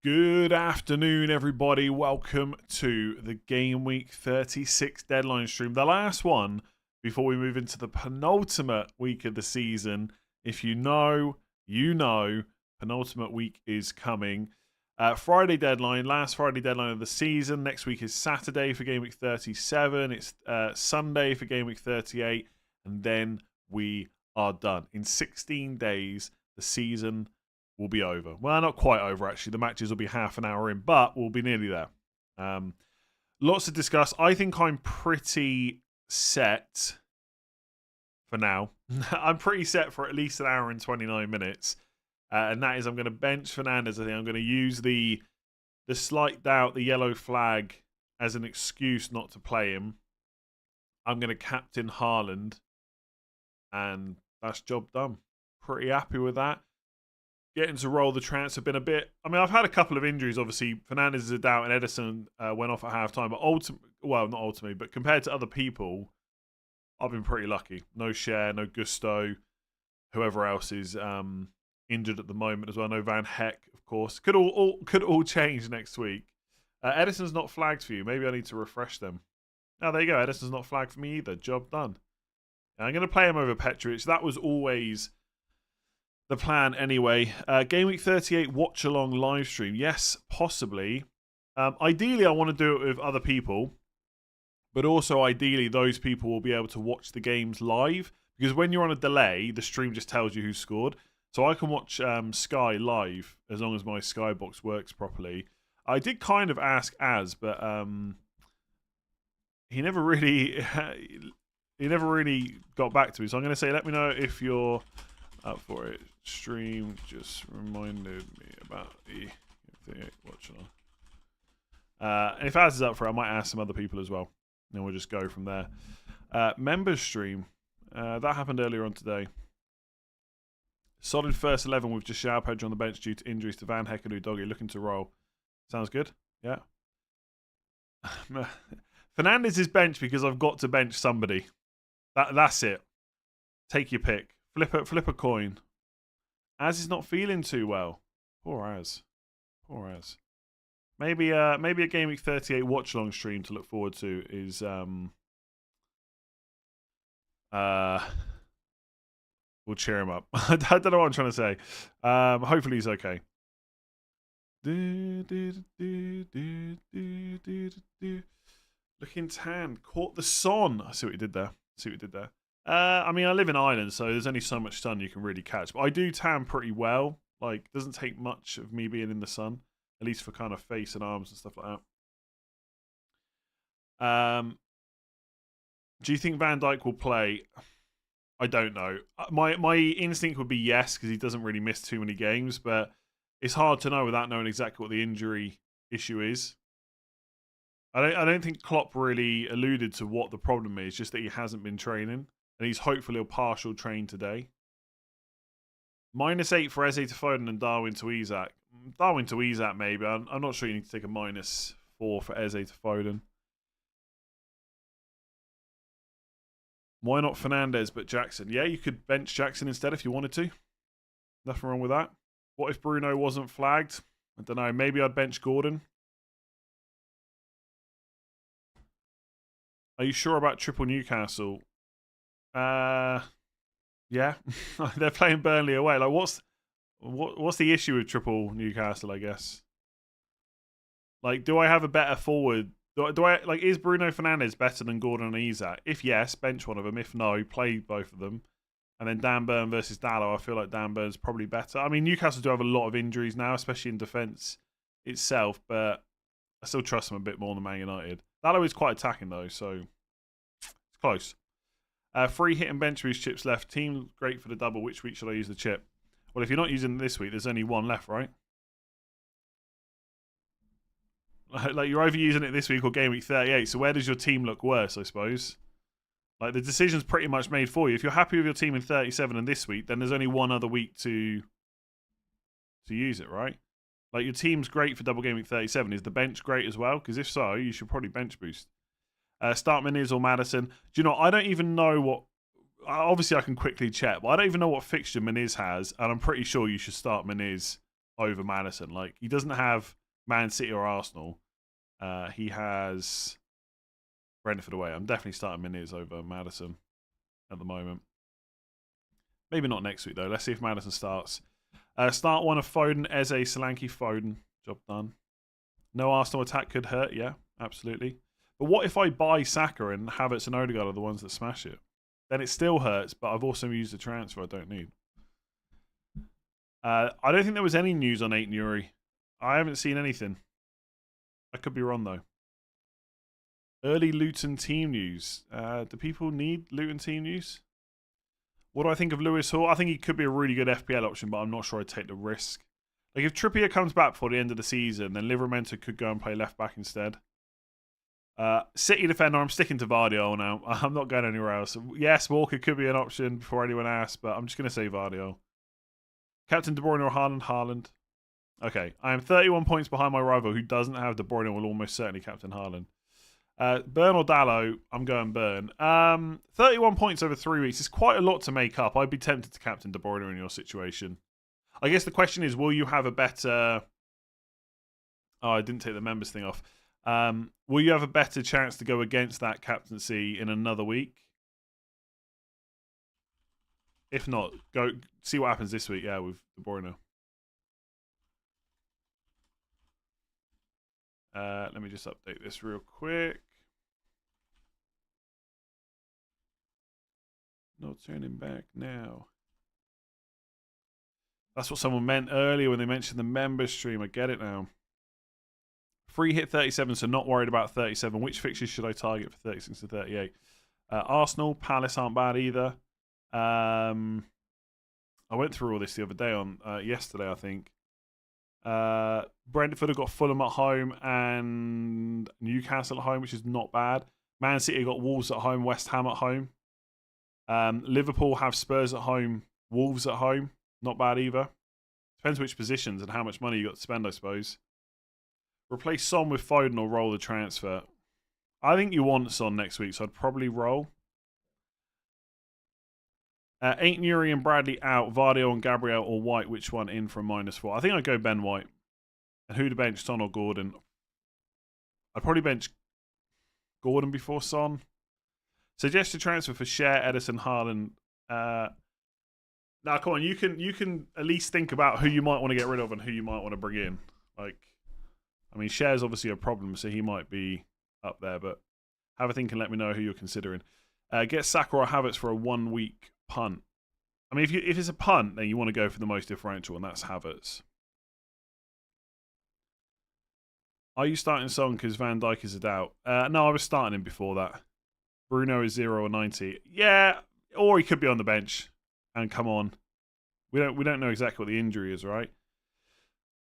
Good afternoon, everybody. Welcome to the Game Week 36 deadline stream. The last one before we move into the penultimate week of the season. If you know, you know, penultimate week is coming. Friday deadline, last Friday deadline of the season. Next week is Saturday for Game Week 37. It's Sunday for Game Week 38. And then we are done. In 16 days, the season will be over. Well, not quite over, actually. The matches will be half an hour in, but we'll be nearly there. Lots to discuss. I think I'm pretty set for now. I'm pretty set for at least an hour and 29 minutes. And that is I'm going to bench Fernandes. I think I'm going to use the slight doubt, the yellow flag, as an excuse not to play him. I'm going to captain Haaland. And that's job done. Pretty happy with that. Getting to roll the transfer have been a bit. I mean, I've had a couple of injuries. Obviously, Fernandes is a doubt, and Edison went off at half-time. But not ultimately, but compared to other people, I've been pretty lucky. No Share, no Gusto, whoever else is injured at the moment as well. No Van Heck, of course. Could all change next week. Edison's not flagged for you. Maybe I need to refresh them. Oh, there you go. Edison's not flagged for me either. Job done. I'm going to play him over Petrovic. That was always the plan anyway. Game Week 38 watch-along live stream. Yes, possibly. Ideally, I want to do it with other people. But also, ideally, those people will be able to watch the games live. Because when you're on a delay, the stream just tells you who scored. So I can watch Sky live as long as my Skybox works properly. I did kind of ask Az, but he never really got back to me. So I'm going to say, let me know if you're up for it. Stream just reminded me about the watching on. And if Az is up for it, I might ask some other people as well. And we'll just go from there. Members stream. That happened earlier on today. Solid first 11 with just João Pedro on the bench due to injuries to Van Heck and Udogie looking to roll. Sounds good? Yeah. Fernandes is bench because I've got to bench somebody. That's it. Take your pick. Flip a coin. Az is not feeling too well. Poor Az. Maybe a Game Week 38 watch-along stream to look forward to is we'll cheer him up. I don't know what I'm trying to say. Hopefully he's okay. Looking tan. Caught the sun. I see what you did there. I mean, I live in Ireland, so there's only so much sun you can really catch. But I do tan pretty well. Like, it doesn't take much of me being in the sun, at least for kind of face and arms and stuff like that. Do you think Van Dijk will play? I don't know. My instinct would be yes, because he doesn't really miss too many games, but it's hard to know without knowing exactly what the injury issue is. I don't think Klopp really alluded to what the problem is, just that he hasn't been training, and he's hopefully a partial train today. -8 for Eze to Foden and Darwin to Isak. Darwin to Isak, maybe. I'm not sure you need to take a -4 for Eze to Foden. Why not Fernandes but Jackson? Yeah, you could bench Jackson instead if you wanted to. Nothing wrong with that. What if Bruno wasn't flagged? I don't know. Maybe I'd bench Gordon. Are you sure about triple Newcastle? Yeah. They're playing Burnley away. Like, what's the issue with triple Newcastle, I guess? Like, do I have a better forward? Do I like, is Bruno Fernandes better than Gordon and Isak? If yes, bench one of them. If no, play both of them. And then Dan Burn versus Dallo. I feel like Dan Burn's probably better. I mean, Newcastle do have a lot of injuries now, especially in defence itself, but I still trust them a bit more than Man United. Dallo is quite attacking though, so it's close. 3 hit and bench boost chips left. Team great for the double. Which week should I use the chip? Well, if you're not using it this week, there's only one left, right? Like, you're either using it this week or Game Week 38, so where does your team look worse, I suppose? Like, the decision's pretty much made for you. If you're happy with your team in 37 and this week, then there's only one other week to use it, right? Like, your team's great for double Game Week 37. Is the bench great as well? Because if so, you should probably bench boost. Start Meniz or Maddison. Do you know, I don't even know what... Obviously, I can quickly check, but I don't even know what fixture Meniz has, and I'm pretty sure you should start Meniz over Maddison. Like, he doesn't have Man City or Arsenal. He has Brentford away. I'm definitely starting Minis over Maddison at the moment. Maybe not next week, though. Let's see if Maddison starts. Start one of Foden, Eze, Solanke, Foden. Job done. No Arsenal attack could hurt. Yeah, absolutely. But what if I buy Saka and Havertz and Odegaard are the ones that smash it? Then it still hurts, but I've also used a transfer I don't need. I don't think there was any news on 8 Nuri. I haven't seen anything. I could be wrong, though. Early Luton team news. Do people need Luton team news? What do I think of Lewis Hall? I think he could be a really good FPL option, but I'm not sure I'd take the risk. Like, if Trippier comes back before the end of the season, then Livramento could go and play left back instead. City defender, I'm sticking to Vardio now. I'm not going anywhere else. Yes, Walker could be an option before anyone asks, but I'm just going to say Vardio. Captain De Bruyne or Haaland? Okay, I am 31 points behind my rival who doesn't have De Bruyne and will almost certainly captain Haaland. Burn or Dallo? I'm going Burn. 31 points over 3 weeks is quite a lot to make up. I'd be tempted to captain De Bruyne in your situation. I guess the question is, will you have a better... Oh, I didn't take the members thing off. Will you have a better chance to go against that captaincy in another week? If not, go see what happens this week, with De Bruyne. Let me just update this real quick. No turning back now. That's what someone meant earlier when they mentioned the member stream. I get it now. Free hit 37, so not worried about 37. Which fixtures should I target for 36 to 38? Arsenal, Palace aren't bad either. I went through all this the other day on yesterday, I think. Brentford have got Fulham at home and Newcastle at home, which is not bad. Man City got Wolves at home, West Ham at home. Liverpool have Spurs at home, Wolves at home. Not bad either. Depends which positions and how much money you got to spend, I suppose. Replace Son with Foden or roll the transfer. I think you want Son next week, so I'd probably roll. 8 Nuri and Bradley out. Vardio and Gabriel or White. Which one in from -4? I think I'd go Ben White. And who to bench, Son or Gordon? I'd probably bench Gordon before Son. Suggest a transfer for Cher, Edison, Haaland. Now, come on. You can at least think about who you might want to get rid of and who you might want to bring in. Like, I mean, Cher's obviously a problem, so he might be up there. But have a think and let me know who you're considering. Get Saka or Havertz for a 1 week punt. I mean, if it's a punt, then you want to go for the most differential, and that's Havertz. Are you starting Son because Van Dijk is a doubt? No, I was starting him before that. Bruno is 0 or 90. Yeah, or he could be on the bench and come on. We don't know exactly what the injury is, right?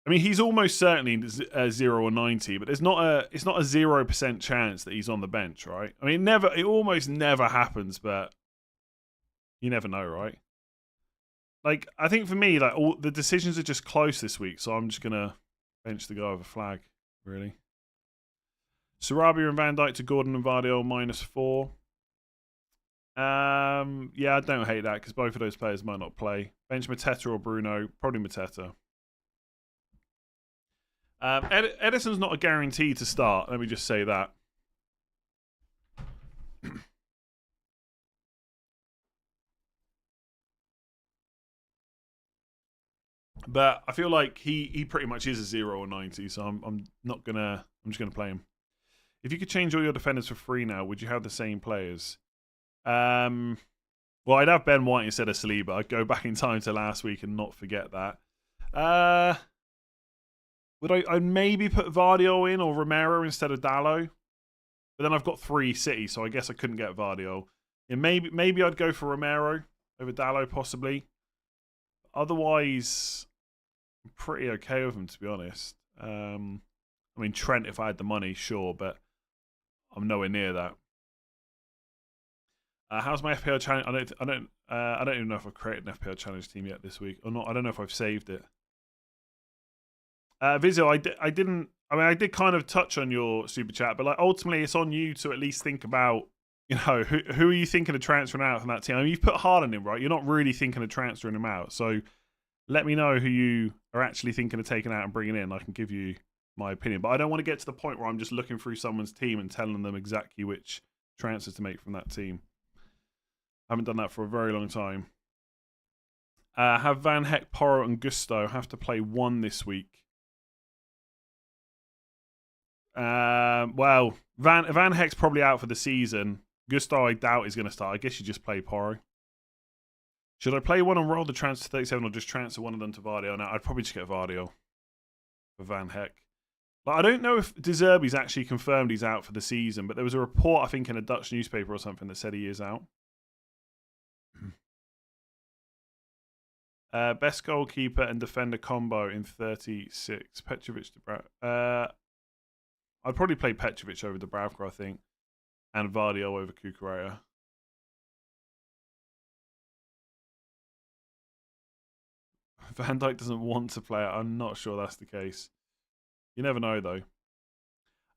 I mean, he's almost certainly 0 or 90, but it's not a 0% chance that he's on the bench, right? I mean, it almost never happens, but you never know, right? Like, I think for me, like, all the decisions are just close this week, so I'm just gonna bench the guy with a flag, really. Sarabia and Van Dijk to Gordon and Vardio -4. Yeah, I don't hate that because both of those players might not play. Bench Mateta or Bruno, probably Mateta. Edison's not a guarantee to start. Let me just say that. But I feel like he pretty much is a 0 or 90, so I'm just gonna play him. If you could change all your defenders for free now, would you have the same players? Well, I'd have Ben White instead of Saliba. I'd go back in time to last week and not forget that. I'd maybe put Vardio in or Romero instead of Dallo. But then I've got 3 City, so I guess I couldn't get Vardio. And maybe I'd go for Romero over Dallo, possibly. Otherwise, I'm pretty okay with him, to be honest. I mean, Trent, if I had the money, sure, but I'm nowhere near that. How's my FPL challenge? I don't even know if I've created an FPL challenge team yet this week or not. I don't know if I've saved it. Vizio, I didn't. I mean, I did kind of touch on your super chat, but like ultimately, it's on you to at least think about, you know, who are you thinking of transferring out from that team? I mean, you've put Haaland in, right? You're not really thinking of transferring him out, so Let me know who you are actually thinking of taking out and bringing in. I can give you my opinion. But I don't want to get to the point where I'm just looking through someone's team and telling them exactly which transfers to make from that team. I haven't done that for a very long time. Have Van Heck, Porro, and Gusto have to play one this week? Well, Van Heck's probably out for the season. Gusto, I doubt is going to start. I guess you just play Porro. Should I play one and roll the transfer to 37 or just transfer one of them to Vardio? No, I'd probably just get Vardio for Van Heck. But I don't know if De Zerbi's actually confirmed he's out for the season, but there was a report, I think, in a Dutch newspaper or something that said he is out. Best goalkeeper and defender combo in 36. Petrovic, Dubravka. I'd probably play Petrovic over Dubravka, I think, and Vardio over Cucurella. Van Dijk doesn't want to play it. I'm not sure that's the case. You never know, though.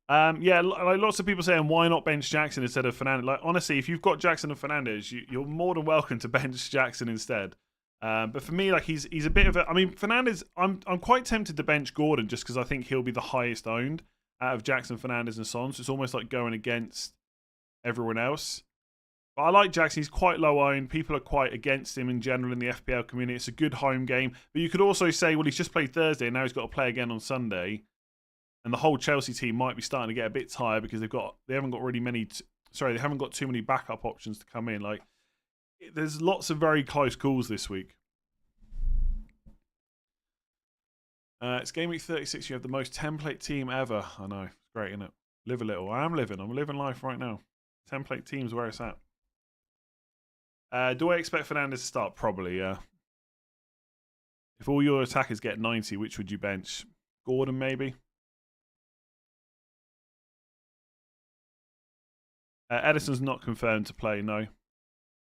Yeah, like lots of people saying, why not bench Jackson instead of Fernandes? Like, honestly, if you've got Jackson and Fernandes, you're more than welcome to bench Jackson instead. But for me, like he's a bit of a. I mean, Fernandes. I'm quite tempted to bench Gordon just because I think he'll be the highest owned out of Jackson, Fernandes, and Son. So it's almost like going against everyone else. But I like Jackson. He's quite low owned. People are quite against him in general in the FPL community. It's a good home game. But you could also say, well, he's just played Thursday and now he's got to play again on Sunday. And the whole Chelsea team might be starting to get a bit tired because they haven't got really many. They haven't got too many backup options to come in. Like, there's lots of very close calls this week. It's game week 36. You have the most template team ever. I know. It's great, isn't it? Live a little. I'm living life right now. Template team's where it's at. Do I expect Fernandes to start? Probably, yeah. If all your attackers get 90, which would you bench? Gordon, maybe? Edison's not confirmed to play, no.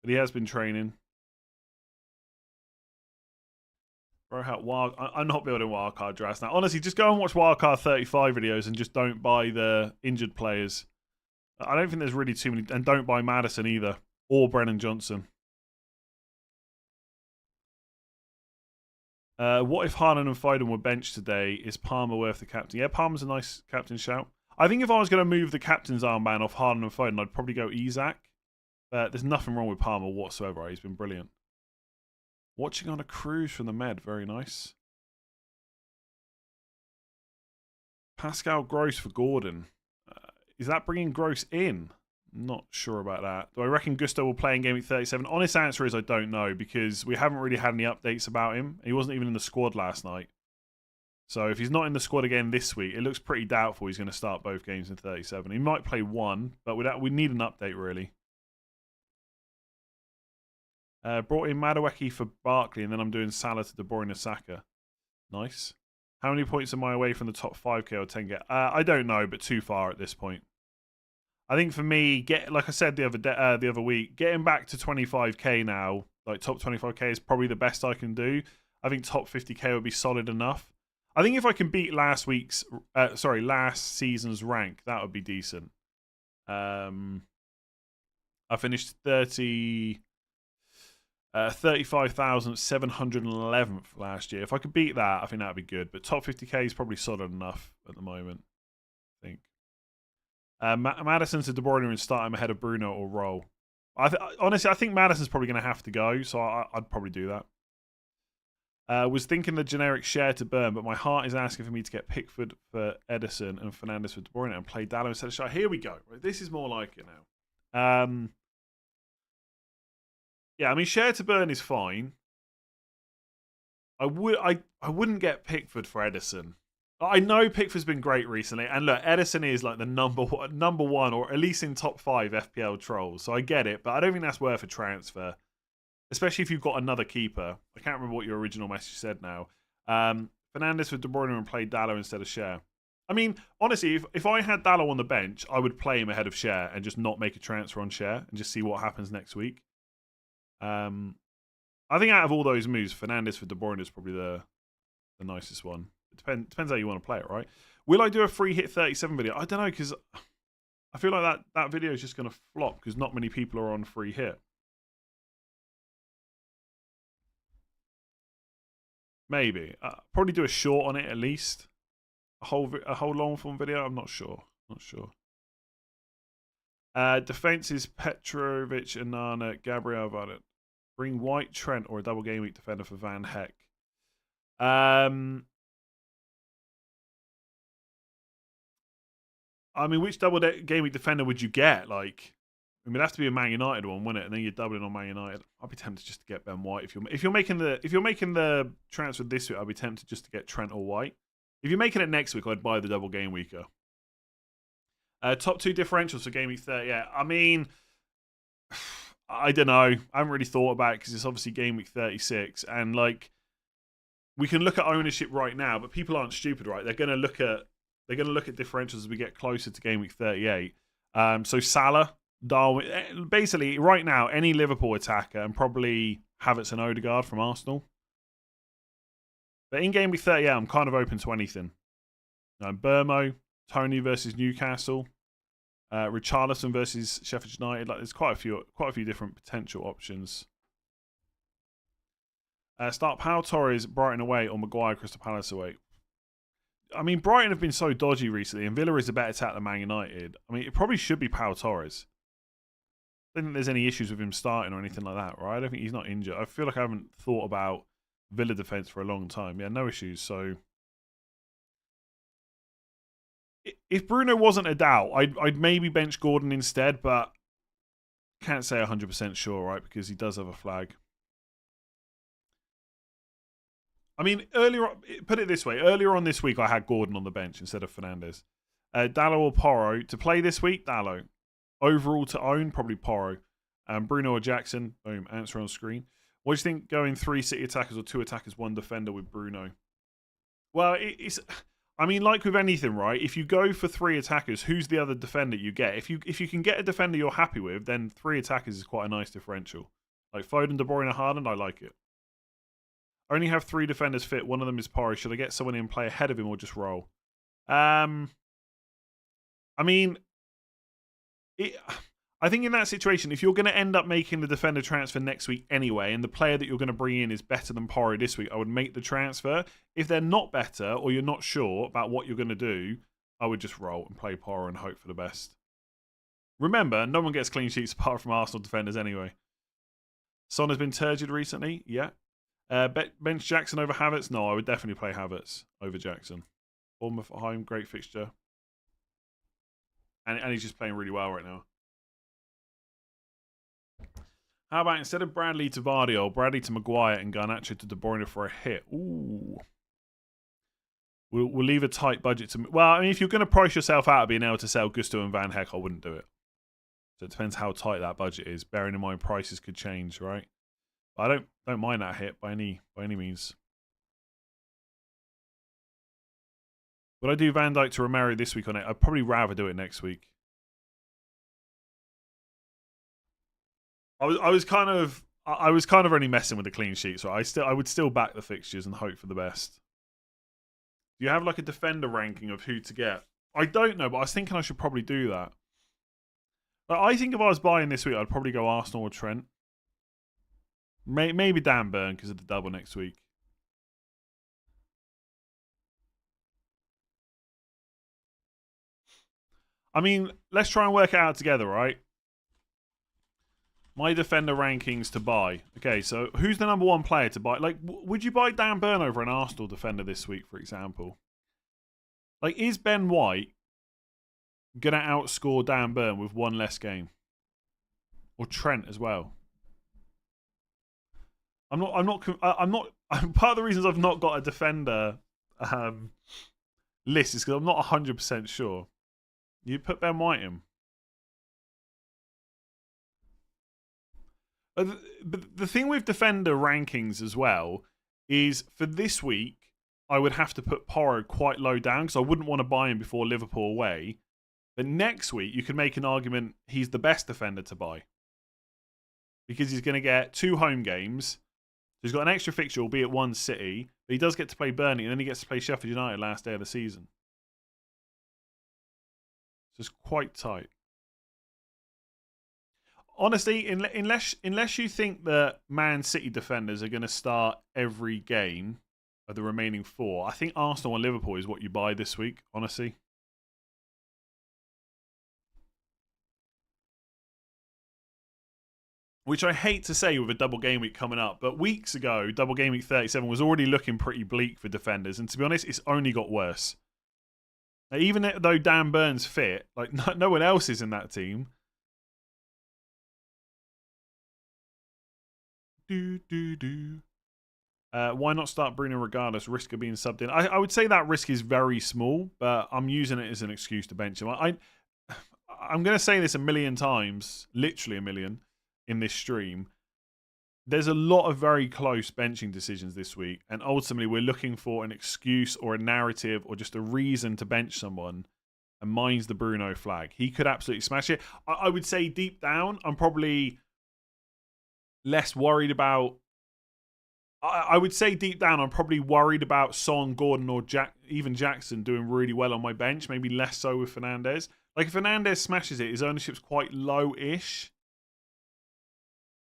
But he has been training. I'm not building wildcard drafts now. Honestly, just go and watch wildcard 35 videos and just don't buy the injured players. I don't think there's really too many. And don't buy Maddison either. Or Brennan Johnson. What if Haaland and Foden were benched today? Is Palmer worth the captain? Yeah, Palmer's a nice captain shout. I think if I was going to move the captain's armband off Haaland and Foden, I'd probably go Isak. There's nothing wrong with Palmer whatsoever. He's been brilliant. Watching on a cruise from the Med. Very nice. Pascal Gross for Gordon. Is that bringing Gross in? Not sure about that. Do I reckon Gusto will play in game week 37? Honest answer is I don't know because we haven't really had any updates about him. He wasn't even in the squad last night. So if he's not in the squad again this week, it looks pretty doubtful he's going to start both games in 37. He might play one, but we need an update really. Brought in Madueke for Barkley, and then I'm doing Salah to De Bruyne and Saka. Nice. How many points am I away from the top 5k or 10k? I don't know, but too far at this point. I think for me, like I said the other week, getting back to 25k now, like top 25k is probably the best I can do. I think top 50k would be solid enough. I think if I can beat last season's rank, that would be decent. I finished 35,711th last year. If I could beat that, I think that would be good. But top 50k is probably solid enough at the moment, I think. Maddison to De Bruyne and start him ahead of Bruno or Roll. Honestly, I think Maddison's probably going to have to go, so I'd probably do that. Was thinking the generic share to burn, but my heart is asking for me to get Pickford for Edison and Fernandes for De Bruyne and play Dallo instead of Shaw. Here we go. Right, this is more like it now. Yeah, I mean, share to burn is fine. I wouldn't get Pickford for Edison. I know Pickford's been great recently, and look, Edison is like the number one, or at least in top 5 FPL trolls. So I get it, but I don't think that's worth a transfer, especially if you've got another keeper. I can't remember what your original message said now. Fernandes for De Bruyne and play Dallo instead of Cher. I mean, honestly, if I had Dallo on the bench, I would play him ahead of Cher and just not make a transfer on Cher and just see what happens next week. I think out of all those moves, Fernandes for De Bruyne is probably the nicest one. It depends how you want to play it, right? Will I do a free hit 37 video? I don't know, because I feel like that video is just going to flop because not many people are on free hit. Maybe. Probably do a short on it at least. A whole long form video. I'm not sure. Not sure. Defense is Petrovic, Anana, Gabriel Vardet. Bring White, Trent, or a double game week defender for Van Heck. I mean, which double game week defender would you get? Like, I mean, it'd have to be a Man United one, wouldn't it? And then you're doubling on Man United. I'd be tempted just to get Ben White if you're making the transfer this week. I'd be tempted just to get Trent or White. If you're making it next week, I'd buy the double game weeker. Top 2 differentials for game week 30. Yeah, I mean, I don't know. I haven't really thought about it because it's obviously game week 36, and like, we can look at ownership right now, but people aren't stupid, right? They're going to look at differentials as we get closer to game week 38. So Salah, Darwin, basically right now, any Liverpool attacker, and probably Havertz and Odegaard from Arsenal. But in game week 38, I'm kind of open to anything. Burmo, Tony versus Newcastle, Richarlison versus Sheffield United. Like, there's quite a few different potential options. Start Pau Torres, Brighton away, or Maguire, Crystal Palace away. I mean, Brighton have been so dodgy recently, and Villa is a better attack than Man United. I mean, it probably should be Pau Torres. I don't think there's any issues with him starting or anything like that, right? I don't think he's not injured. I feel like I haven't thought about Villa defence for a long time. Yeah, no issues. So, if Bruno wasn't a doubt, I'd maybe bench Gordon instead, but can't say 100% sure, right? Because he does have a flag. I mean, put it this way. Earlier on this week, I had Gordon on the bench instead of Fernandes. Dallo or Porro. To play this week, Dallo. Overall to own, probably Porro. Bruno or Jackson. Boom, answer on screen. What do you think going 3 City attackers or 2 attackers, 1 defender with Bruno? Well, it's... I mean, like with anything, right? If you go for 3 attackers, who's the other defender you get? If you can get a defender you're happy with, then 3 attackers is quite a nice differential. Like Foden, De Bruyne, Haaland, I like it. I only have 3 defenders fit. One of them is Porro. Should I get someone in, play ahead of him, or just roll? I mean, I think in that situation, if you're going to end up making the defender transfer next week anyway, and the player that you're going to bring in is better than Porro this week, I would make the transfer. If they're not better, or you're not sure about what you're going to do, I would just roll and play Porro and hope for the best. Remember, no one gets clean sheets apart from Arsenal defenders anyway. Son has been turgid recently. Yeah. Bench Jackson over Havertz? No, I would definitely play Havertz over Jackson. Bournemouth at home, great fixture. And he's just playing really well right now. How about instead of Bradley to Vardy, or Bradley to Maguire and Garnacho to De Bruyne for a hit? Ooh. We'll leave a tight budget to... Well, I mean, if you're going to price yourself out of being able to sell Gusto and Van Heck, I wouldn't do it. So it depends how tight that budget is. Bearing in mind prices could change, right? I don't mind that hit by any means. Would I do Van Dijk to Romero this week on it? I'd probably rather do it next week. I was kind of only messing with the clean sheets, right? I would still back the fixtures and hope for the best. Do you have like a defender ranking of who to get? I don't know, but I was thinking I should probably do that. But I think if I was buying this week, I'd probably go Arsenal or Trent. Maybe Dan Burn because of the double next week. I mean, let's try and work it out together, right? My defender rankings to buy. Okay, so who's the number 1 player to buy? Like, would you buy Dan Burn over an Arsenal defender this week, for example? Like, is Ben White gonna outscore Dan Burn with 1 less game, or Trent as well? I'm not. Part of the reasons I've not got a defender list is because I'm not 100% sure. You put Ben White in. But the thing with defender rankings as well is for this week, I would have to put Porro quite low down because I wouldn't want to buy him before Liverpool away. But next week, you can make an argument he's the best defender to buy because he's going to get 2 home games. He's got an extra fixture, albeit 1 City, but he does get to play Burnley, and then he gets to play Sheffield United last day of the season. So it's quite tight. Honestly, unless you think that Man City defenders are going to start every game, of the remaining 4. I think Arsenal and Liverpool is what you buy this week, honestly. Which I hate to say with a double game week coming up, but weeks ago, double game week 37 was already looking pretty bleak for defenders, and to be honest, it's only got worse. Now, even though Dan Burn's fit, like no one else is in that team. Why not start Bruno regardless? Risk of being subbed in. I would say that risk is very small, but I'm using it as an excuse to bench him. I'm going to say this a million times, literally a million, in this stream. There's a lot of very close benching decisions this week, and ultimately we're looking for an excuse or a narrative or just a reason to bench someone, and mine's the Bruno flag. He could absolutely smash it. I would say deep down, I'm probably less worried about... I would say deep down, I'm probably worried about Son, Gordon, or even Jackson doing really well on my bench, maybe less so with Fernandes. Like, if Fernandes smashes it, his ownership's quite low-ish.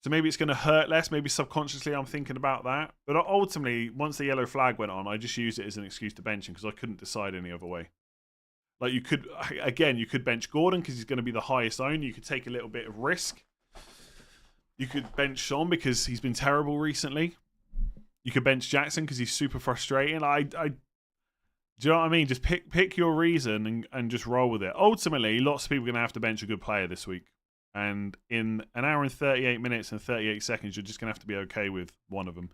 So maybe it's going to hurt less. Maybe subconsciously I'm thinking about that. But ultimately, once the yellow flag went on, I just used it as an excuse to bench him because I couldn't decide any other way. Like, you could bench Gordon because he's going to be the highest owned. You could take a little bit of risk. You could bench Son because he's been terrible recently. You could bench Jackson because he's super frustrating. Do you know what I mean? Just pick your reason and just roll with it. Ultimately, lots of people are going to have to bench a good player this week. And in an hour and 38 minutes and 38 seconds, you're just going to have to be okay with one of them.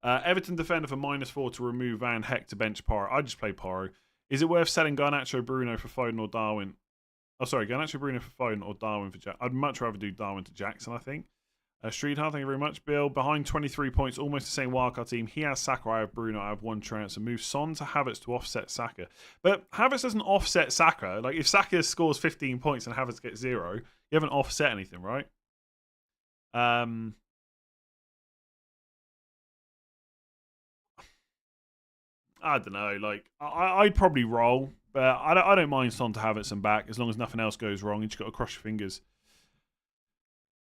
Everton defender for -4 to remove Van Heck to bench Porro. I just play Porro. Is it worth selling Garnacho, Bruno for Foden or Darwin? Oh, sorry, Garnacho, Bruno for Foden or Darwin for Jackson. I'd much rather do Darwin to Jackson, I think. Streethard, thank you very much. Bill, behind 23 points, almost the same wildcard team. He has Saka, I have Bruno, I have one transfer. Move Son to Havertz to offset Saka. But Havertz doesn't offset Saka. Like, if Saka scores 15 points and Havertz gets 0, you haven't offset anything, right? I don't know. Like, I'd probably roll, but I don't mind Son to Havertz and back as long as nothing else goes wrong. You just got to cross your fingers.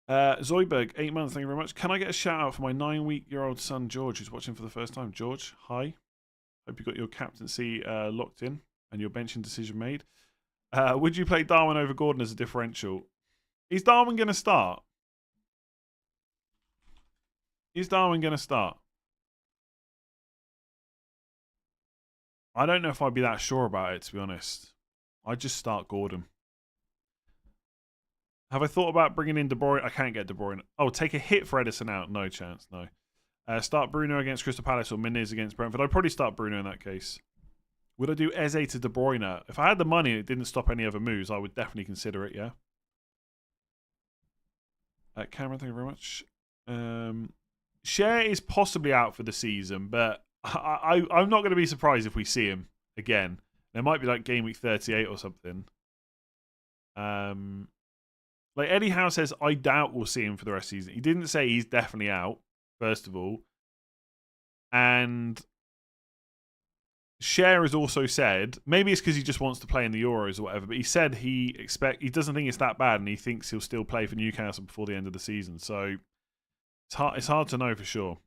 Zoidberg, 8 months, thank you very much. Can I get a shout out for my 9-week-old son, George, who's watching for the first time? George, hi. Hope you got your captaincy locked in and your benching decision made. Would you play Darwin over Gordon as a differential? Is Darwin going to start? Is Darwin going to start? I don't know if I'd be that sure about it, to be honest. I'd just start Gordon. Have I thought about bringing in De Bruyne? I can't get De Bruyne. Oh, take a hit for Edison out. No chance, no. Start Bruno against Crystal Palace or Menez against Brentford. I'd probably start Bruno in that case. Would I do Eze to De Bruyne? If I had the money and it didn't stop any other moves, I would definitely consider it, yeah. Cameron, thank you very much. Share is possibly out for the season, but I'm not going to be surprised if we see him again. There might be like game week 38 or something. Like Eddie Howe says, I doubt we'll see him for the rest of the season. He didn't say he's definitely out, first of all. And Cher has also said, maybe it's because he just wants to play in the Euros or whatever, but he said he doesn't think it's that bad and he thinks he'll still play for Newcastle before the end of the season. So it's hard to know for sure.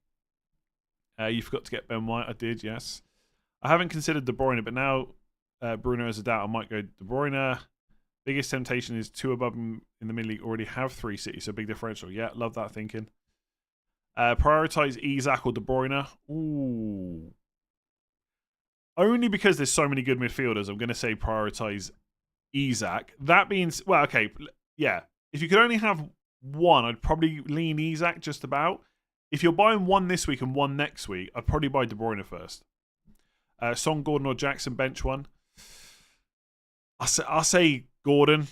You forgot to get Ben White. I did, yes. I haven't considered De Bruyne, but now Bruno has a doubt. I might go De Bruyne. Biggest temptation is 2 above him in the mid-league already have 3 cities, so big differential. Yeah, love that thinking. Prioritize Isak or De Bruyne. Ooh. Only because there's so many good midfielders, I'm going to say prioritize Isak. That means, well, okay, yeah. If you could only have one, I'd probably lean Isak just about. If you're buying one this week and one next week, I'd probably buy De Bruyne first. Son, Gordon, or Jackson, bench one. I'll say Gordon.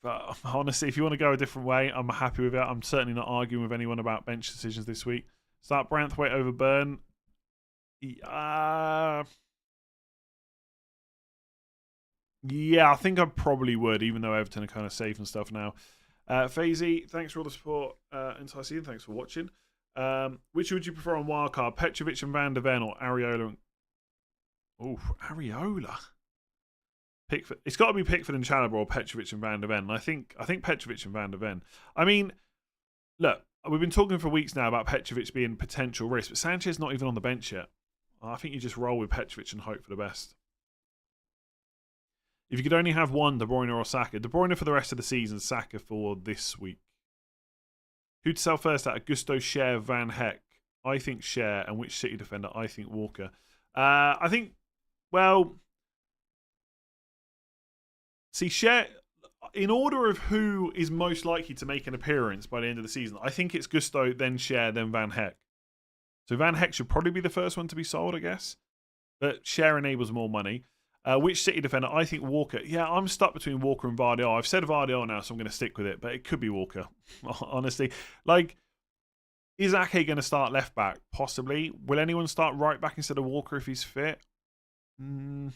But honestly, if you want to go a different way, I'm happy with it. I'm certainly not arguing with anyone about bench decisions this week. Start Branthwaite over Burn. Yeah, I think I probably would, even though Everton are kind of safe and stuff now. Fazy, thanks for all the support entire season. Thanks for watching. Which would you prefer on wildcard? Petrovic and Van der Ven or Areola? Areola. Pickford. It's got to be Pickford and Chalobah or Petrovic and Van der Ven. And I think Petrovic and Van der Ven. I mean, look, we've been talking for weeks now about Petrovic being potential risk, but Sanchez not even on the bench yet. I think you just roll with Petrovic and hope for the best. If you could only have one, De Bruyne or Saka. De Bruyne for the rest of the season, Saka for this week. Who to sell first out? Augusto, Cher, Van Heck. I think Cher. And which City defender? I think Walker. I think, well, see, Cher, in order of who is most likely to make an appearance by the end of the season, I think it's Gusto, then Cher, then Van Heck. So Van Heck should probably be the first one to be sold, I guess. But Cher enables more money. Which City defender? I think Walker. Yeah, I'm stuck between Walker and Vardiol. I've said Vardiol now, so I'm going to stick with it. But it could be Walker, honestly. Like, is Ake going to start left back? Possibly. Will anyone start right back instead of Walker if he's fit? Don't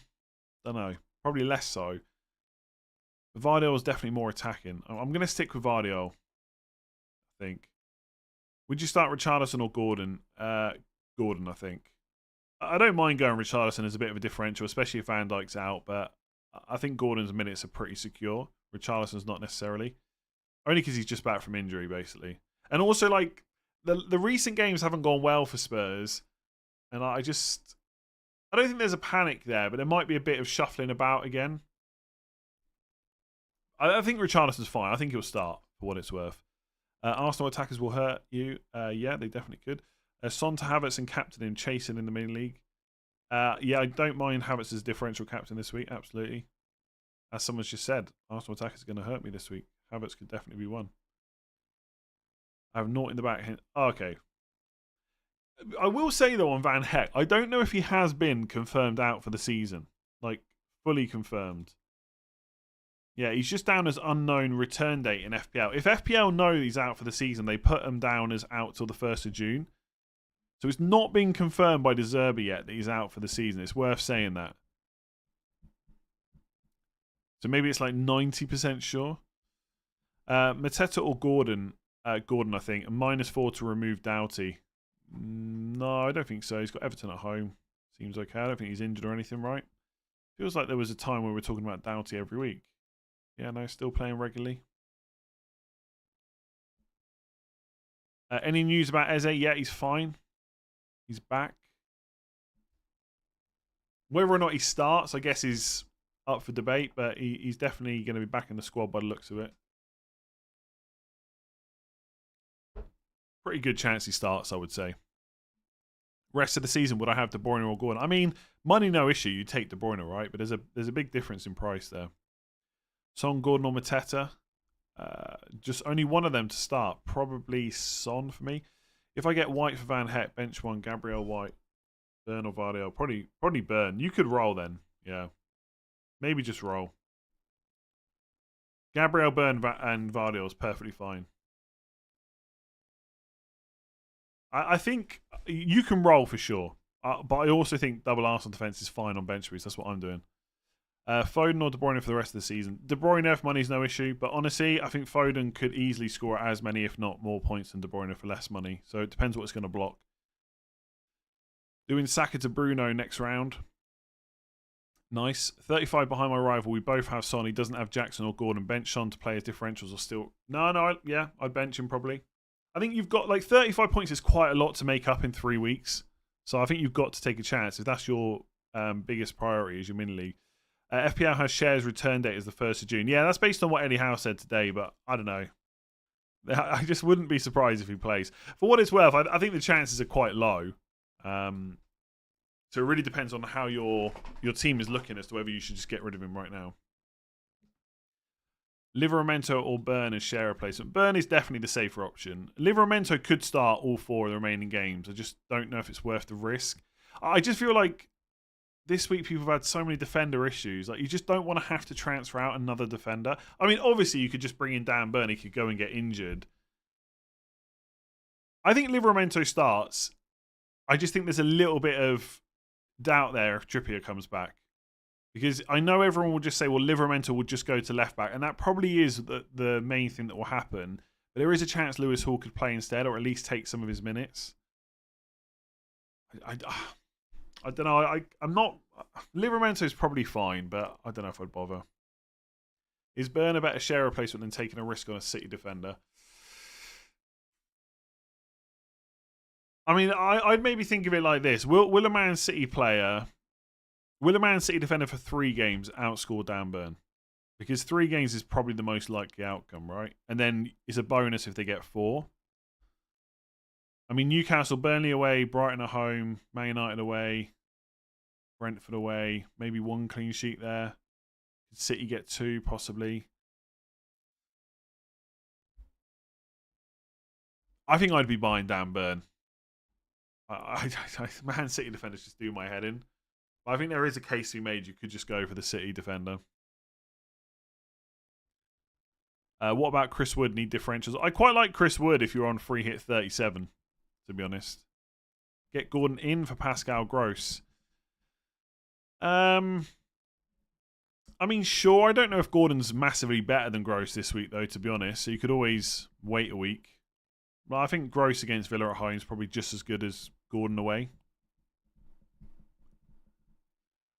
know. Probably less so. Vardiol is definitely more attacking. I'm going to stick with Vardiol, I think. Would you start Richarlison or Gordon? Gordon, I think. I don't mind going Richarlison as a bit of a differential, especially if Van Dijk's out, but I think Gordon's minutes are pretty secure. Richarlison's not necessarily. Only because he's just back from injury, basically. And also, like, the recent games haven't gone well for Spurs, and I don't think there's a panic there, but there might be a bit of shuffling about again. I think Richarlison's fine. I think he'll start, for what it's worth. Arsenal attackers will hurt you. Yeah, they definitely could. Son to Havertz and captain him, chasing in the main league. Yeah, I don't mind Havertz as differential captain this week, absolutely. As someone's just said, Arsenal attackers are going to hurt me this week. Havertz could definitely be one. I have naught in the back. Oh, okay. I will say, though, on Van Heck, I don't know if he has been confirmed out for the season. Like, fully confirmed. Yeah, he's just down as unknown return date in FPL. If FPL know he's out for the season, they put him down as out till the 1st of June. So it's not been confirmed by De Zerbi yet that he's out for the season. It's worth saying that. So maybe it's like 90% sure. Mateta or Gordon? Gordon, I think. And -4 to remove Doughty. No, I don't think so. He's got Everton at home. Seems okay. I don't think he's injured or anything, right? Feels like there was a time where we were talking about Doughty every week. Yeah, no, still playing regularly. Any news about Eze? Yeah, he's fine. He's back. Whether or not he starts, I guess, is up for debate, but he's definitely going to be back in the squad by the looks of it. Pretty good chance he starts, I would say. Rest of the season, would I have De Bruyne or Gordon? I mean, money no issue. You take De Bruyne, right? But there's a big difference in price there. Son, Gordon, or Mateta? Just only one of them to start. Probably Son for me. If I get White for Van Heck, bench one, Gabriel White, Burn or Vardiol. Probably Burn. You could roll then. Yeah. Maybe just roll. Gabriel, Burn, and Vardiol is perfectly fine. I think you can roll for sure. But I also think double Arsenal defence is fine on bench boost. That's what I'm doing. Foden or De Bruyne for the rest of the season. De Bruyne if money's no issue, but honestly, I think Foden could easily score as many, if not more points than De Bruyne for less money. So it depends what it's going to block. Doing Saka to Bruno next round. Nice. 35 behind my rival. We both have Son. He doesn't have Jackson or Gordon. Bench Son to play as differentials or still... No, yeah, I'd bench him probably. I think you've got, like, 35 points is quite a lot to make up in 3 weeks. So I think you've got to take a chance if that's your biggest priority as your mini league. FPL has shares return date as the 1st of June. Yeah, that's based on what Eddie Howe said today, but I don't know. I just wouldn't be surprised if he plays. For what it's worth, I think the chances are quite low. So it really depends on how your team is looking as to whether you should just get rid of him right now. Livramento or Burn as share replacement. Burn is definitely the safer option. Livramento could start all 4 of the remaining games. I just don't know if it's worth the risk. I just feel like this week people have had so many defender issues. Like, you just don't want to have to transfer out another defender. I mean, obviously you could just bring in Dan Burn. He could go and get injured. I think Livramento starts. I just think there's a little bit of doubt there if Trippier comes back. Because I know everyone will just say, well, Livramento will just go to left back. And that probably is the main thing that will happen. But there is a chance Lewis Hall could play instead, or at least take some of his minutes. I don't know. I'm not... Livramento is probably fine, but I don't know if I'd bother. Is Burn a better share replacement than taking a risk on a City defender? I mean, I'd maybe think of it like this. Will a Man City player, will a Man City defender for 3 games outscore Davern? Because 3 games is probably the most likely outcome, right? And then it's a bonus if they get 4. I mean, Newcastle, Burnley away, Brighton at home, Man United away, Brentford away, maybe 1 clean sheet there. City get 2, possibly. I think I'd be buying Davern. Man City defenders just do my head in. But I think there is a case to be made. You could just go for the City defender. What about Chris Wood? Need differentials? I quite like Chris Wood if you're on free hit 37, to be honest. Get Gordon in for Pascal Gross. I mean, sure. I don't know if Gordon's massively better than Gross this week, though, to be honest. So you could always wait a week. But I think Gross against Villa at home is probably just as good as Gordon away.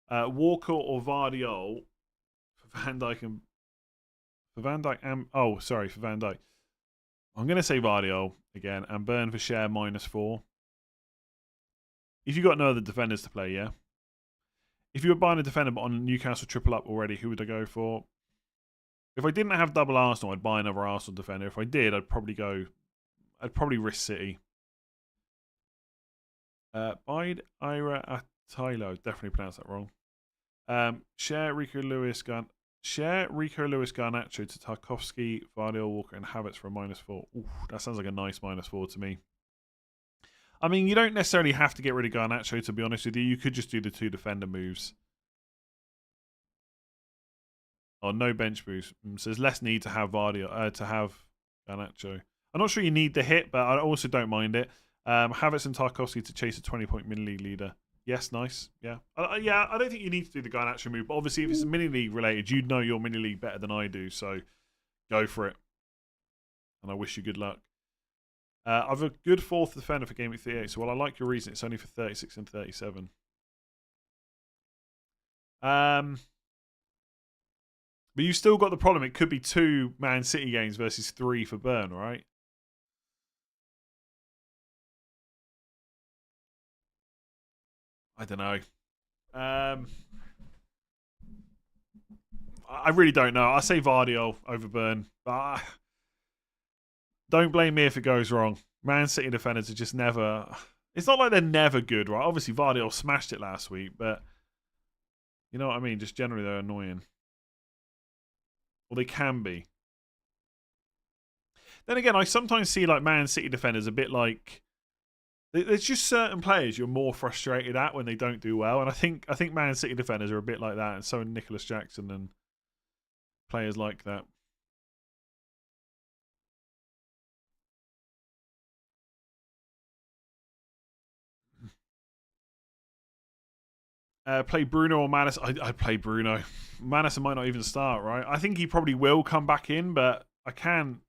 Walker or Vardiol for Van Dijk and... For Van Dijk and... Oh, sorry, for Van Dijk. I'm going to say Vardiol again. And Burn for share -4. If you've got no other defenders to play, yeah. If you were buying a defender but on Newcastle triple up already, who would I go for? If I didn't have double Arsenal, I'd buy another Arsenal defender. If I did, I'd probably risk City. Bide Ira Atilo. Definitely pronounced that wrong. Share Rico Lewis Garnacho to Tarkowski, Vardiol, Walker, and Havertz for a -4. Ooh, that sounds like a nice -4 to me. I mean, you don't necessarily have to get rid of Garnacho, to be honest with you. You could just do the 2 defender moves. Oh, no bench boost. So there's less need to have to have Garnacho. I'm not sure you need the hit, but I also don't mind it. Havertz and Tarkowski to chase a 20-point mini-league leader. Yes, nice. Yeah. Yeah, I don't think you need to do the Garnacho move, but obviously if it's mini-league related, you know your mini-league better than I do, so go for it. And I wish you good luck. I've a good 4th defender for Gameweek 38, so while I like your reason, it's only for 36 and 37. But you've still got the problem. It could be 2 Man City games versus 3 for Burn, right? I don't know. I really don't know. I say Vardiol over Burn. But don't blame me if it goes wrong. Man City defenders are just never... It's not like they're never good, right? Obviously, Vardiol smashed it last week, but... You know what I mean? Just generally, they're annoying. Or they can be. Then again, I sometimes see like Man City defenders a bit like... There's just certain players you're more frustrated at when they don't do well, and I think Man City defenders are a bit like that, and so are Nicholas Jackson and players like that. Play Bruno or Manis? I'd play Bruno. Manis might not even start, right? I think he probably will come back in, but I can't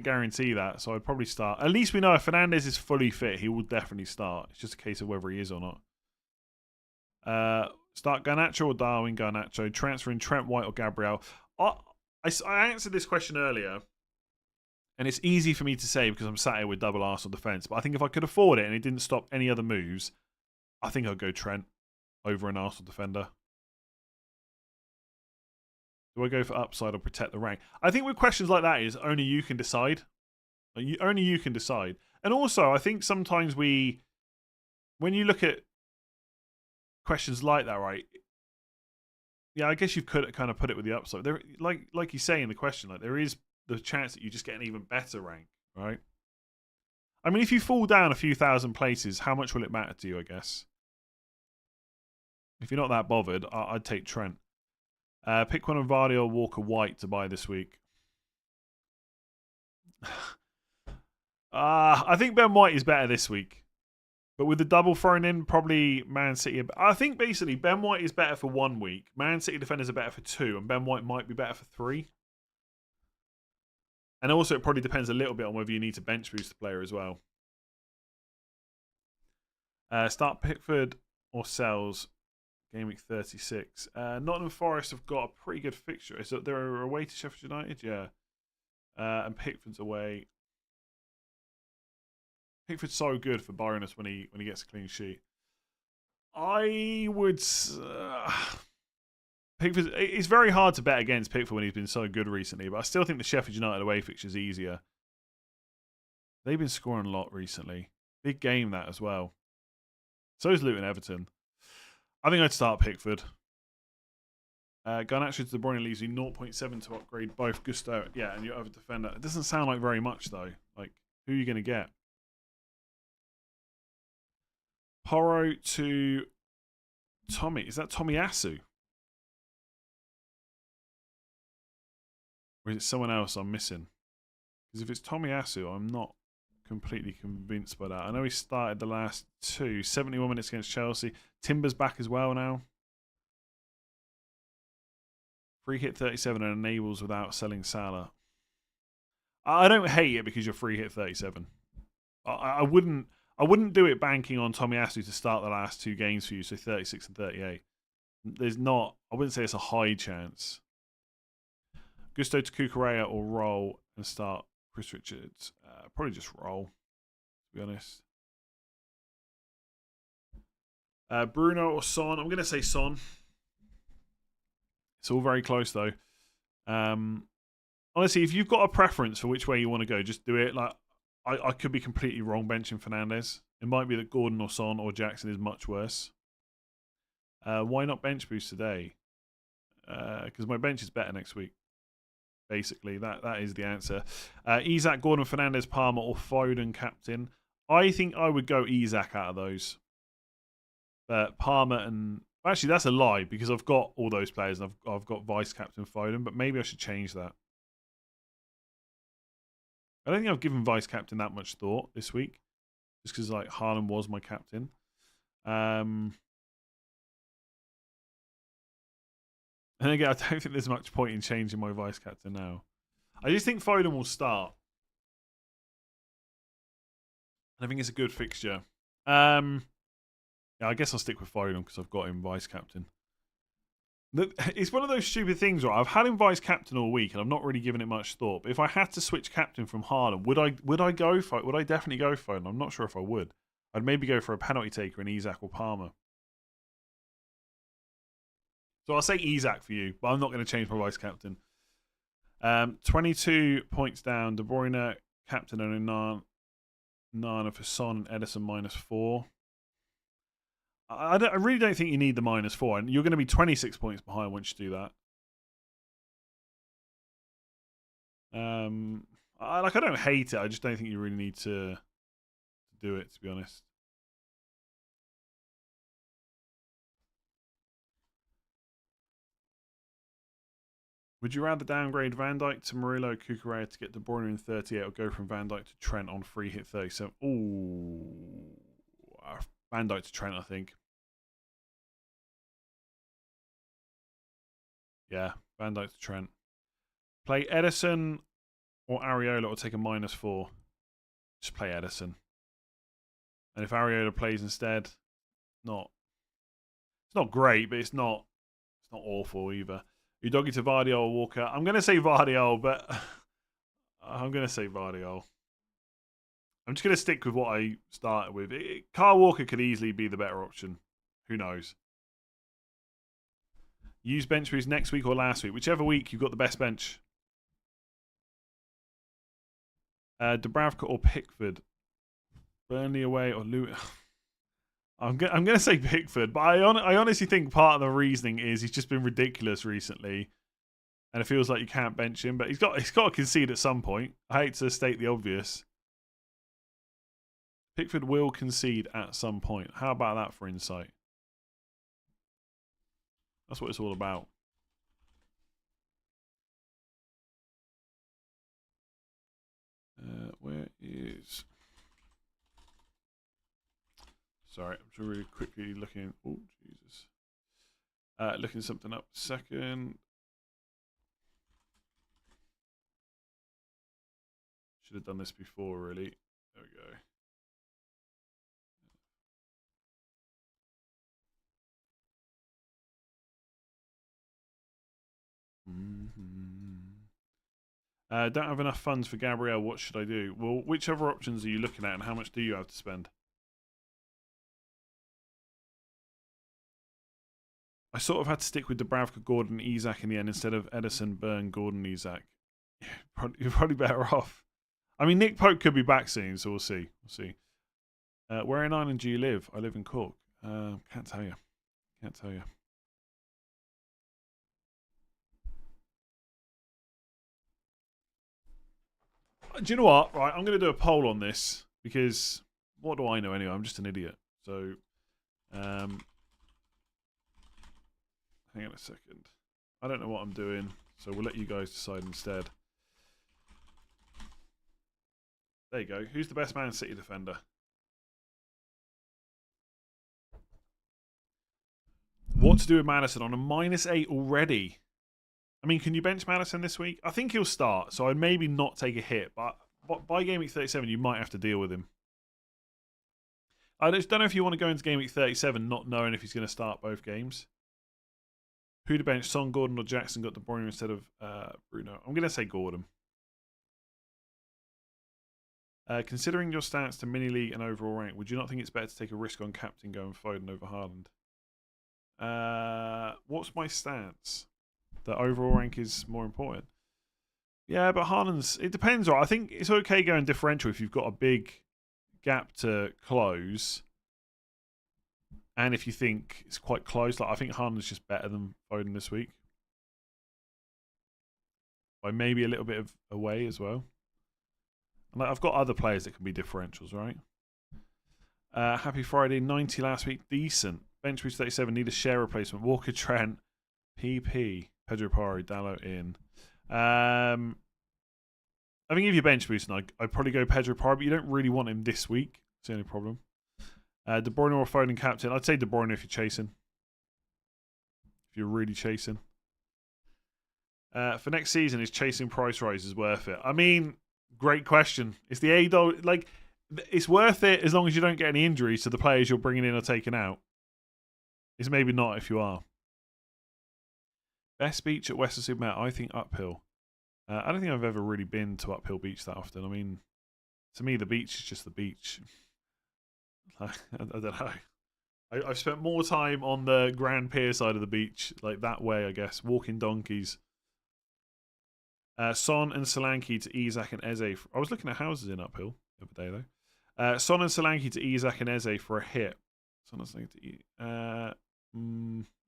guarantee that, so I'd probably start. At least we know if Fernandes is fully fit, he will definitely start. It's just a case of whether he is or not. Start Garnacho or Darwin Garnacho. Transferring Trent White or Gabriel. I answered this question earlier, and it's easy for me to say because I'm sat here with double Arsenal defence, but I think if I could afford it and it didn't stop any other moves, I think I'd go Trent over an Arsenal defender. Do I go for upside or protect the rank? I think with questions like that is only you can decide. Only you can decide. And also, I think sometimes when you look at questions like that, right? Yeah, I guess you could kind of put it with the upside. There, like you say in the question, like there is the chance that you just get an even better rank, right? I mean, if you fall down a few thousand places, how much will it matter to you, I guess? If you're not that bothered, I'd take Trent. Pick one of Vardy or Walker White to buy this week. I think Ben White is better this week. But with the double thrown in, probably Man City. I think basically Ben White is better for 1 week. Man City defenders are better for 2. And Ben White might be better for 3. And also it probably depends a little bit on whether you need to bench boost the player as well. Start Pickford or Sells. Game week 36. Nottingham Forest have got a pretty good fixture. Is that they're away to Sheffield United? Yeah. And Pickford's away. Pickford's so good for bonus when he gets a clean sheet. I would. Pickford. It's very hard to bet against Pickford when he's been so good recently, but I still think the Sheffield United away fixture is easier. They've been scoring a lot recently. Big game that as well. So is Luton Everton. I think I'd start Pickford. Garnacho to De Bruyne leaves you 0.7 to upgrade both Gusto. Yeah, and your other defender. It doesn't sound like very much though. Like, who are you going to get? Porro to Tommy. Is that Tomiyasu? Or is it someone else I'm missing? Because if it's Tomiyasu, I'm not completely convinced by that. I know he started the last two. 71 minutes against Chelsea. Timber's back as well now. Free hit 37 and enables without selling Salah. I don't hate it because you're free hit 37. I wouldn't do it banking on Tomiyasu to start the last two games for you, so 36 and 38. There's not, I wouldn't say it's a high chance. Gusto to Kukurea or roll and start Chris Richards. Probably just roll, to be honest. Bruno or Son. I'm going to say Son. It's all very close, though. Honestly, if you've got a preference for which way you want to go, just do it. Like I could be completely wrong benching Fernandes. It might be that Gordon or Son or Jackson is much worse. Why not bench boost today? Because my bench is better next week. Basically, that is the answer. Isak, Gordon, Fernandes, Palmer, or Foden captain. I think I would go Isak out of those. But Palmer and... Actually, that's a lie because I've got all those players and I've got vice captain Foden, but maybe I should change that. I don't think I've given vice captain that much thought this week, just because like Haaland was my captain. And again, I don't think there's much point in changing my vice captain now. I just think Foden will start. I think it's a good fixture. Yeah, I guess I'll stick with Foden because I've got him vice captain. It's one of those stupid things, right? I've had him vice captain all week and I've not really given it much thought. But if I had to switch captain from Haaland, would I go for it? Would I definitely go for it? I'm not sure if I would. I'd maybe go for a penalty taker in Isak or Palmer. So I'll say Isak for you, but I'm not going to change my vice captain. 22 points down. De Bruyne captain and Nana for Son and Edison -4. I really don't think you need the -4, and you're going to be 26 points behind once you do that. I don't hate it. I just don't think you really need to do it, to be honest. Would you rather downgrade Van Dijk to Murillo, Kukurea to get De Bruyne in 38, or go from Van Dijk to Trent on free hit 37? Ooh, Van Dijk to Trent, I think. Yeah, Van Dijk to Trent. Play Edison or Areola or take a -4. Just play Edison. And if Areola plays instead, it's not great, but it's not awful either. Udogi to Vardiol or Walker. I'm going to say Vardiol, but I'm going to say Vardiol. I'm just going to stick with what I started with. Kyle Walker could easily be the better option. Who knows? Use bench boost next week or last week. Whichever week you've got the best bench. Dubravka or Pickford. Burnley away or Luton. I'm going to say Pickford, but I honestly think part of the reasoning is he's just been ridiculous recently. And it feels like you can't bench him, but he's got to concede at some point. I hate to state the obvious. Pickford will concede at some point. How about that for insight? That's what it's all about. Where is... Sorry, I'm just really quickly looking... Oh, Jesus. Looking something up a second. Should have done this before, really. There we go. Don't have enough funds for Gabriel. What should I do? Well, which other options are you looking at and how much do you have to spend? I sort of had to stick with Dubravka, Gordon, Isak in the end instead of Edison, Burn, Gordon, Isak. Yeah, you're probably better off. I mean, Nick Pope could be back soon, so we'll see. We'll see. Where in Ireland do you live? I live in Cork. Can't tell you. Can't tell you. Do you know what? Right, I'm going to do a poll on this because what do I know anyway? I'm just an idiot. So, hang on a second. I don't know what I'm doing, so we'll let you guys decide instead. There you go. Who's the best Man City defender? What to do with Maddison on a -8 already? I mean, can you bench Maddison this week? I think he'll start, so I'd maybe not take a hit, but by game week 37, you might have to deal with him. I just don't know if you want to go into game week 37 not knowing if he's going to start both games. Who to bench? Son, Gordon, or Jackson got De Bruyne instead of Bruno? I'm going to say Gordon. Considering your stats to mini league and overall rank, would you not think it's better to take a risk on captain going Foden over Haaland? What's my stats? The overall rank is more important. Yeah, but Haaland's... It depends, right? I think it's okay going differential if you've got a big gap to close. And if you think it's quite close. Like I think Haaland's just better than Foden this week. By maybe a little bit of away as well. And like, I've got other players that can be differentials, right? Happy Friday. 90 last week. Decent. Bench boost 37. Need a share replacement. Walker Trent. PP. Pedro Porro. Dallo in. I think if you're bench boosting, I'd probably go Pedro Porro, but you don't really want him this week. That's the only problem. De Bruyne or Foden captain. I'd say De Bruyne if you're chasing. If you're really chasing. For next season, is chasing price rises worth it? I mean, great question. It's the $8. Like, it's worth it as long as you don't get any injuries to the players you're bringing in or taking out. It's maybe not if you are. Best beach at Western Supermare, I think uphill. I don't think I've ever really been to Uphill Beach that often. I mean, to me, the beach is just the beach. I don't know. I've spent more time on the Grand Pier side of the beach, like that way, I guess. Walking donkeys. Son and Solanke to Isak and Eze. I was looking at houses in Uphill the other day, though. Son and Solanke to Isak and Eze for a hit. Son and Solanke to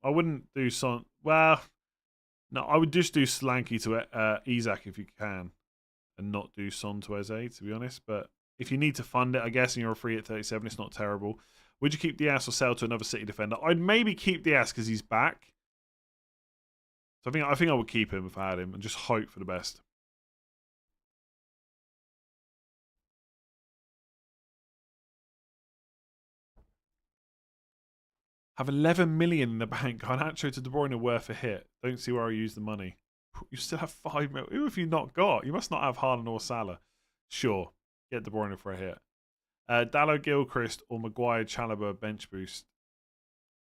I wouldn't do Son. Well... No, I would just do Solanke to Isak if you can, and not do Son to Eze, to be honest. But if you need to fund it, I guess, and you're free at 37, it's not terrible. Would you keep Diaz or sell to another City defender? I'd maybe keep Diaz because he's back. So I think I would keep him if I had him and just hope for the best. Have 11 million in the bank. Garnacho to De Bruyne worth a hit. Don't see where I use the money. You still have 5 million. Who have you not got? You must not have Haaland or Salah. Sure. Get De Bruyne for a hit. Dallo, Gilchrist, or Maguire, Chalobah, bench boost.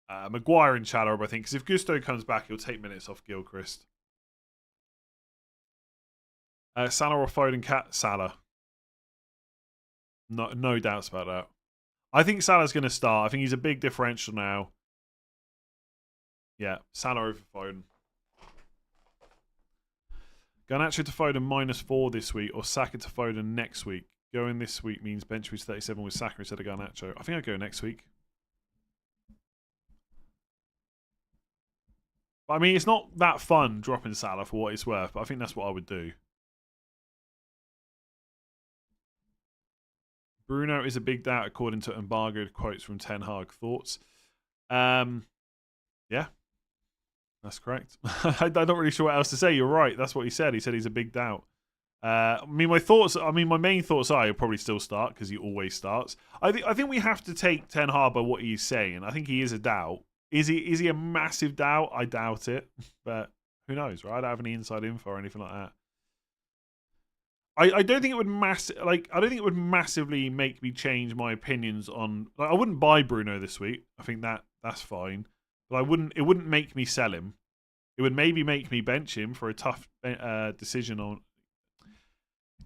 Maguire and Chalobah, I think. Because if Gusto comes back, he'll take minutes off Gilchrist. Salah or Foden, Salah. No doubts about that. I think Salah's going to start. I think he's a big differential now. Yeah, Salah over Foden. Garnacho to Foden -4 this week, or Saka to Foden next week. Going this week means bench boost 37 with Saka instead of Garnacho. I think I'd go next week. But, I mean, it's not that fun dropping Salah for what it's worth, but I think that's what I would do. Bruno is a big doubt according to embargoed quotes from Ten Hag. Thoughts? Yeah. That's correct. I'm not really sure what else to say. You're right. That's what he said. He said he's a big doubt. My main thoughts are he'll probably still start because he always starts. I think we have to take Ten Hag by what he's saying. I think he is a doubt. Is he a massive doubt? I doubt it. But who knows, right? I don't have any inside info or anything like that. I don't think it would massively make me change my opinions on. Like, I wouldn't buy Bruno this week. I think that's fine. But it wouldn't make me sell him. It would maybe make me bench him for a tough decision on.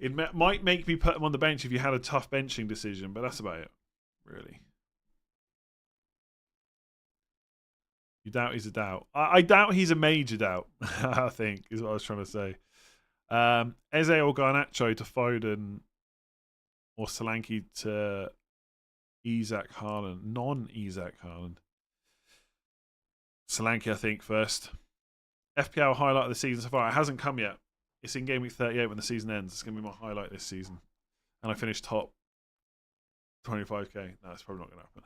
It might make me put him on the bench if you had a tough benching decision, but that's about it, really. You doubt he's a doubt. I doubt he's a major doubt, I think, is what I was trying to say. Eze or Garnacho to Foden or Solanke to Isak Haaland. Non-Isak Haaland. Solanke, I think, first. FPL highlight of the season so far. It hasn't come yet. It's in Game Week 38 when the season ends. It's going to be my highlight this season. And I finished top 25k. No, it's probably not going to happen.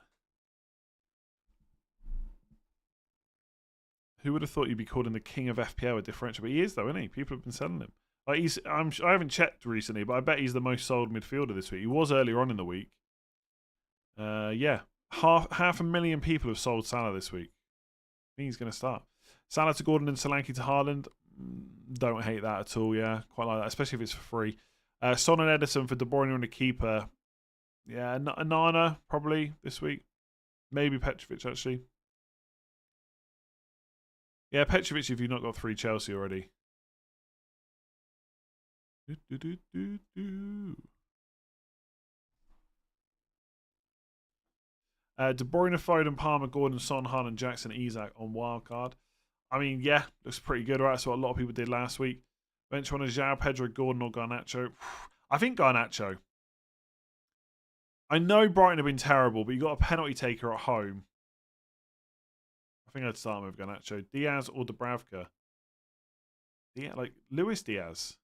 Who would have thought you'd be called in the king of FPL with Differential? But he is, though, isn't he? People have been selling him. Like I haven't checked recently, but I bet he's the most sold midfielder this week. He was earlier on in the week. Yeah. Half 500,000 people have sold Salah this week. I think he's going to start. Salah to Gordon and Solanke to Haaland. Don't hate that at all, yeah. Quite like that, especially if it's for free. Son and Edison for De Bruyne and the keeper. Yeah, Nana probably this week. Maybe Petrovic, actually. Yeah, Petrovic if you've not got 3 Chelsea already. De Bruyne, Foden, Palmer, Gordon, Son, Haaland, Jackson, Isak on wildcard. I mean, yeah, looks pretty good, right? That's what a lot of people did last week. Bench one is João Pedro, Gordon, or Garnacho. I think Garnacho. I know Brighton have been terrible, but you got a penalty taker at home. I think I'd start with Garnacho. Diaz or Dubravka? Like Luis Diaz.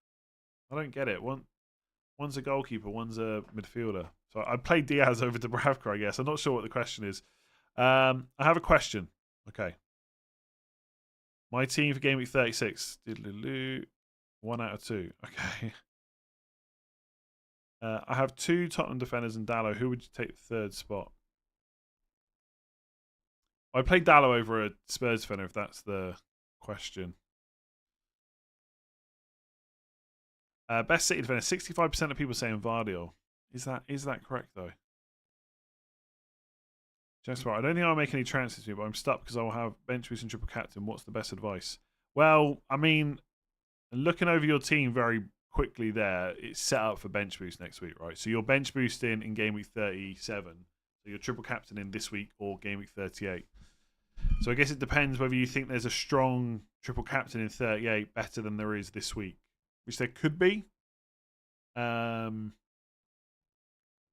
I don't get it. One's a goalkeeper, one's a midfielder. So I'd play Diaz over Dubravka, I guess. I'm not sure what the question is. I have a question. Okay. My team for Game Week 36. 1 out of 2. Okay. I have 2 Tottenham defenders and Dallo. Who would you take the third spot? I play Dallo over a Spurs defender if that's the question. Best City defender. 65% of people saying Vardiol. Is that correct though? Just right. I don't think I'll make any transfers here, but I'm stuck because I will have bench boost and triple captain. What's the best advice? Well, I mean, looking over your team very quickly there, it's set up for bench boost next week, right? So you're bench boosting in Game Week 37. So you're triple captain in this week or Game Week 38. So I guess it depends whether you think there's a strong triple captain in 38 better than there is this week, which there could be.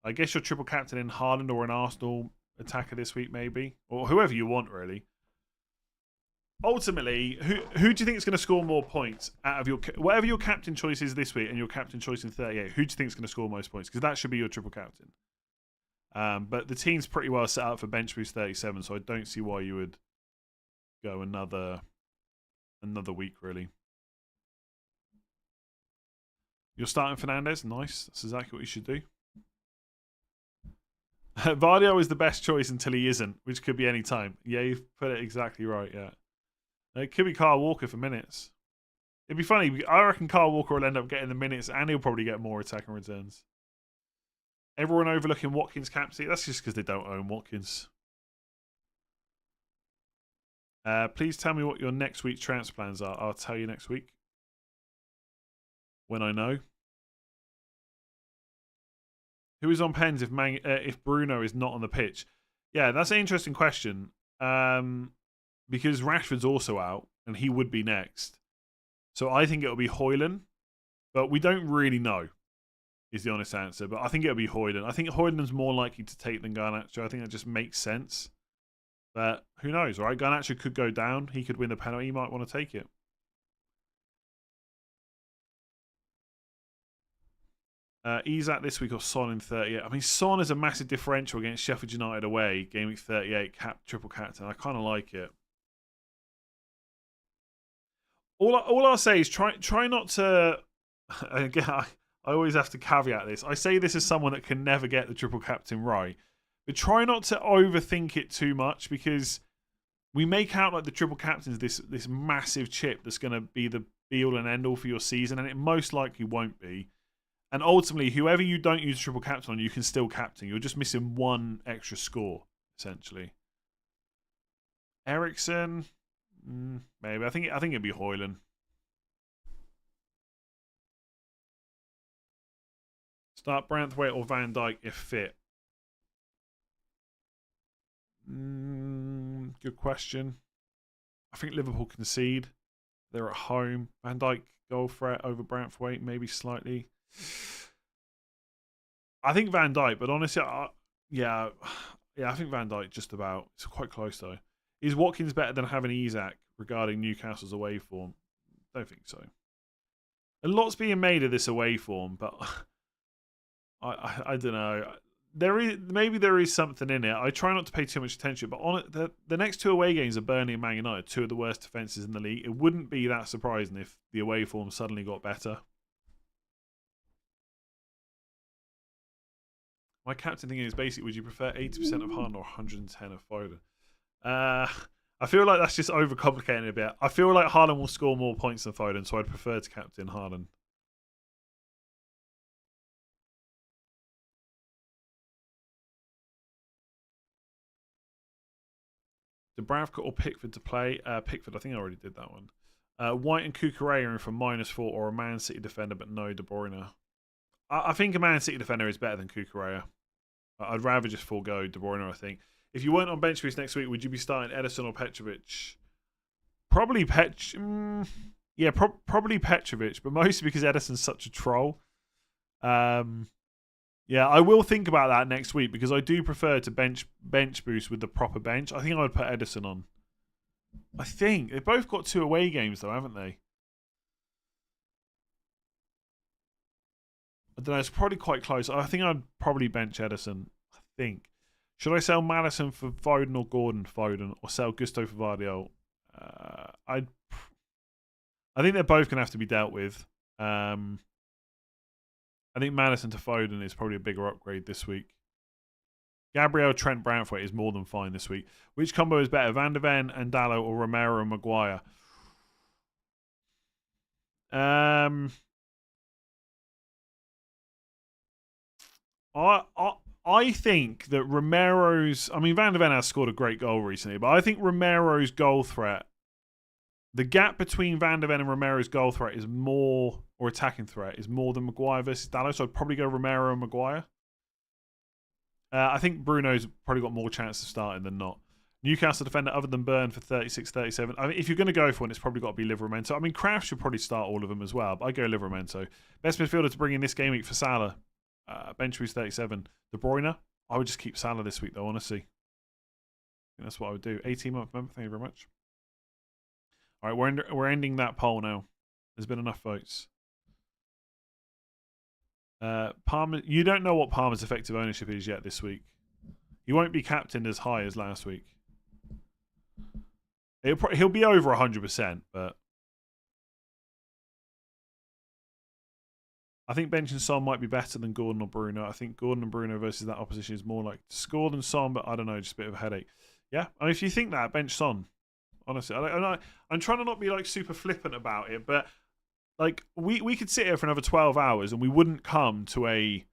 I guess you're triple captain in Haaland or an Arsenal attacker this week, maybe, or whoever you want, really. Ultimately, who do you think is going to score more points out of your whatever your captain choice is this week and your captain choice in 38? Who do you think is going to score most points? Because that should be your triple captain. But the team's pretty well set up for bench boost 37, so I don't see why you would go another week, really. You're starting Fernandez. Nice. That's exactly what you should do. Vardio is the best choice until he isn't, which could be any time. Yeah, you've put it exactly right, yeah. It could be Kyle Walker for minutes. It'd be funny. I reckon Kyle Walker will end up getting the minutes and he'll probably get more attacking returns. Everyone overlooking Watkins' captaincy. That's just because they don't own Watkins. Please tell me what your next week's transfer plans are. I'll tell you next week. When I know. Who is on pens if Bruno is not on the pitch? Yeah, that's an interesting question. Because Rashford's also out, and he would be next. So I think it'll be Højlund, but we don't really know, is the honest answer. But I think it'll be Højlund. I think Højlund's more likely to take than Garnacho. I think that just makes sense. But who knows, right? Garnacho could go down. He could win the penalty. He might want to take it. Isak this week or Son in 38. I mean, Son is a massive differential against Sheffield United away. Game week 38, triple captain. I kind of like it. All I'll say is try not to. Again, I always have to caveat this. I say this as someone that can never get the triple captain right, but try not to overthink it too much because we make out like the triple captain is this massive chip that's going to be the be all and end all for your season, and it most likely won't be. And ultimately, whoever you don't use triple captain on, you can still captain. You're just missing one extra score, essentially. Ericsson, maybe. I think it'd be Højlund. Start Branthwaite or Van Dijk if fit. Good question. I think Liverpool concede. They're at home. Van Dijk goal threat over Branthwaite, maybe slightly. I think Van Dijk, but honestly, I think Van Dijk just about. It's quite close though. Is Watkins better than having Isak regarding Newcastle's away form? Don't think so. A lot's being made of this away form, but I don't know. Maybe there is something in it. I try not to pay too much attention, but on it, the next two away games are Burnley and Man United, two of the worst defences in the league. It wouldn't be that surprising if the away form suddenly got better. My captain thing is basically, would you prefer 80% of Haaland or 110 of Foden? I feel like that's just overcomplicating it a bit. I feel like Haaland will score more points than Foden, so I'd prefer to captain Haaland. Dubravka or Pickford to play? Pickford, I think I already did that one. White and Cucurella are in for -4 or a Man City defender, but no De Bruyne. I think a Man City defender is better than Cucurella. I'd rather just forego De Bruyne, I think. If you weren't on bench boost next week, would you be starting Ederson or Petrovic? Probably probably Petrovic, but mostly because Ederson's such a troll. Yeah, I will think about that next week because I do prefer to bench boost with the proper bench. I think I would put Ederson on. I think they've both got 2 away games though, haven't they? I don't know. It's probably quite close. I think I'd probably bench Ederson. I think. Should I sell Maddison for Foden or Gordon Foden, or sell Gusto for Vardiol? I think they're both going to have to be dealt with. I think Maddison to Foden is probably a bigger upgrade this week. Gabriel, Trent, Branthwaite is more than fine this week. Which combo is better, Van der Ven and Dallo or Romero and Maguire? I think that Romero's... I mean, Van der Ven has scored a great goal recently, but I think Romero's goal threat... The gap between Van der Ven and Romero's goal threat is more... Or attacking threat is more than Maguire versus Dallo, so I'd probably go Romero and Maguire. I think Bruno's probably got more chance of starting than not. Newcastle defender other than Burn for 36-37. I mean, if you're going to go for one, it's probably got to be Livramento. I mean, Kraft should probably start all of them as well, but I go Livramento. Best midfielder to bring in this game week for Salah. Bench boost 37. De Bruyne. I would just keep Salah this week, though, honestly. I think that's what I would do. 18-month member. Thank you very much. All right, we're ending that poll now. There's been enough votes. Palmer, you don't know what Palmer's effective ownership is yet this week. He won't be captained as high as last week. He'll be over 100%, but I think bench and Son might be better than Gordon or Bruno. I think Gordon and Bruno versus that opposition is more like to score than Son, but I don't know, just a bit of a headache. Yeah, I mean, if you think that, bench Son. Honestly, I'm trying to not be like super flippant about it, but like we could sit here for another 12 hours and we wouldn't come to a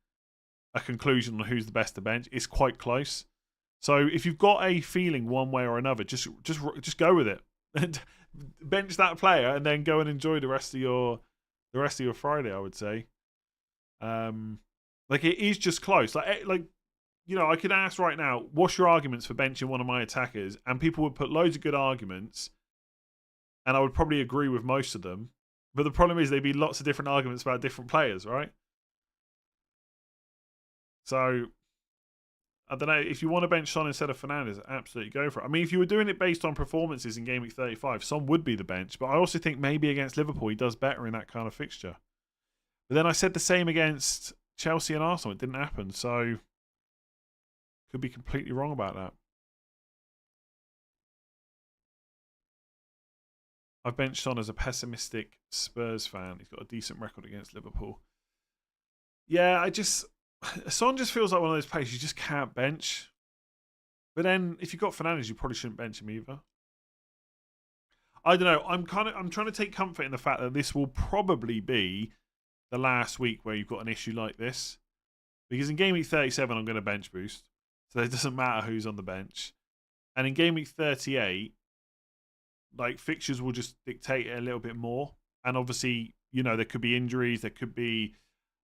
conclusion on who's the best to bench. It's quite close. So if you've got a feeling one way or another, just go with it. Bench that player and then go and enjoy the rest of your Friday, I would say. Like it is just close. Like you know, I could ask right now, what's your arguments for benching one of my attackers? And people would put loads of good arguments, and I would probably agree with most of them. But the problem is there'd be lots of different arguments about different players, right? So I don't know, if you want to bench Son instead of Fernandes, absolutely go for it. I mean, if you were doing it based on performances in Game Week 35, Son would be the bench. But I also think maybe against Liverpool, he does better in that kind of fixture. But then I said the same against Chelsea and Arsenal. It didn't happen. So could be completely wrong about that. I've benched Son as a pessimistic Spurs fan. He's got a decent record against Liverpool. Yeah, Son just feels like one of those players you just can't bench. But then if you've got Fernandes, you probably shouldn't bench him either. I don't know. I'm trying to take comfort in the fact that this will probably be the last week where you've got an issue like this. Because in Game Week 37, I'm going to bench boost. So it doesn't matter who's on the bench. And in Game Week 38, like fixtures will just dictate it a little bit more. And obviously, you know, there could be injuries, there could be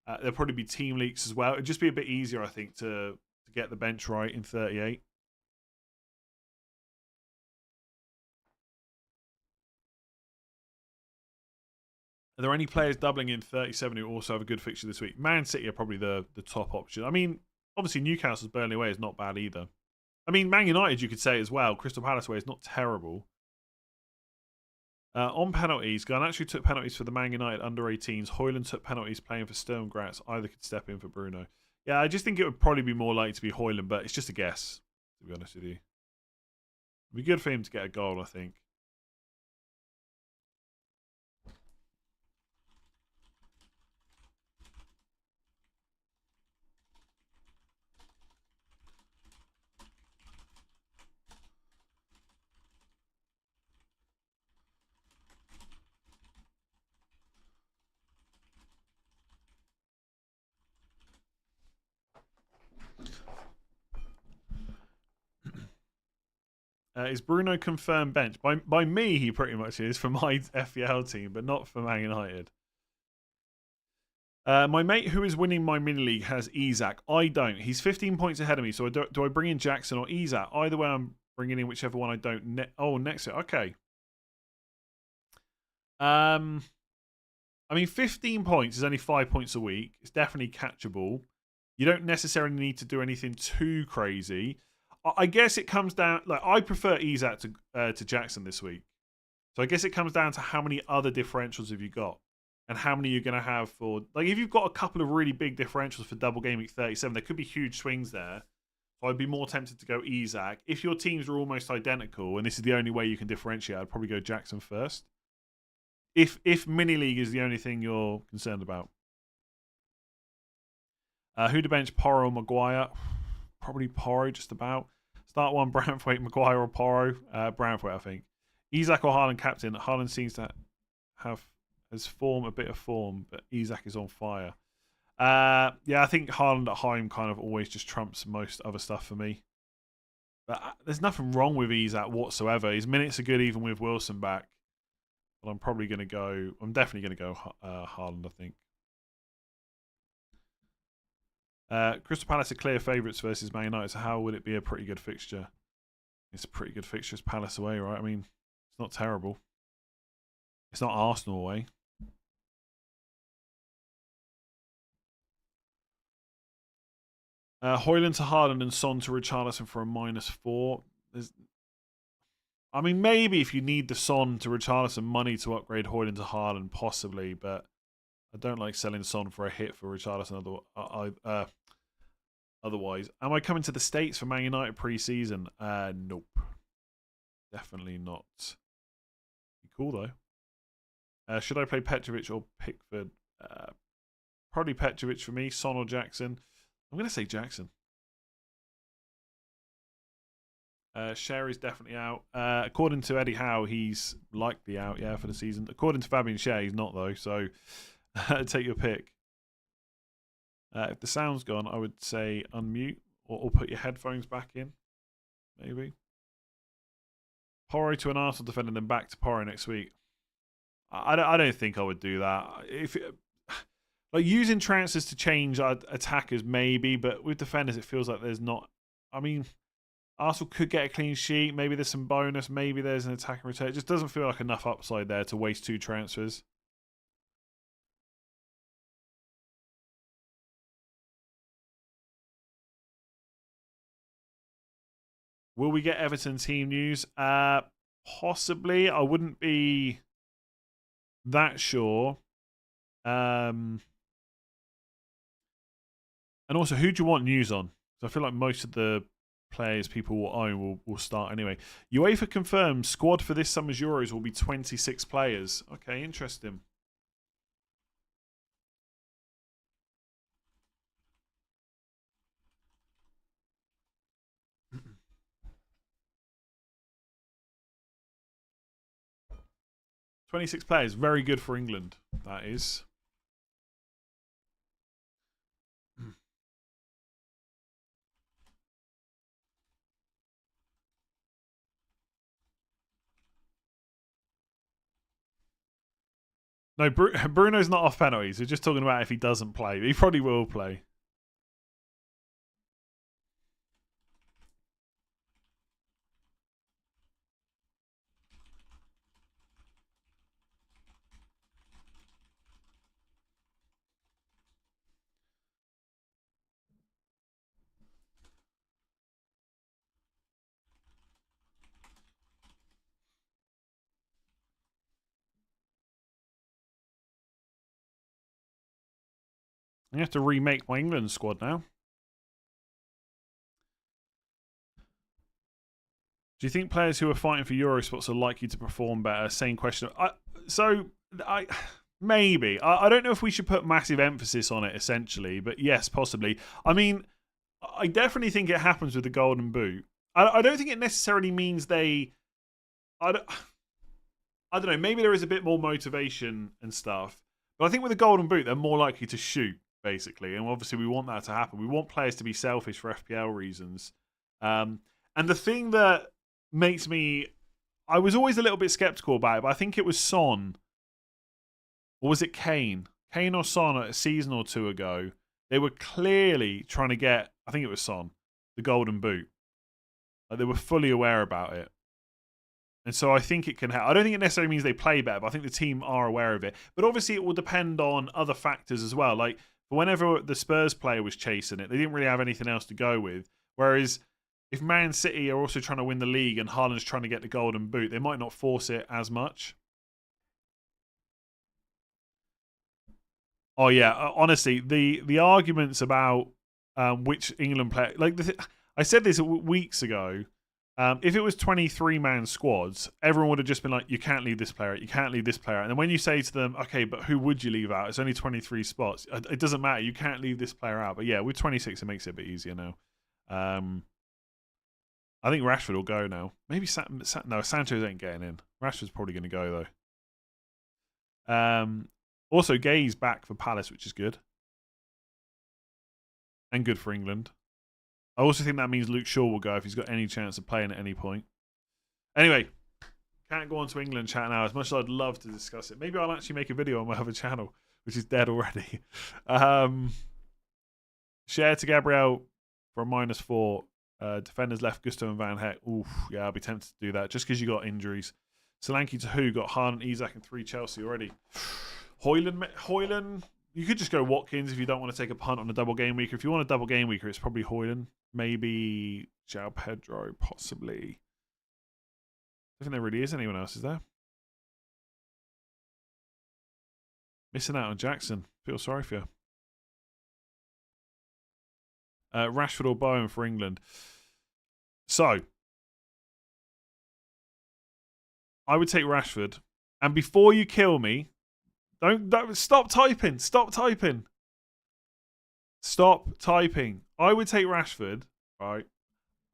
There'll probably be team leaks as well. It'd just be a bit easier, I think, to get the bench right in 38. Are there any players doubling in 37 who also have a good fixture this week? Man City are probably the top option. I mean, obviously Newcastle's Burnley away is not bad either. I mean, Man United you could say as well. Crystal Palace away is not terrible. On penalties, Gunn actually took penalties for the Man United under-18s. Højlund took penalties playing for Sturm Graz. Either could step in for Bruno. Yeah, I just think it would probably be more likely to be Højlund, but it's just a guess, to be honest with you. It'd be good for him to get a goal, I think. Is Bruno confirmed bench? By me, he pretty much is for my FPL team, but not for Man United. My mate who is winning my mini league has Isak. I don't. He's 15 points ahead of me, so do I bring in Jackson or Isak? Either way, I'm bringing in whichever one I don't. Next it. Okay. I mean, 15 points is only 5 points a week. It's definitely catchable. You don't necessarily need to do anything too crazy. I guess it comes down. Like I prefer Isak to Jackson this week, so I guess it comes down to how many other differentials have you got, and how many you're going to have for. Like if you've got a couple of really big differentials for double game week 37, there could be huge swings there. So I'd be more tempted to go Isak. If your teams are almost identical, and this is the only way you can differentiate, I'd probably go Jackson first. If mini league is the only thing you're concerned about. Who to bench, Porro or Maguire? Probably Porro, just about. Start one, Branthwaite, Maguire or Porro. Branthwaite, I think. Isak or Haaland captain. Haaland seems to has a bit of form, but Isak is on fire. Yeah, I think Haaland at home kind of always just trumps most other stuff for me. But there's nothing wrong with Isak whatsoever. His minutes are good even with Wilson back. But I'm definitely going to go Haaland, I think. Crystal Palace are clear favourites versus Man United, so how would it be a pretty good fixture? It's a pretty good fixture. It's Palace away, right? I mean, it's not terrible. It's not Arsenal away. Højlund to Haaland and Son to Richarlison for a -4. I mean, maybe if you need the Son to Richarlison money to upgrade Højlund to Haaland, possibly, but I don't like selling Son for a hit for Richarlison otherwise. Am I coming to the States for Man United pre-season? Nope. Definitely not. Be cool, though. Should I play Petrovic or Pickford? Probably Petrovic for me. Son or Jackson? I'm going to say Jackson. Sherry's definitely out. According to Eddie Howe, he's likely out, yeah, for the season. According to Fabian Scher, he's not, though. So take your pick. If the sound's gone, I would say unmute or put your headphones back in. Maybe. Porro to an Arsenal defender, then back to Porro next week. I don't think I would do that. Like using transfers to change attackers, maybe, but with defenders, it feels like there's not. I mean, Arsenal could get a clean sheet. Maybe there's some bonus. Maybe there's an attacking return. It just doesn't feel like enough upside there to waste 2 transfers. Will we get Everton team news? Possibly. I wouldn't be that sure. And also, who do you want news on? So I feel like most of the players people will own will start anyway. UEFA confirms squad for this summer's Euros will be 26 players. Okay, interesting. $26 players, very good for England. That is. No, Bruno's not off penalties. We're just talking about if he doesn't play. He probably will play. I have to remake my England squad now. Do you think players who are fighting for Euro spots are likely to perform better? Same question. Maybe. I don't know if we should put massive emphasis on it, essentially, but yes, possibly. I mean, I definitely think it happens with the Golden Boot. I don't think it necessarily means they... I don't know. Maybe there is a bit more motivation and stuff. But I think with the Golden Boot, they're more likely to shoot, basically. And obviously, we want that to happen. We want players to be selfish for FPL reasons. And the thing that makes me... I was always a little bit skeptical about it, but I think it was Son. Or was it Kane? Kane or Son a season or two ago. They were clearly trying to get... I think it was Son. The Golden Boot. Like, they were fully aware about it. And so I think it can help. I don't think it necessarily means they play better, but I think the team are aware of it. But obviously it will depend on other factors as well. Like, whenever the Spurs player was chasing it, they didn't really have anything else to go with. Whereas if Man City are also trying to win the league and Haaland's trying to get the Golden Boot, they might not force it as much. Oh, yeah. Honestly, the arguments about which England player... Like, I said this weeks ago. If it was 23-man squads, everyone would have just been like, you can't leave this player out, you can't leave this player out. And then when you say to them, okay, but who would you leave out? It's only 23 spots. It doesn't matter. You can't leave this player out. But yeah, with 26, it makes it a bit easier now. I think Rashford will go now. Maybe no, Sancho's ain't getting in. Rashford's probably going to go, though. Also, Gay's back for Palace, which is good. And good for England. I also think that means Luke Shaw will go if he's got any chance of playing at any point. Anyway, can't go on to England chat now. As much as I'd love to discuss it. Maybe I'll actually make a video on my other channel, which is dead already. Share to Gabriel for a -4. Defenders left, Gusto and Van Heck. Oof, yeah, I'll be tempted to do that just because you got injuries. Solanke to who? Got Haaland, Isak, and 3 Chelsea already. Hoyland. You could just go Watkins if you don't want to take a punt on a double game weeker. If you want a double game weeker, it's probably Hoyland. Maybe João Pedro, possibly. I don't think there really is anyone else, is there? Missing out on Jackson. Feel sorry for you. Rashford or Bowen for England. So, I would take Rashford. And before you kill me, don't stop typing. Stop typing. Stop typing. I would take Rashford, right?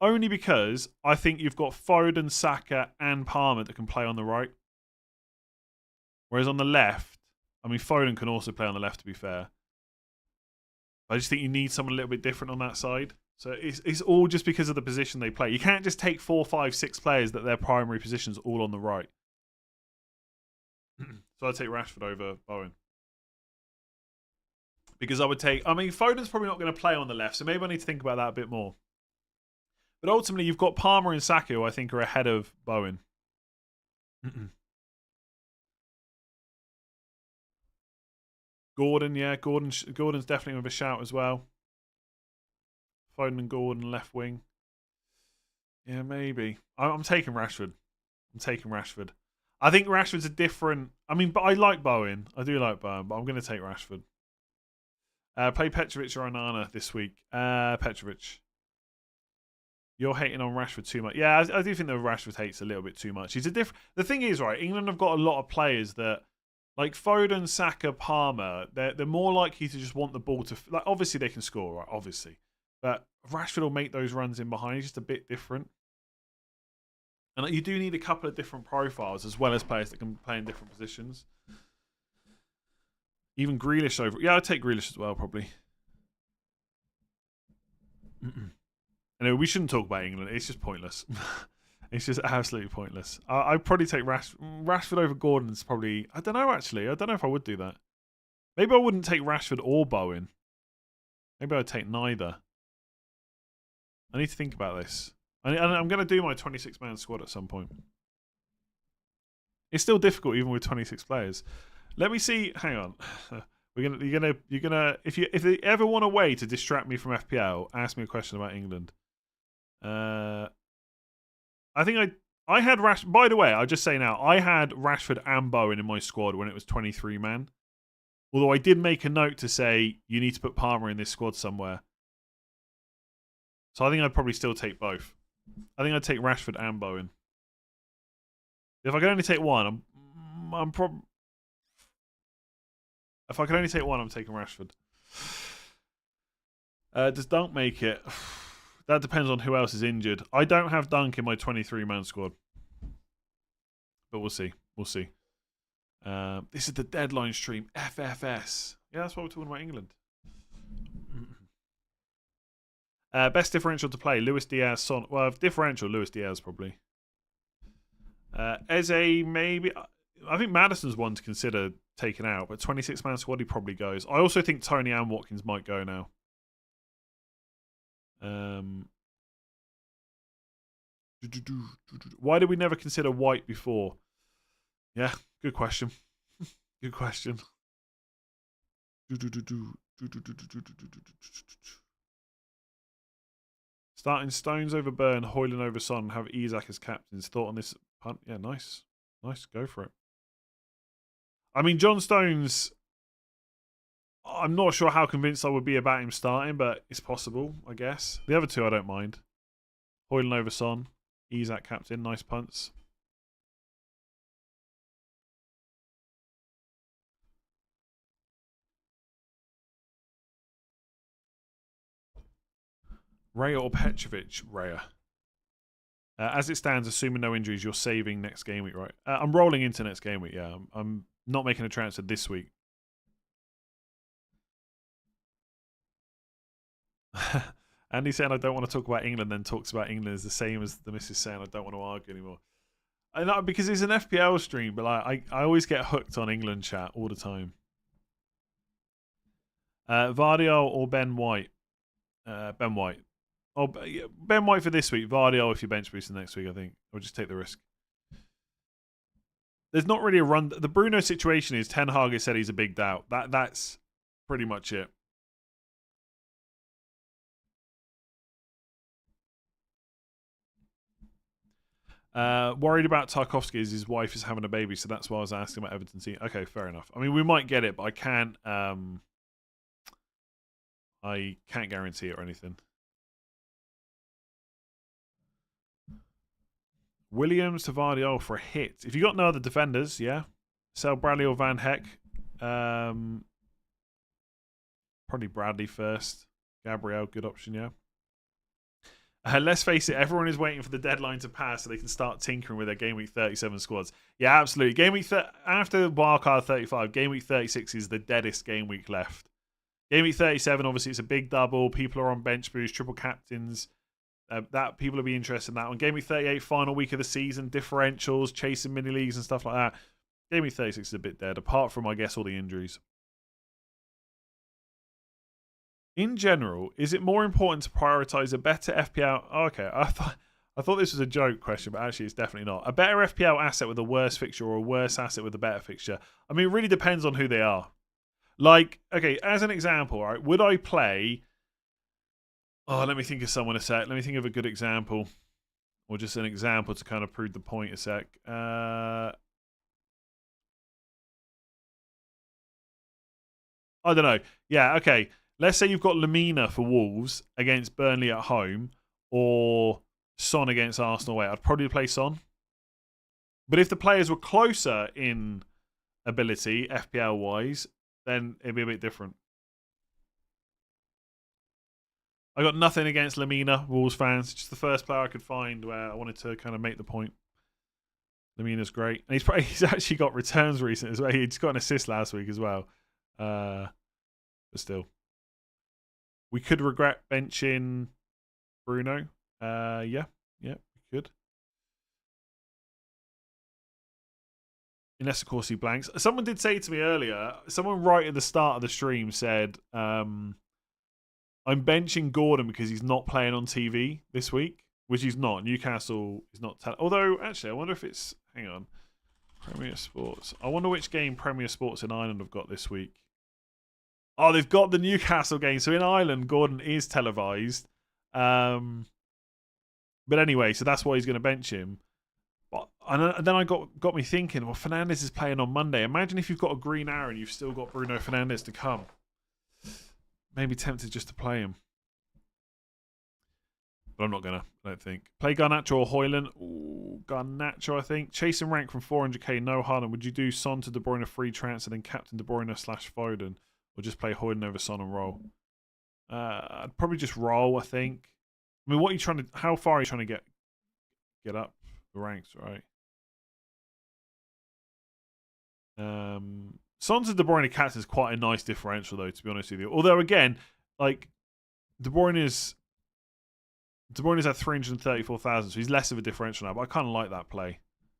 Only because I think you've got Foden, Saka, and Palmer that can play on the right. Whereas on the left, I mean, Foden can also play on the left, to be fair. I just think you need someone a little bit different on that side. So it's all just because of the position they play. You can't just take 4, 5, 6 players that their primary positions all on the right. So I'd take Rashford over Bowen. Because I mean, Foden's probably not going to play on the left, so maybe I need to think about that a bit more. But ultimately, you've got Palmer and Saka, who I think are ahead of Bowen. Gordon, yeah. Gordon's definitely with a shout as well. Foden and Gordon, left wing. Yeah, maybe. I'm taking Rashford. I think Rashford's a different... I mean, but I like Bowen. I do like Bowen, but I'm going to take Rashford. Play Petrovic or Onana this week. Petrovic. You're hating on Rashford too much. Yeah, I do think that Rashford hates a little bit too much. He's a different... The thing is, right, England have got a lot of players that... Like Foden, Saka, Palmer, they're more likely to just want the ball to... Like, obviously, they can score, right? Obviously. But Rashford will make those runs in behind. He's just a bit different. And you do need a couple of different profiles as well as players that can play in different positions. Even Grealish over... Yeah, I'd take Grealish as well, probably. Anyway, we shouldn't talk about England. It's just pointless. It's just absolutely pointless. I'd probably take Rashford over Gordon's probably... I don't know, actually. I don't know if I would do that. Maybe I wouldn't take Rashford or Bowen. Maybe I'd take neither. I need to think about this. I'm going to do my 26-man squad at some point. It's still difficult even with 26 players. Let me see. Hang on. You're gonna. If you ever want a way to distract me from FPL, ask me a question about England. I think I had Rash. By the way, I'll just say now, I had Rashford and Bowen in my squad when it was 23 man. Although I did make a note to say you need to put Palmer in this squad somewhere. So I think I'd probably still take both. I think I'd take Rashford and Bowen. If I could only take one, I'm probably. If I could only take one, I'm taking Rashford. Does Dunk make it? That depends on who else is injured. I don't have Dunk in my 23-man squad. But we'll see. We'll see. This is the deadline stream. FFS. Yeah, that's what we're talking about England. Best differential to play. Luis Diaz, Son. Well, differential, Luis Diaz probably. Eze, maybe. I think Maddison's one to consider taken out, but 26-man squad he probably goes. I also think Tony and Watkins might go now. Why did we never consider White before? Yeah, good question. Good question. Starting Stones over Burn, Hoyland over Son, have Isak as captains. Thought on this punt? Yeah, nice. Nice, go for it. I mean, John Stones, I'm not sure how convinced I would be about him starting, but it's possible, I guess. The other two I don't mind. Hoyland over Son, Isak captain, nice punts. Raya or Petrovic? Raya. As it stands, assuming no injuries, you're saving next game week, right? I'm rolling into next game week, yeah. I'm not making a transfer this week. Andy saying I don't want to talk about England, then talks about England is the same as the missus saying I don't want to argue anymore. I know, because it's an FPL stream, but I always get hooked on England chat all the time. Vardiol or Ben White? Ben White. Oh, Ben White for this week. Vardiol if you bench boost next week, I think. I'll just take the risk. There's not really a run. The Bruno situation is Ten Hag has said he's a big doubt. That's pretty much it. Worried about Tarkovsky as his wife is having a baby, so that's why I was asking about Everton team. Okay, fair enough. I mean, we might get it, but I can't guarantee it or anything. Williams to Vardiol for a hit. If you got no other defenders, yeah. Sell Bradley or Van Heck. Probably Bradley first. Gabriel, good option, yeah. Let's face it, everyone is waiting for the deadline to pass so they can start tinkering with their Game Week 37 squads. Yeah, absolutely. Game Week after Wildcard 35, Game Week 36 is the deadest game week left. Game Week 37, obviously, it's a big double. People are on bench boost, triple captains. That people will be interested in that one. Game Week 38, final week of the season, differentials, chasing mini leagues and stuff like that. Game Week 36 is a bit dead, apart from, I guess, all the injuries. In general, is it more important to prioritize a better FPL? Oh, okay, I thought this was a joke question, but actually it's definitely not. A better FPL asset with a worse fixture or a worse asset with a better fixture? I mean, it really depends on who they are. Like, okay, as an example, right, would I play... Oh, let me think of someone a sec. Let me think of a good example. Or just an example to kind of prove the point a sec. I don't know. Yeah, okay. Let's say you've got Lamina for Wolves against Burnley at home or Son against Arsenal away. I'd probably play Son. But if the players were closer in ability, FPL-wise, then it'd be a bit different. I got nothing against Lamina, Wolves fans. Just the first player I could find where I wanted to kind of make the point. Lamina's great. And he's actually got returns recently as well. He just got an assist last week as well. But still. We could regret benching Bruno. Yeah, we could. Unless, of course, he blanks. Someone did say to me earlier, someone right at the start of the stream said, I'm benching Gordon because he's not playing on TV this week, which he's not. Newcastle is not. Although, actually, I wonder if it's. Hang on. Premier Sports. I wonder which game Premier Sports in Ireland have got this week. Oh, they've got the Newcastle game. So in Ireland, Gordon is televised. But anyway, so that's why he's going to bench him. And then I got me thinking, well, Fernandes is playing on Monday. Imagine if you've got a green arrow and you've still got Bruno Fernandes to come. Maybe tempted just to play him. But I'm not going to, I don't think. Play Garnacho or Højlund. Ooh, Garnacho, I think. Chasing rank from 400k, no Haaland. Would you do Son to De Bruyne free transfer, then captain De Bruyne / Foden? Or just play Højlund over Son and roll? I'd probably just roll, I think. I mean, what are you trying to... How far are you trying to get up the ranks, right? Son to De Bruyne captain is quite a nice differential, though, to be honest with you. Although, again, like, De Bruyne's at 334,000, so he's less of a differential now, but I kind of like that play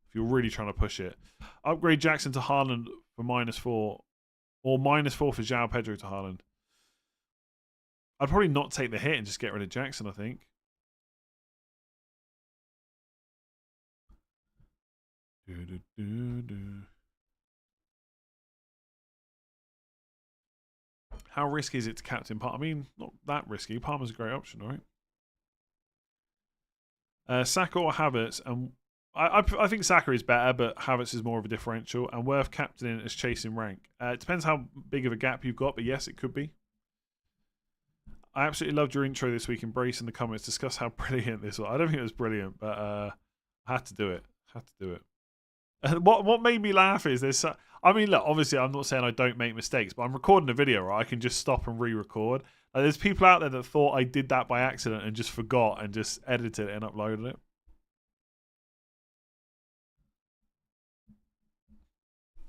if you're really trying to push it. Upgrade Jackson to Haaland for -4, or -4 for João Pedro to Haaland. I'd probably not take the hit and just get rid of Jackson, I think. How risky is it to captain Palmer? I mean, not that risky. Palmer's a great option, right? Saka or Havertz, and I think Saka is better, but Havertz is more of a differential, and worth captaining as chasing rank. It depends how big of a gap you've got, but yes, it could be. I absolutely loved your intro this week. Embrace in the comments. Discuss how brilliant this was. I don't think it was brilliant, but I had to do it. What made me laugh is this. I mean, look, obviously, I'm not saying I don't make mistakes, but I'm recording a video, right? I can just stop and re-record. There's people out there that thought I did that by accident and just forgot and just edited it and uploaded it.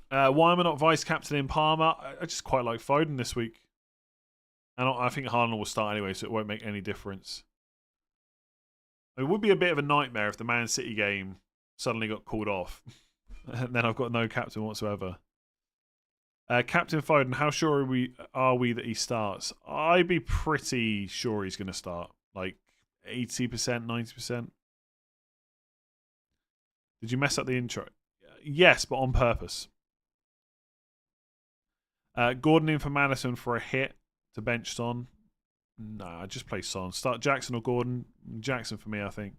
Why am I not vice captain in Parma? I just quite like Foden this week. And I think Haaland will start anyway, so it won't make any difference. It would be a bit of a nightmare if the Man City game suddenly got called off. And then I've got no captain whatsoever. Captain Foden, how sure are we that he starts? I'd be pretty sure he's going to start. Like 80%, 90%. Did you mess up the intro? Yes, but on purpose. Gordon in for Madison for a hit to bench Son. Nah, just play Son. Start Jackson or Gordon. Jackson for me, I think.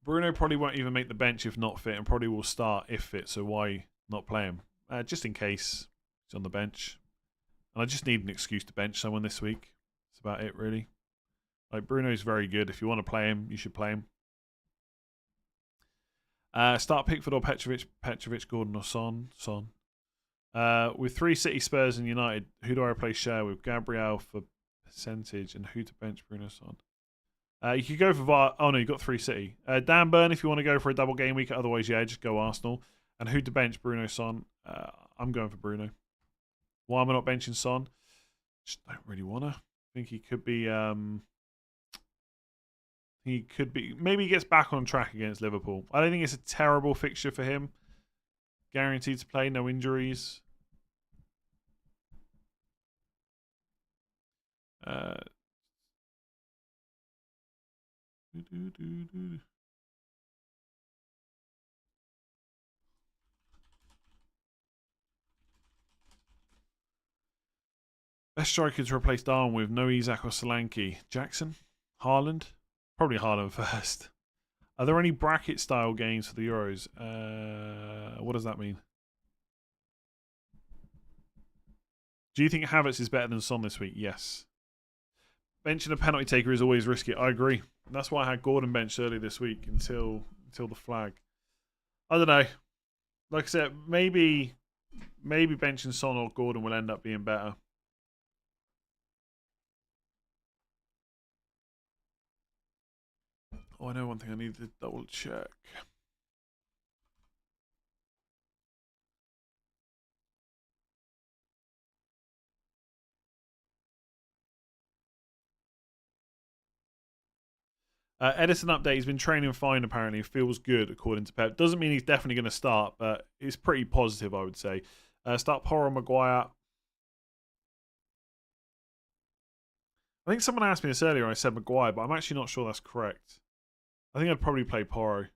Bruno probably won't even make the bench if not fit, and probably will start if fit, so why not play him? Just in case he's on the bench. And I just need an excuse to bench someone this week. That's about it, really. Like, Bruno's very good. If you want to play him, you should play him. Start Pickford or Petrovic, Gordon or Son. With 3 City, Spurs and United, who do I replace Share with? Gabriel for percentage, and who to bench Bruno Son? You could go for VAR. Oh no, you got 3 City. Dan Burn if you want to go for a double game week. Otherwise, yeah, just go Arsenal. And who to bench? Bruno Son. I'm going for Bruno. Why am I not benching Son? Just don't really want to. I think he could be. Maybe he gets back on track against Liverpool. I don't think it's a terrible fixture for him. Guaranteed to play, no injuries. Best striker to replace Darwin with no Isak or Solanke. Jackson? Haaland? Probably Haaland first. Are there any bracket style games for the Euros? What does that mean? Do you think Havertz is better than Son this week? Yes. Benching a penalty taker is always risky. I agree. That's why I had Gordon benched early this week until the flag. I don't know. Like I said, maybe benching Son or Gordon will end up being better. Oh, I know one thing I need to double check. Edison update. He's been training fine, apparently. Feels good, according to Pep. Doesn't mean he's definitely going to start, but it's pretty positive, I would say. Start Porro Maguire. I think someone asked me this earlier. I said Maguire, but I'm actually not sure that's correct. I think I'd probably play Porro.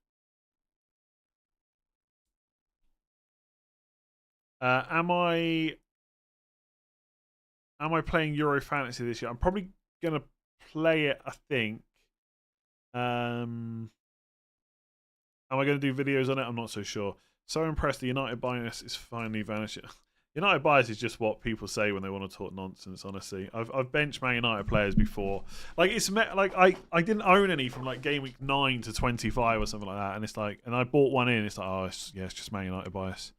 Am I playing Euro Fantasy this year? I'm probably going to play it, I think. Am I going to do videos on it? I'm not so sure. So impressed the United bias is finally vanishing. United bias is just what people say when they want to talk nonsense. Honestly, I've benched Man United players before. Like I didn't own any from like game week 9 to 25 or something like that, and it's like, and I bought one in. It's like, oh, it's just Man United bias.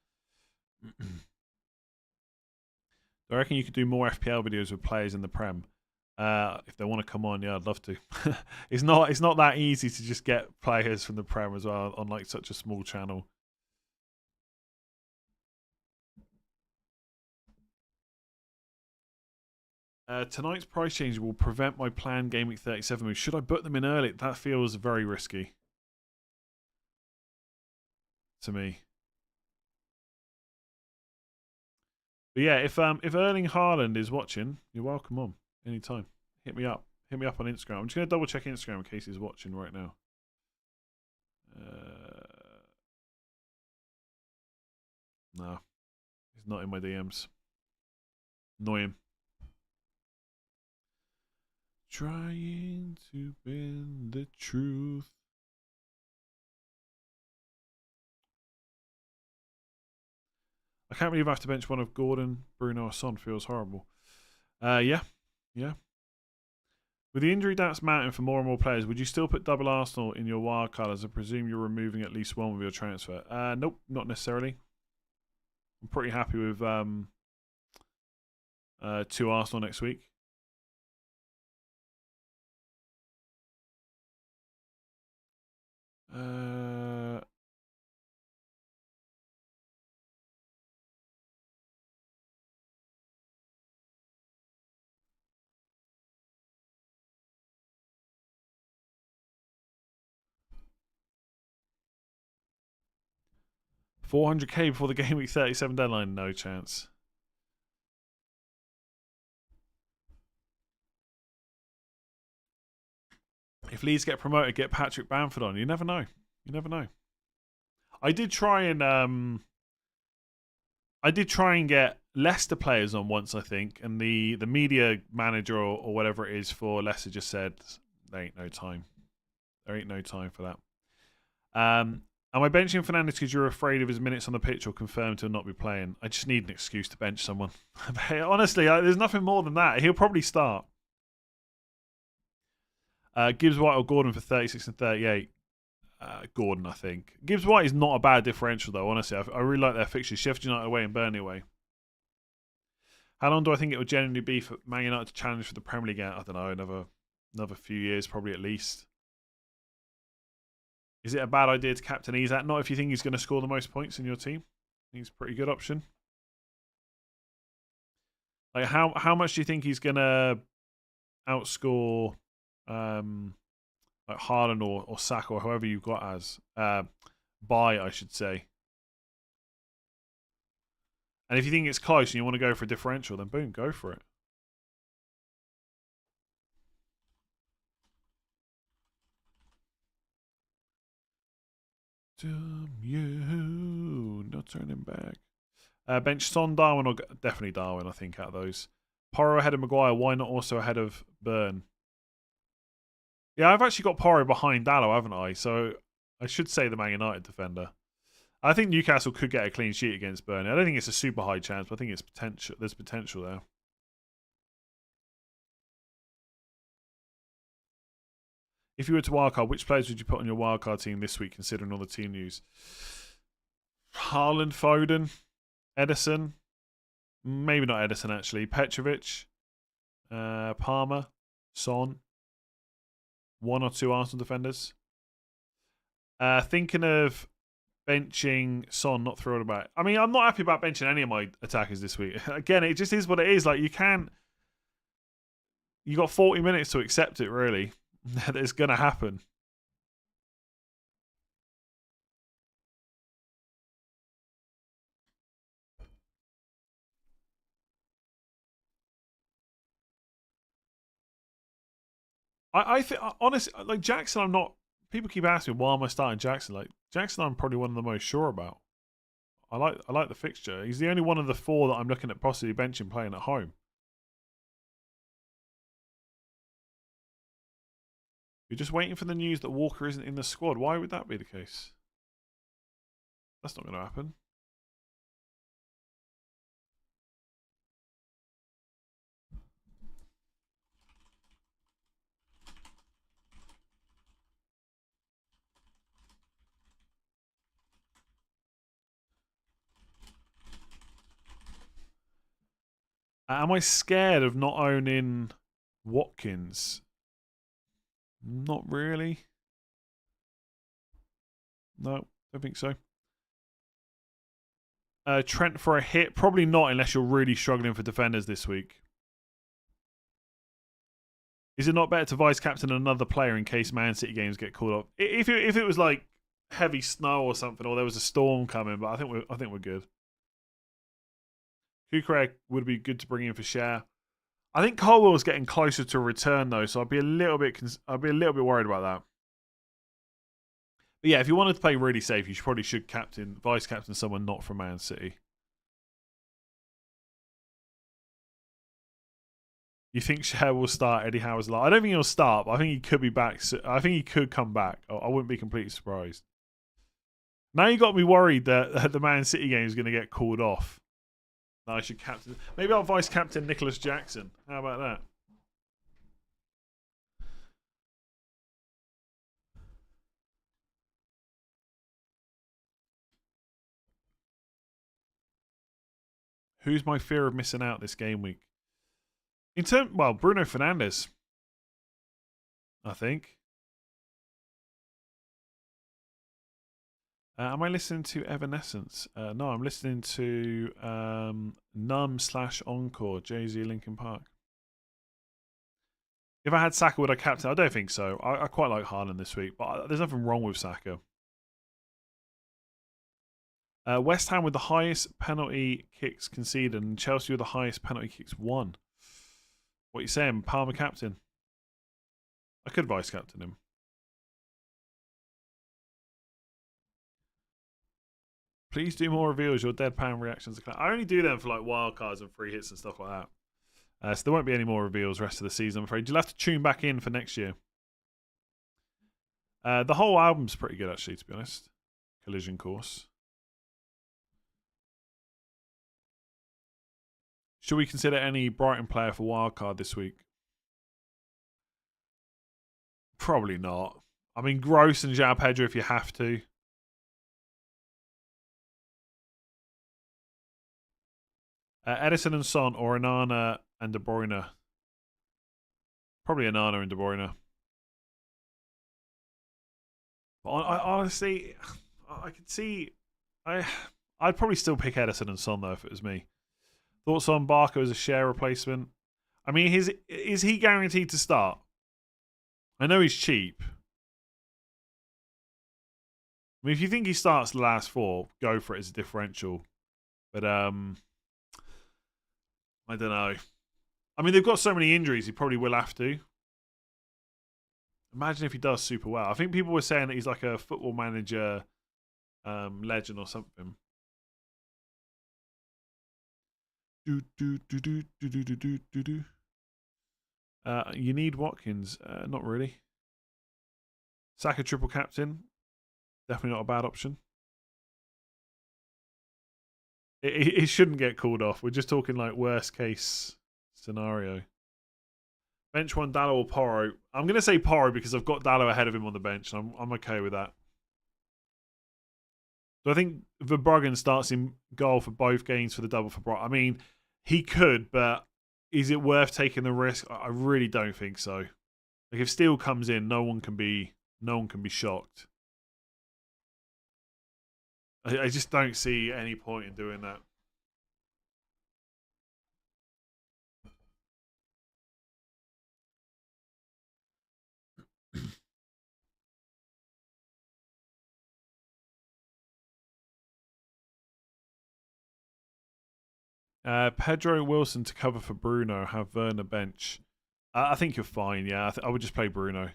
I reckon you could do more FPL videos with players in the Prem. If they want to come on, yeah, I'd love to. It's not that easy to just get players from the Prem as well on like such a small channel. Tonight's price change will prevent my planned Game Week 37 move. Should I put them in early? That feels very risky to me. But yeah, if Erling Haaland is watching, you're welcome on anytime. Hit me up. Hit me up on Instagram. I'm just going to double check Instagram in case he's watching right now. No, he's not in my DMs. Annoy him. Trying to bend the truth. I can't believe I have to bench one of Gordon, Bruno, or Son. Feels horrible. Yeah. With the injury that's mounting for more and more players, would you still put double Arsenal in your wild card, as I presume you're removing at least one with your transfer? Nope, not necessarily. I'm pretty happy with 2 Arsenal next week. $400k before the game week 37 deadline? No chance. If Leeds get promoted, get Patrick Bamford on. You never know. You never know. I did try and get Leicester players on once, I think, and the media manager or whatever it is for Leicester just said there ain't no time. There ain't no time for that. Am I benching Fernandes because you're afraid of his minutes on the pitch or confirmed he'll not be playing? I just need an excuse to bench someone. Honestly, there's nothing more than that. He'll probably start. Gibbs White or Gordon for 36 and 38. Gordon, I think. Gibbs White is not a bad differential, though, honestly. I really like their fixtures. Sheffield United away and Burnley away. How long do I think it will genuinely be for Man United to challenge for the Premier League? I don't know, another few years, probably at least. Is it a bad idea to captain Isak? Not if you think he's going to score the most points in your team. I think he's a pretty good option. Like, how much do you think he's going to outscore like Haaland or Saka or whoever you've got as by, I should say? And if you think it's close and you want to go for a differential, then boom, go for it. You not turning back. Bench Son, Darwin, or definitely Darwin, I think, out of those. Porro ahead of Maguire. Why not also ahead of Burn? Yeah, I've actually got Porro behind Dallo, haven't I? So I should say the Man United defender. I think Newcastle could get a clean sheet against Burnley. I don't think it's a super high chance, but I think it's potential. There's potential there. If you were to wildcard, which players would you put on your wildcard team this week, considering all the team news? Haaland, Foden, Edison. Maybe not Edison, actually. Petrovic, Palmer, Son. 1 or 2 Arsenal defenders. Thinking of benching Son, not thrilled about it. I mean, I'm not happy about benching any of my attackers this week. Again, it just is what it is. Like, you got 40 minutes to accept it, really. That it's going to happen. I think honestly, like Jackson, I'm not. People keep asking me why am I starting Jackson. Like Jackson, I'm probably one of the most sure about. I like the fixture. He's the only one of the four that I'm looking at possibly benching playing at home. You're just waiting for the news that Walker isn't in the squad. Why would that be the case? That's not going to happen. Am I scared of not owning Watkins? Not really. No, don't think so. Trent for a hit? Probably not unless you're really struggling for defenders this week. Is it not better to vice captain another player in case Man City games get called off? If it was like heavy snow or something, or there was a storm coming, but I think we're good. Kukrek would be good to bring in for share. I think Colwell's getting closer to a return though, so I'd be a little bit worried about that. But yeah, if you wanted to play really safe, you probably should vice captain someone not from Man City. You think Cher will start Eddie Howe's line? I don't think he'll start, but I think he could be back. I think he could come back. I wouldn't be completely surprised. Now you got me worried that the Man City game is going to get called off. I should captain. Maybe I'll vice captain Nicholas Jackson. How about that? Who's my fear of missing out this game week? Bruno Fernandes. I think. Am I listening to Evanescence? No, I'm listening to Numb/Encore, Jay-Z Linkin Park. If I had Saka, would I captain? I don't think so. I quite like Haaland this week, but there's nothing wrong with Saka. West Ham with the highest penalty kicks conceded, and Chelsea with the highest penalty kicks won. What are you saying? Palmer captain? I could vice captain him. Please do more reveals. Your deadpan reactions. I only do them for like wildcards and free hits and stuff like that. So there won't be any more reveals rest of the season, I'm afraid. You'll have to tune back in for next year. The whole album's pretty good, actually, to be honest. Collision Course. Should we consider any Brighton player for wildcard this week? Probably not. I mean, Gross and João Pedro if you have to. Edison and Son or Onana and De Bruyne? Probably Onana and De Bruyne. I honestly, I could see. I'd probably still pick Edison and Son though if it was me. Thoughts on Barker as a share replacement? I mean, is he guaranteed to start? I know he's cheap. I mean, if you think he starts the last four, go for it as a differential. But I don't know. I mean, they've got so many injuries, he probably will have to. Imagine if he does super well. I think people were saying that he's like a football manager legend or something. You need Watkins. Not really. Saka triple captain. Definitely not a bad option. It shouldn't get called off. We're just talking like worst case scenario. Bench one, Dallo or Porro. I'm going to say Porro because I've got Dallo ahead of him on the bench. And I'm okay with that. So I think Verbruggen starts in goal for both games for the double for Brighton. I mean, he could, but is it worth taking the risk? I really don't think so. Like if Steele comes in, no one can be shocked. I just don't see any point in doing that. Pedro Wilson to cover for Bruno. Have Werner bench. I think you're fine. Yeah, I would just play Bruno.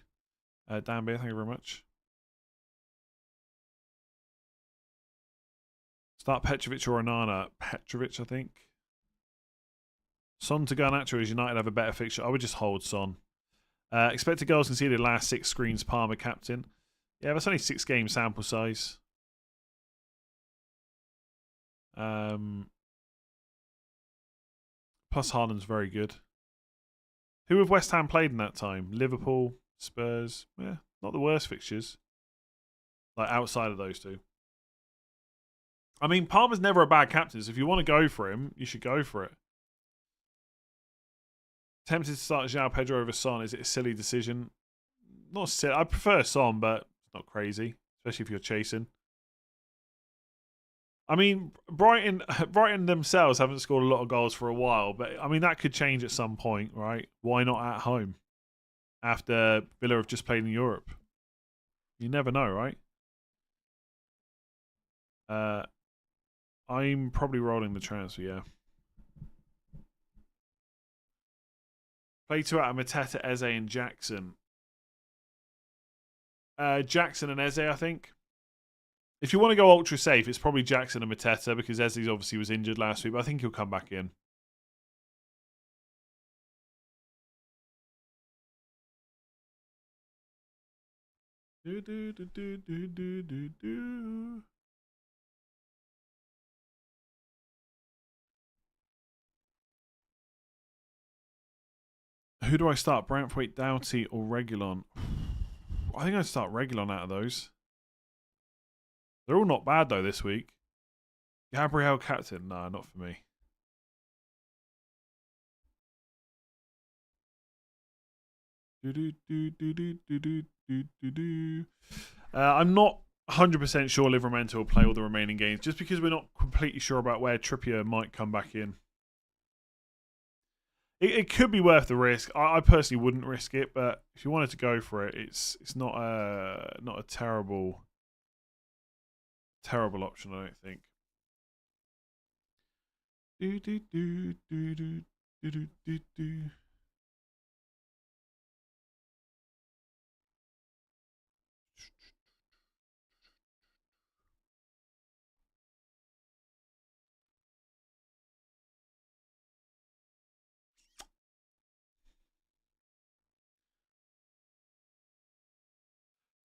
Dan Beer, thank you very much. Start Petrovic or Onana. Petrovic, I think. Son to Garnacho as United have a better fixture. I would just hold Son. Expected goals conceded last 6 screens. Palmer captain. Yeah, that's only 6 game sample size. Plus Haaland's very good. Who have West Ham played in that time? Liverpool, Spurs. Yeah, not the worst fixtures. Like outside of those two. I mean, Palmer's never a bad captain, so if you want to go for him, you should go for it. Tempted to start João Pedro over Son. Is it a silly decision? Not silly. I prefer Son, but it's not crazy, especially if you're chasing. I mean, Brighton themselves haven't scored a lot of goals for a while, but I mean that could change at some point, right? Why not at home after Villa have just played in Europe? You never know, right? I'm probably rolling the transfer, yeah. Play 2 out of Mateta, Eze, and Jackson. Jackson and Eze, I think. If you want to go ultra safe, it's probably Jackson and Mateta because Eze's obviously was injured last week, but I think he'll come back in. Who do I start? Brantthwaite, Doughty, or Regulon? I think I'd start Regulon out of those. They're all not bad, though, this week. Gabriel captain? Nah, not for me. I'm not 100% sure Livramento will play all the remaining games, just because we're not completely sure about where Trippier might come back in. It could be worth the risk. I personally wouldn't risk it, but if you wanted to go for it, it's not a terrible option, I don't think.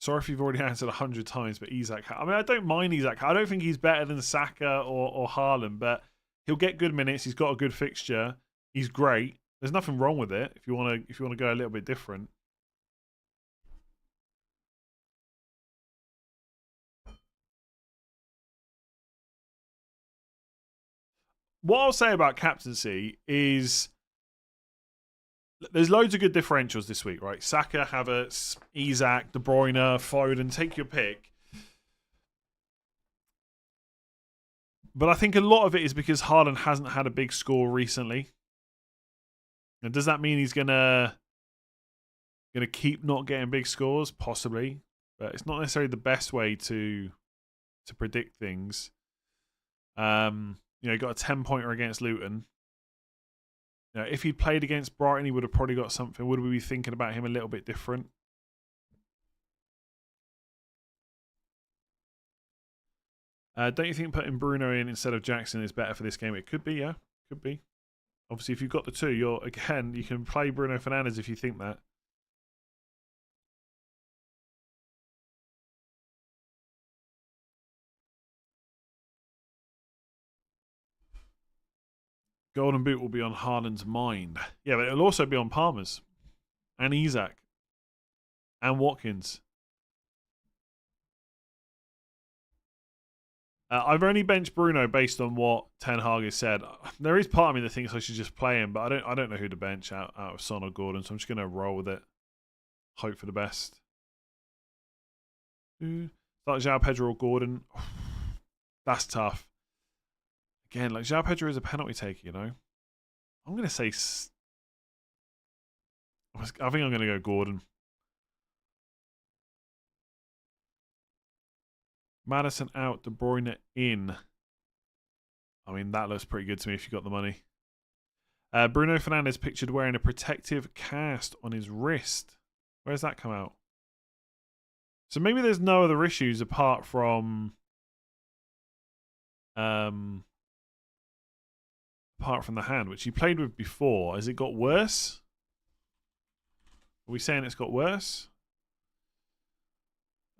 Sorry if you've already answered 100 times, but Isak. I mean, I don't mind Isak. I don't think he's better than Saka or Haaland, but he'll get good minutes. He's got a good fixture. He's great. There's nothing wrong with it if you want to go a little bit different. What I'll say about captaincy is there's loads of good differentials this week, right? Saka, Havertz, Isak, De Bruyne, Foden, take your pick. But I think a lot of it is because Haaland hasn't had a big score recently. And does that mean he's gonna keep not getting big scores? Possibly, but it's not necessarily the best way to predict things. He got a 10-pointer against Luton. If he'd played against Brighton, he would have probably got something. Would we be thinking about him a little bit different? Don't you think putting Bruno in instead of Jackson is better for this game? It could be, yeah. Could be. Obviously, if you've got the two, you can play Bruno Fernandes if you think that. Golden Boot will be on Haaland's mind. Yeah, but it'll also be on Palmer's. And Isak. And Watkins. I've only benched Bruno based on what Ten Hag has said. There is part of me that thinks I should just play him, but I don't know who to bench out of Son or Gordon, so I'm just going to roll with it. Hope for the best. Start João Pedro or Gordon. That's tough. Again, like João Pedro is a penalty taker, you know. I'm going to say... I think I'm going to go Gordon. Maddison out, De Bruyne in. I mean, that looks pretty good to me if you got the money. Bruno Fernandes pictured wearing a protective cast on his wrist. Where's that come out? So maybe there's no other issues apart from the hand, which he played with before. Has it got worse? Are we saying it's got worse?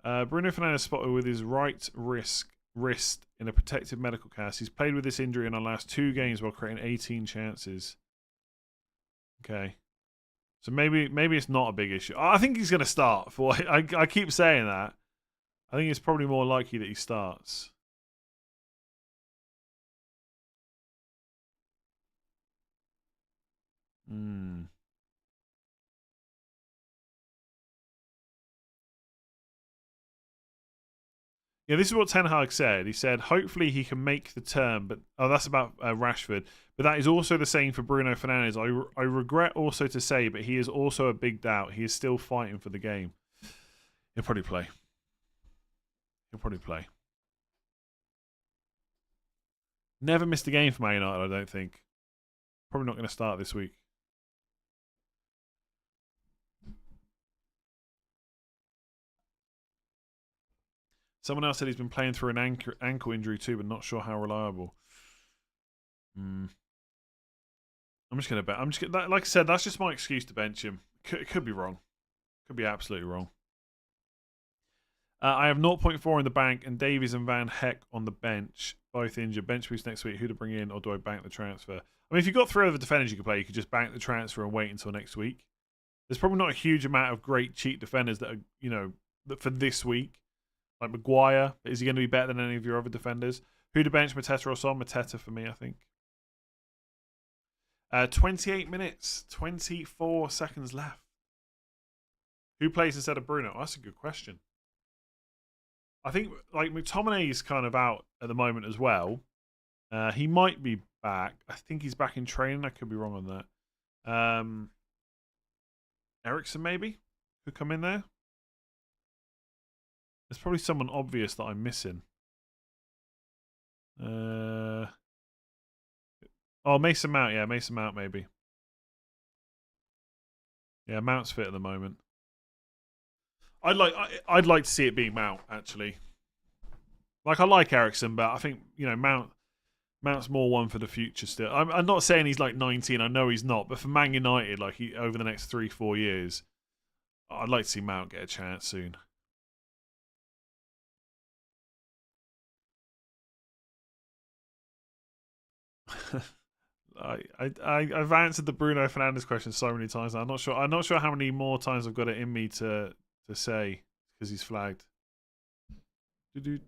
Bruno Fernandes spotted with his right wrist in a protective medical cast. He's played with this injury in our last 2 games while creating 18 chances. Okay. So maybe it's not a big issue. I think he's going to start. I keep saying that. I think it's probably more likely that he starts. Yeah, this is what Ten Hag said. He said, hopefully he can make the turn, but that's about Rashford. But that is also the same for Bruno Fernandes. I regret also to say, but he is also a big doubt. He is still fighting for the game. He'll probably play. Never missed a game for Man United, I don't think. Probably not going to start this week. Someone else said he's been playing through an ankle injury too, but not sure how reliable. I'm just going to bet. Like I said, that's just my excuse to bench him. It could be wrong. Could be absolutely wrong. I have 0.4 in the bank and Davies and Van Heck on the bench. Both injured. Bench boost next week. Who to bring in, or do I bank the transfer? I mean, if you've got 3 other defenders you could play, you could just bank the transfer and wait until next week. There's probably not a huge amount of great cheap defenders that are, for this week. Like Maguire, is he going to be better than any of your other defenders? Who to bench, Mateta or Son? Mateta for me, I think. 28 minutes, 24 seconds left. Who plays instead of Bruno? Oh, that's a good question. I think McTominay's kind of out at the moment as well. He might be back. I think he's back in training. I could be wrong on that. Eriksen maybe could come in there. There's probably someone obvious that I'm missing. Mason Mount. Yeah, Mason Mount maybe. Yeah, Mount's fit at the moment. I'd like to see it being Mount actually. Like I like Eriksen, but I think Mount's more one for the future still. I'm not saying he's like 19. I know he's not, but for Man United, over the next 3-4 years, I'd like to see Mount get a chance soon. I've answered the Bruno Fernandes question so many times. I'm not sure how many more times I've got it in me to say because he's flagged. Cheeky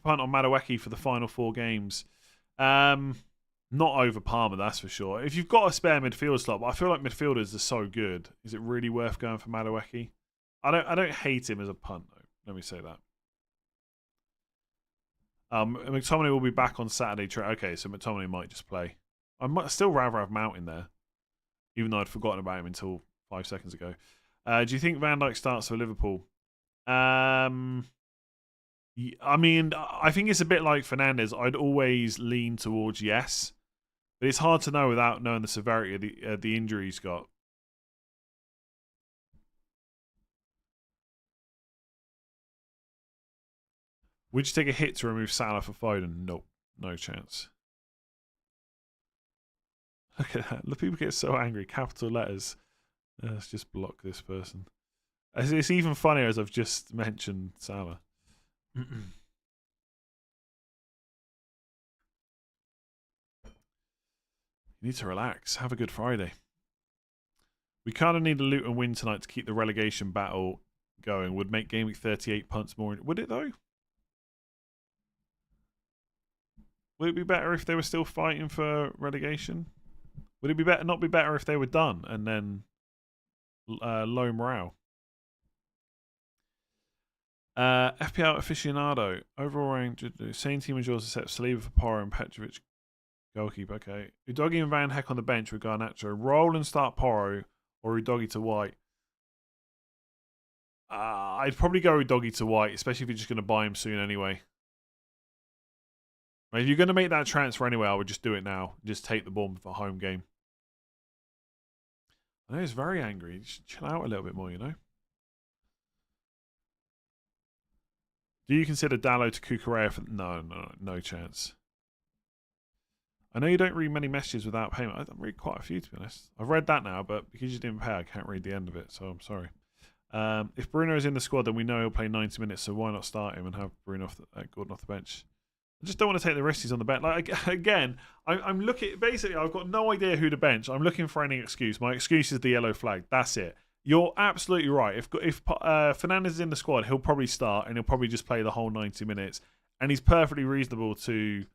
punt on Madueke for the final 4 games. Not over Palmer, that's for sure. If you've got a spare midfield slot, but I feel like midfielders are so good. Is it really worth going for Madueke? I don't hate him as a punt though. Let me say that. McTominay will be back on Saturday. Okay, so McTominay might just play. I might still rather have Mount in there, even though I'd forgotten about him until 5 seconds ago. Do you think Van Dijk starts for Liverpool? I mean, I think it's a bit like Fernandes. I'd always lean towards yes, but it's hard to know without knowing the severity of the injury he's got. Would you take a hit to remove Salah for Foden? Nope, no chance. Look at that. The people get so angry. Capital letters. Let's just block this person. It's even funnier as I've just mentioned Salah. You need to relax. Have a good Friday. We kind of need a Luton win tonight to keep the relegation battle going. Would make Gameweek 38 punts more. Would it though? Would it be better if they were still fighting for relegation? Would it be better? Not be better if they were done and then low morale. FPL aficionado. Overall rank. Same team as yours except Saliba for Porro and Petrovic. Goalkeeper. Okay. Udogi and Van Heck on the bench with Garnacho. Roll and start Porro or Udogi to White. I'd probably go Udogi to White, especially if you're just going to buy him soon anyway. If you're going to make that transfer anyway, I would just do it now. Just take the Bournemouth at home game. I know he's very angry. You should chill out a little bit more, you know? Do you consider Dallo to Kukurea for... No chance. I know you don't read many messages without payment. I read quite a few, to be honest. I've read that now, but because you didn't pay, I can't read the end of it, so I'm sorry. If Bruno is in the squad, then we know he'll play 90 minutes, so why not start him and have Bruno Gordon off the bench? I just don't want to take the risk he's on the bench. Like, again, I'm looking... Basically, I've got no idea who to bench. I'm looking for any excuse. My excuse is the yellow flag. That's it. You're absolutely right. If Fernandez is in the squad, he'll probably start, and he'll probably just play the whole 90 minutes. And he's perfectly reasonable to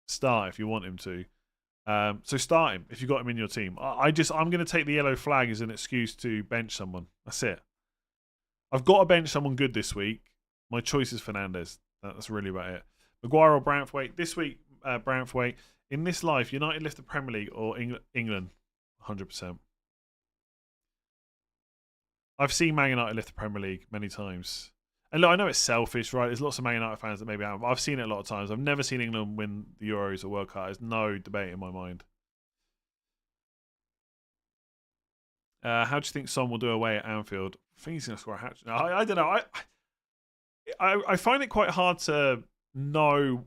start if you want him to. So start him if you've got him in your team. I'm going to take the yellow flag as an excuse to bench someone. That's it. I've got to bench someone good this week. My choice is Fernandez. That's really about it. Maguire or Branthwaite. This week, Branthwaite. In this life, United lift the Premier League or England? 100%. I've seen Man United lift the Premier League many times. And look, I know it's selfish, right? There's lots of Man United fans that maybe haven't. But I've seen it a lot of times. I've never seen England win the Euros or World Cup. There's no debate in my mind. How do you think Son will do away at Anfield? I think he's going to score a hat-trick. I don't know. I find it quite hard to know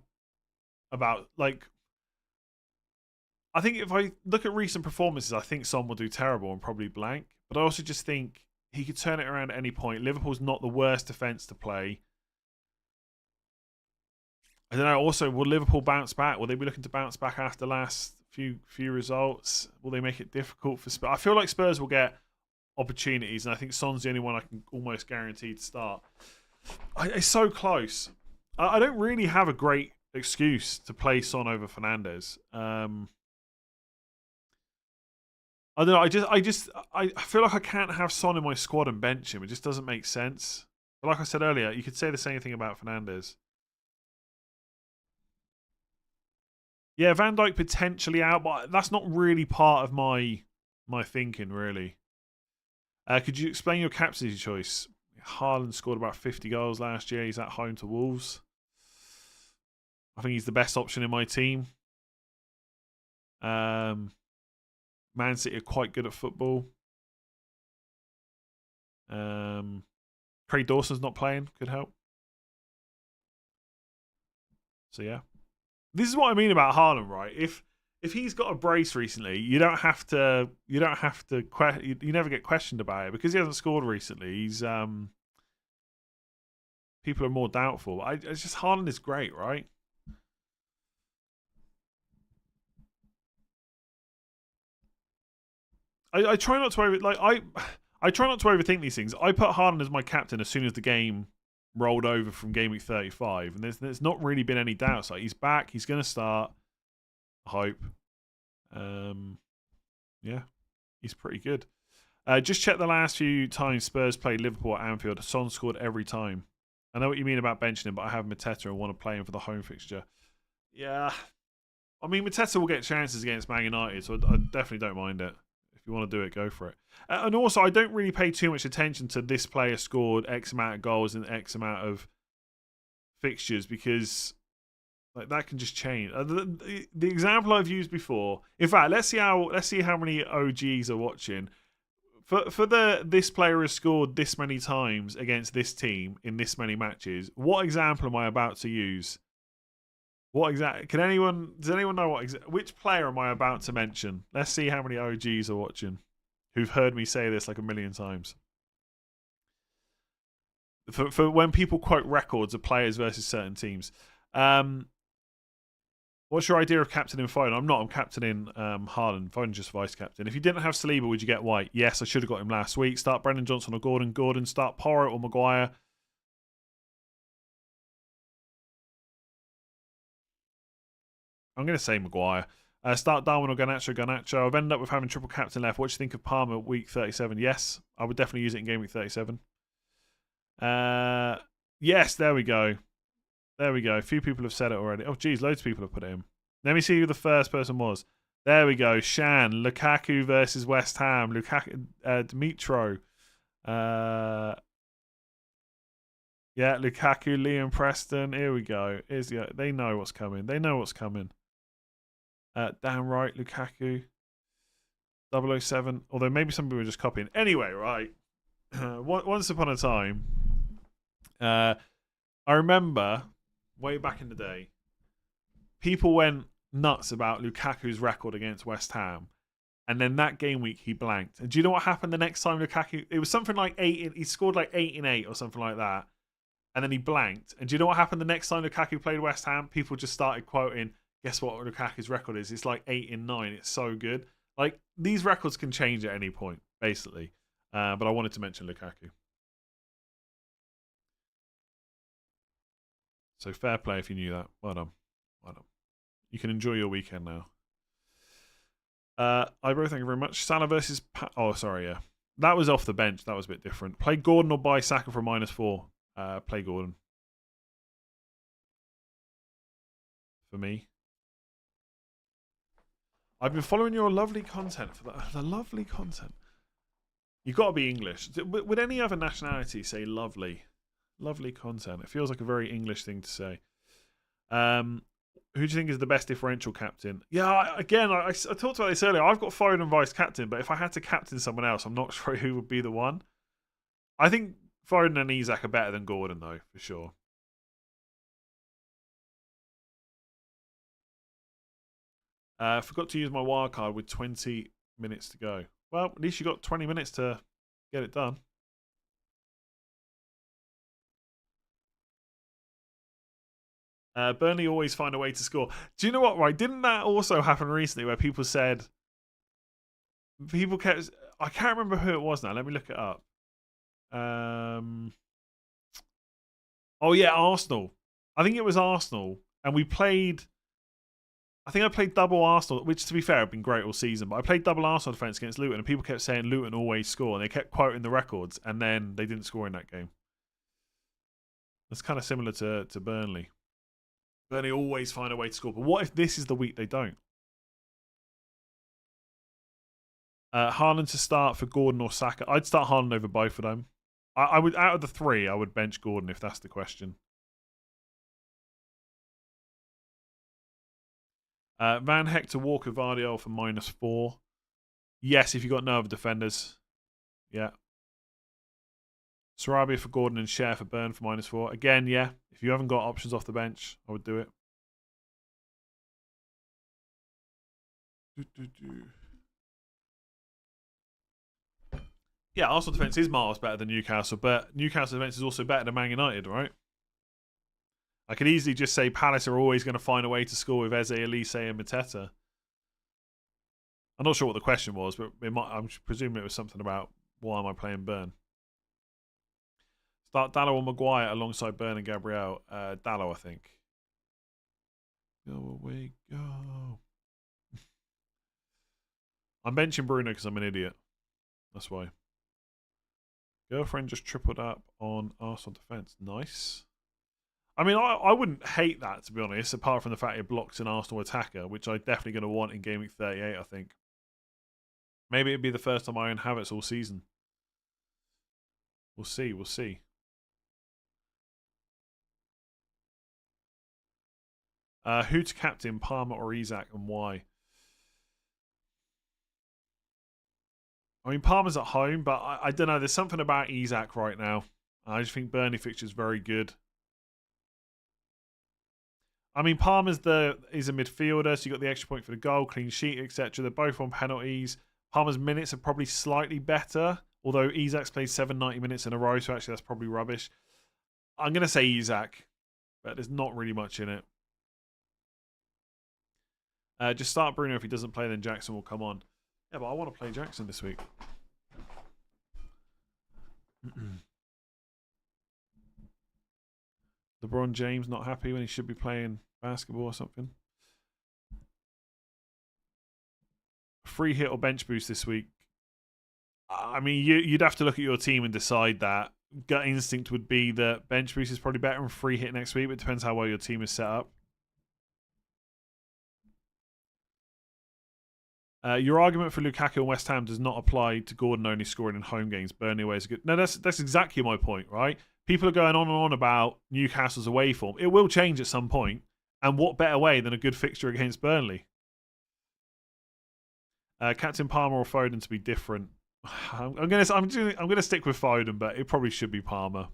about, like... I think if I look at recent performances, I think Son will do terrible and probably blank. But I also just think he could turn it around at any point. Liverpool's not the worst defence to play. I don't know. Also, will Liverpool bounce back? Will they be looking to bounce back after the last few results? Will they make it difficult for Spurs? I feel like Spurs will get opportunities, and I think Son's the only one I can almost guarantee to start. It's so close. I don't really have a great excuse to play Son over Fernandez. I don't know. I feel like I can't have Son in my squad and bench him. It just doesn't make sense. But like I said earlier, you could say the same thing about Fernandez. Yeah, Van Dijk potentially out, but that's not really part of my thinking, really. Could you explain your captaincy choice? Haaland scored about 50 goals last year. He's at home to Wolves. I think he's the best option in my team. Man City are quite good at football. Craig Dawson's not playing. Could help. So yeah, this is what I mean about Haaland, right? If he's got a brace recently, you never get questioned about it because he hasn't scored recently. He's people are more doubtful. It's just Haaland is great, right? I try not to I try not to overthink these things. I put Haaland as my captain as soon as the game rolled over from game week 35, and there's not really been any doubts. Like, he's back, he's going to start. I hope. Yeah, he's pretty good. Just check the last few times Spurs played Liverpool at Anfield. Son scored every time. I know what you mean about benching him, but I have Mateta and want to play him for the home fixture. Yeah, I mean Mateta will get chances against Man United, so I definitely don't mind it. If you want to do it, go for it. And also, I don't really pay too much attention to this player scored X amount of goals in X amount of fixtures because like that can just change. The example I've used before. In fact, let's see how many OGs are watching. For this player has scored this many times against this team in this many matches. What example am I about to use? Does anyone know which player am I about to mention? Let's see how many OGs are watching who've heard me say this like a million times. For when people quote records of players versus certain teams. What's your idea of captaining Foden? I'm not. I'm captaining Haaland. Foden's just vice captain. If you didn't have Saliba, would you get White? Yes, I should have got him last week. Start Brendan Johnson or Gordon. Gordon. Start Porro or Maguire. I'm going to say Maguire. Start Darwin or Garnacho. Garnacho. I've ended up with having triple captain left. What do you think of Palmer week 37? Yes, I would definitely use it in game week 37. Yes, there we go. There we go. A few people have said it already. Oh, geez, loads of people have put it in. Let me see who the first person was. There we go. Shan. Lukaku versus West Ham. Lukaku, Dimitro. Yeah, Lukaku, Liam Preston. Here we go. They know what's coming. They know what's coming. Dan Wright, Lukaku. 007. Although maybe some people were just copying. Anyway, right. Once upon a time, I remember way back in the day, people went nuts about Lukaku's record against West Ham. And then that game week, he blanked. And do you know what happened the next time Lukaku? It was something like he scored like 8 in 8 or something like that. And then he blanked. And do you know what happened the next time Lukaku played West Ham? People just started quoting, guess what Lukaku's record is? It's like 8 in 9. It's so good. Like, these records can change at any point, basically. But I wanted to mention Lukaku. So fair play if you knew that. Well done. Well done. You can enjoy your weekend now. Ibro, thank you very much. Salah versus... Oh, sorry, yeah. That was off the bench. That was a bit different. Play Gordon or buy Saka for -4. Play Gordon. For me. I've been following your lovely content. For the lovely content. You've got to be English. Would any other nationality say lovely? Lovely content. It feels like a very English thing to say. Who do you think is the best differential captain? Yeah, I talked about this earlier. I've got Foden vice captain, but if I had to captain someone else, I'm not sure who would be the one. I think Foden and Isak are better than Gordon, though, for sure. Forgot to use my wildcard with 20 minutes to go. Well, at least you got 20 minutes to get it done. Burnley always find a way to score. Do you know what, right? Didn't that also happen recently where people said... People kept... I can't remember who it was now. Let me look it up. Oh, yeah, Arsenal. I think it was Arsenal. And we played... I think I played double Arsenal, which, to be fair, had been great all season. But I played double Arsenal defence against Luton, and people kept saying Luton always score. And they kept quoting the records, and then they didn't score in that game. That's kind of similar to Burnley. Burnley always find a way to score. But what if this is the week they don't? Haaland to start for Gordon or Saka. I'd start Haaland over both of them. I would, out of the three, I would bench Gordon if that's the question. Van Heck to Walker Vardiol for -4. Yes, if you've got no other defenders. Yeah. Sarabia for Gordon and Cher for Burn for -4. Again, yeah. If you haven't got options off the bench, I would do it. Yeah, Arsenal defence is miles better than Newcastle, but Newcastle defence is also better than Man United, right? I could easily just say Palace are always going to find a way to score with Eze, Elise, and Mateta. I'm not sure what the question was, but I'm presuming it was something about why am I playing Burn. Start Dallo or Maguire alongside Burn and Gabriel. Dallo, I think. Go away, go. I'm benching Bruno because I'm an idiot. That's why. Girlfriend just tripled up on Arsenal defence. Nice. I mean, I wouldn't hate that, to be honest, apart from the fact it blocks an Arsenal attacker, which I'm definitely going to want in Game Week 38, I think. Maybe it'd be the first time I own Havertz all season. We'll see, we'll see. Who to captain, Palmer or Isak, and why? I mean, Palmer's at home, but I don't know. There's something about Isak right now. I just think Burnley fixture's very good. I mean, Palmer's is a midfielder, so you got the extra point for the goal, clean sheet, etc. They're both on penalties. Palmer's minutes are probably slightly better, although Isak's played 790 minutes in a row, so actually that's probably rubbish. I'm going to say Isak, but there's not really much in it. Just start Bruno. If he doesn't play, then Jackson will come on. Yeah, but I want to play Jackson this week. LeBron James not happy when he should be playing basketball or something. Free hit or bench boost this week. I mean, you'd have to look at your team and decide that. Gut instinct would be that bench boost is probably better than free hit next week, but it depends how well your team is set up. Your argument for Lukaku and West Ham does not apply to Gordon only scoring in home games. Burnley away is good. No, that's exactly my point, right? People are going on and on about Newcastle's away form. It will change at some point. And what better way than a good fixture against Burnley? Captain Palmer or Foden to be different. I'm gonna stick with Foden, but it probably should be Palmer.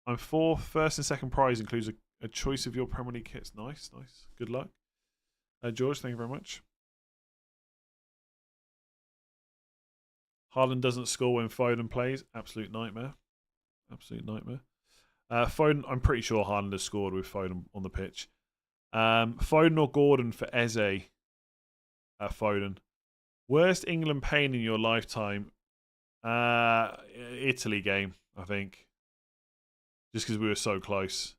I'm fourth. First and second prize includes a choice of your Premier League kits. Nice. Good luck. George, thank you very much. Haaland doesn't score when Foden plays. Absolute nightmare. Foden, I'm pretty sure Haaland has scored with Foden on the pitch. Foden or Gordon for Eze. Foden. Worst England pain in your lifetime? Italy game, I think. Just because we were so close.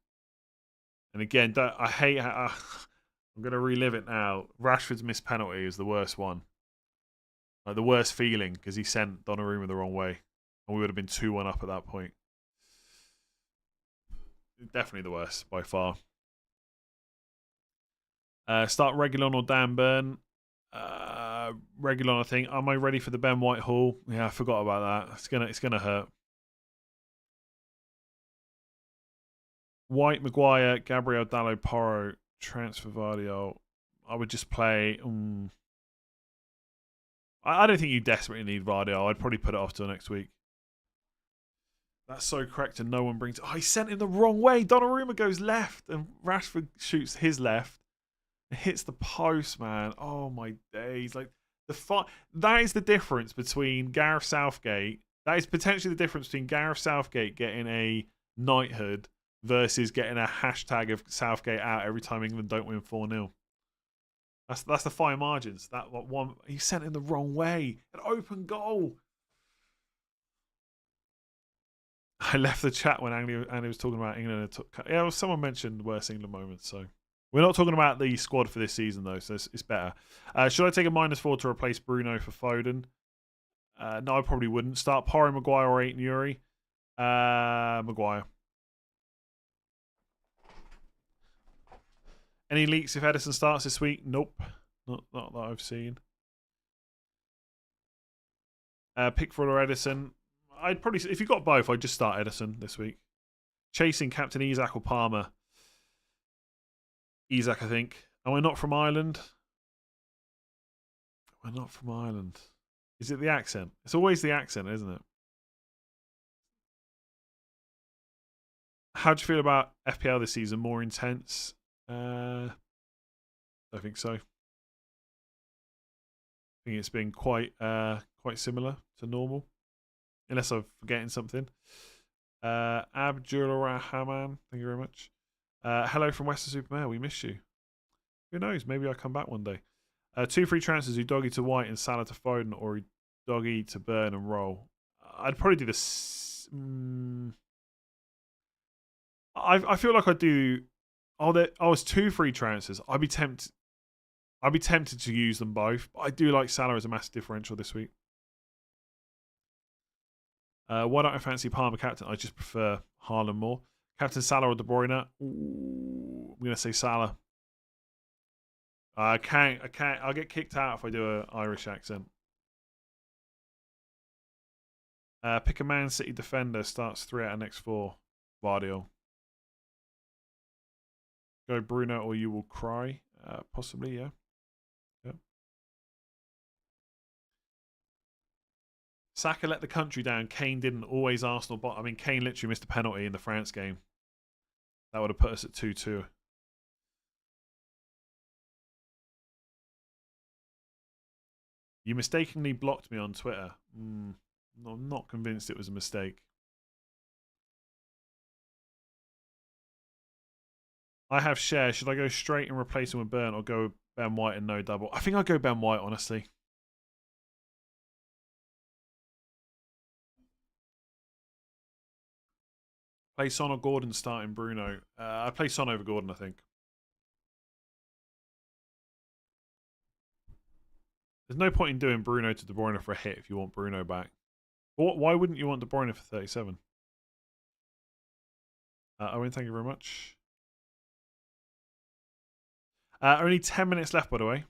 And again, I hate how... I'm going to relive it now. Rashford's missed penalty is the worst one. Like the worst feeling because he sent Donnarumma the wrong way. And we would have been 2-1 up at that point. Definitely the worst by far. Start Reguilon or Dan Burn. Reguilon, I think. Am I ready for the Ben White haul? Yeah, I forgot about that. It's gonna hurt. White, Maguire, Gabriel, Dallo, Porro, transfer Vardio. I would just play. I don't think you desperately need Vardio. I'd probably put it off till next week. That's so correct, and no one brings it. Oh, he sent him the wrong way. Donnarumma goes left, and Rashford shoots his left. It hits the post, man. Oh my days! Like that is the difference between Gareth Southgate. That is potentially the difference between Gareth Southgate getting a knighthood versus getting a hashtag of Southgate out every time England don't win 4-0. That's the fine margins. That one he sent him the wrong way. An open goal. I left the chat when Andy was talking about England. Yeah, someone mentioned worst England moments. So we're not talking about the squad for this season though, so it's better. Should I take a -4 to replace Bruno for Foden? No, I probably wouldn't. Start Porro, Maguire, or Aiton Yuri. Maguire. Any leaks if Edison starts this week? Nope. Not that I've seen. Pickford or Edison? I'd probably, if you got both, I'd just start Edison this week. Chasing Captain Isak or Palmer? Isak, I think. Am I not from Ireland? Am I not from Ireland? Is it the accent? It's always the accent, isn't it? How do you feel about FPL this season? More intense? I think so. I think it's been quite similar to normal. Unless I'm forgetting something. Abdul Rahman, thank you very much. Hello from Western Supermare, we miss you. Who knows, maybe I'll come back one day. 2 free transfers, Udogie to White and Salah to Foden, or Udogie to Burn and roll. I'd probably do this. I feel like I'd do... it's 2 free transfers. I'd be tempted to use them both, but I do like Salah as a massive differential this week. Why don't I fancy Palmer captain? I just prefer Haaland more. Captain Salah or De Bruyne? Ooh, I'm going to say Salah. I can't. I'll get kicked out if I do an Irish accent. Pick a Man City defender. Starts 3 out of next 4. Vardio. Go Bruno or you will cry. Possibly, yeah. Saka let the country down. Kane didn't. Always Arsenal. But I mean, Kane literally missed a penalty in the France game. That would have put us at 2-2. You mistakenly blocked me on Twitter. I'm not convinced it was a mistake. I have Share. Should I go straight and replace him with Burn or go Ben White and no double? I think I'll go Ben White, honestly. Play Son or Gordon starting Bruno. I play Son over Gordon, I think. There's no point in doing Bruno to De Bruyne for a hit if you want Bruno back. Why wouldn't you want De Bruyne for 37? Owen, thank you very much. Only 10 minutes left, by the way.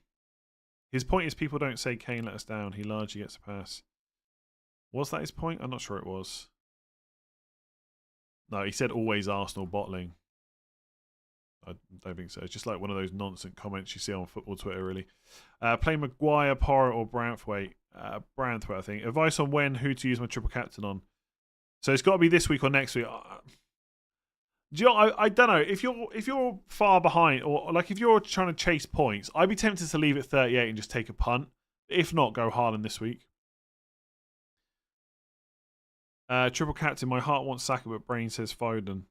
His point is people don't say Kane let us down. He largely gets a pass. Was that his point? I'm not sure it was. No, he said always Arsenal bottling. I don't think so. It's just like one of those nonsense comments you see on football Twitter, really. Play Maguire, Porro, or Branthwaite. Branthwaite, I think. Advice on who to use my triple captain on. So it's got to be this week or next week. Do you know, I don't know. If you're far behind, or like if you're trying to chase points, I'd be tempted to leave it 38 and just take a punt. If not, go Haaland this week. Triple captain. My heart wants Saka, but brain says Foden.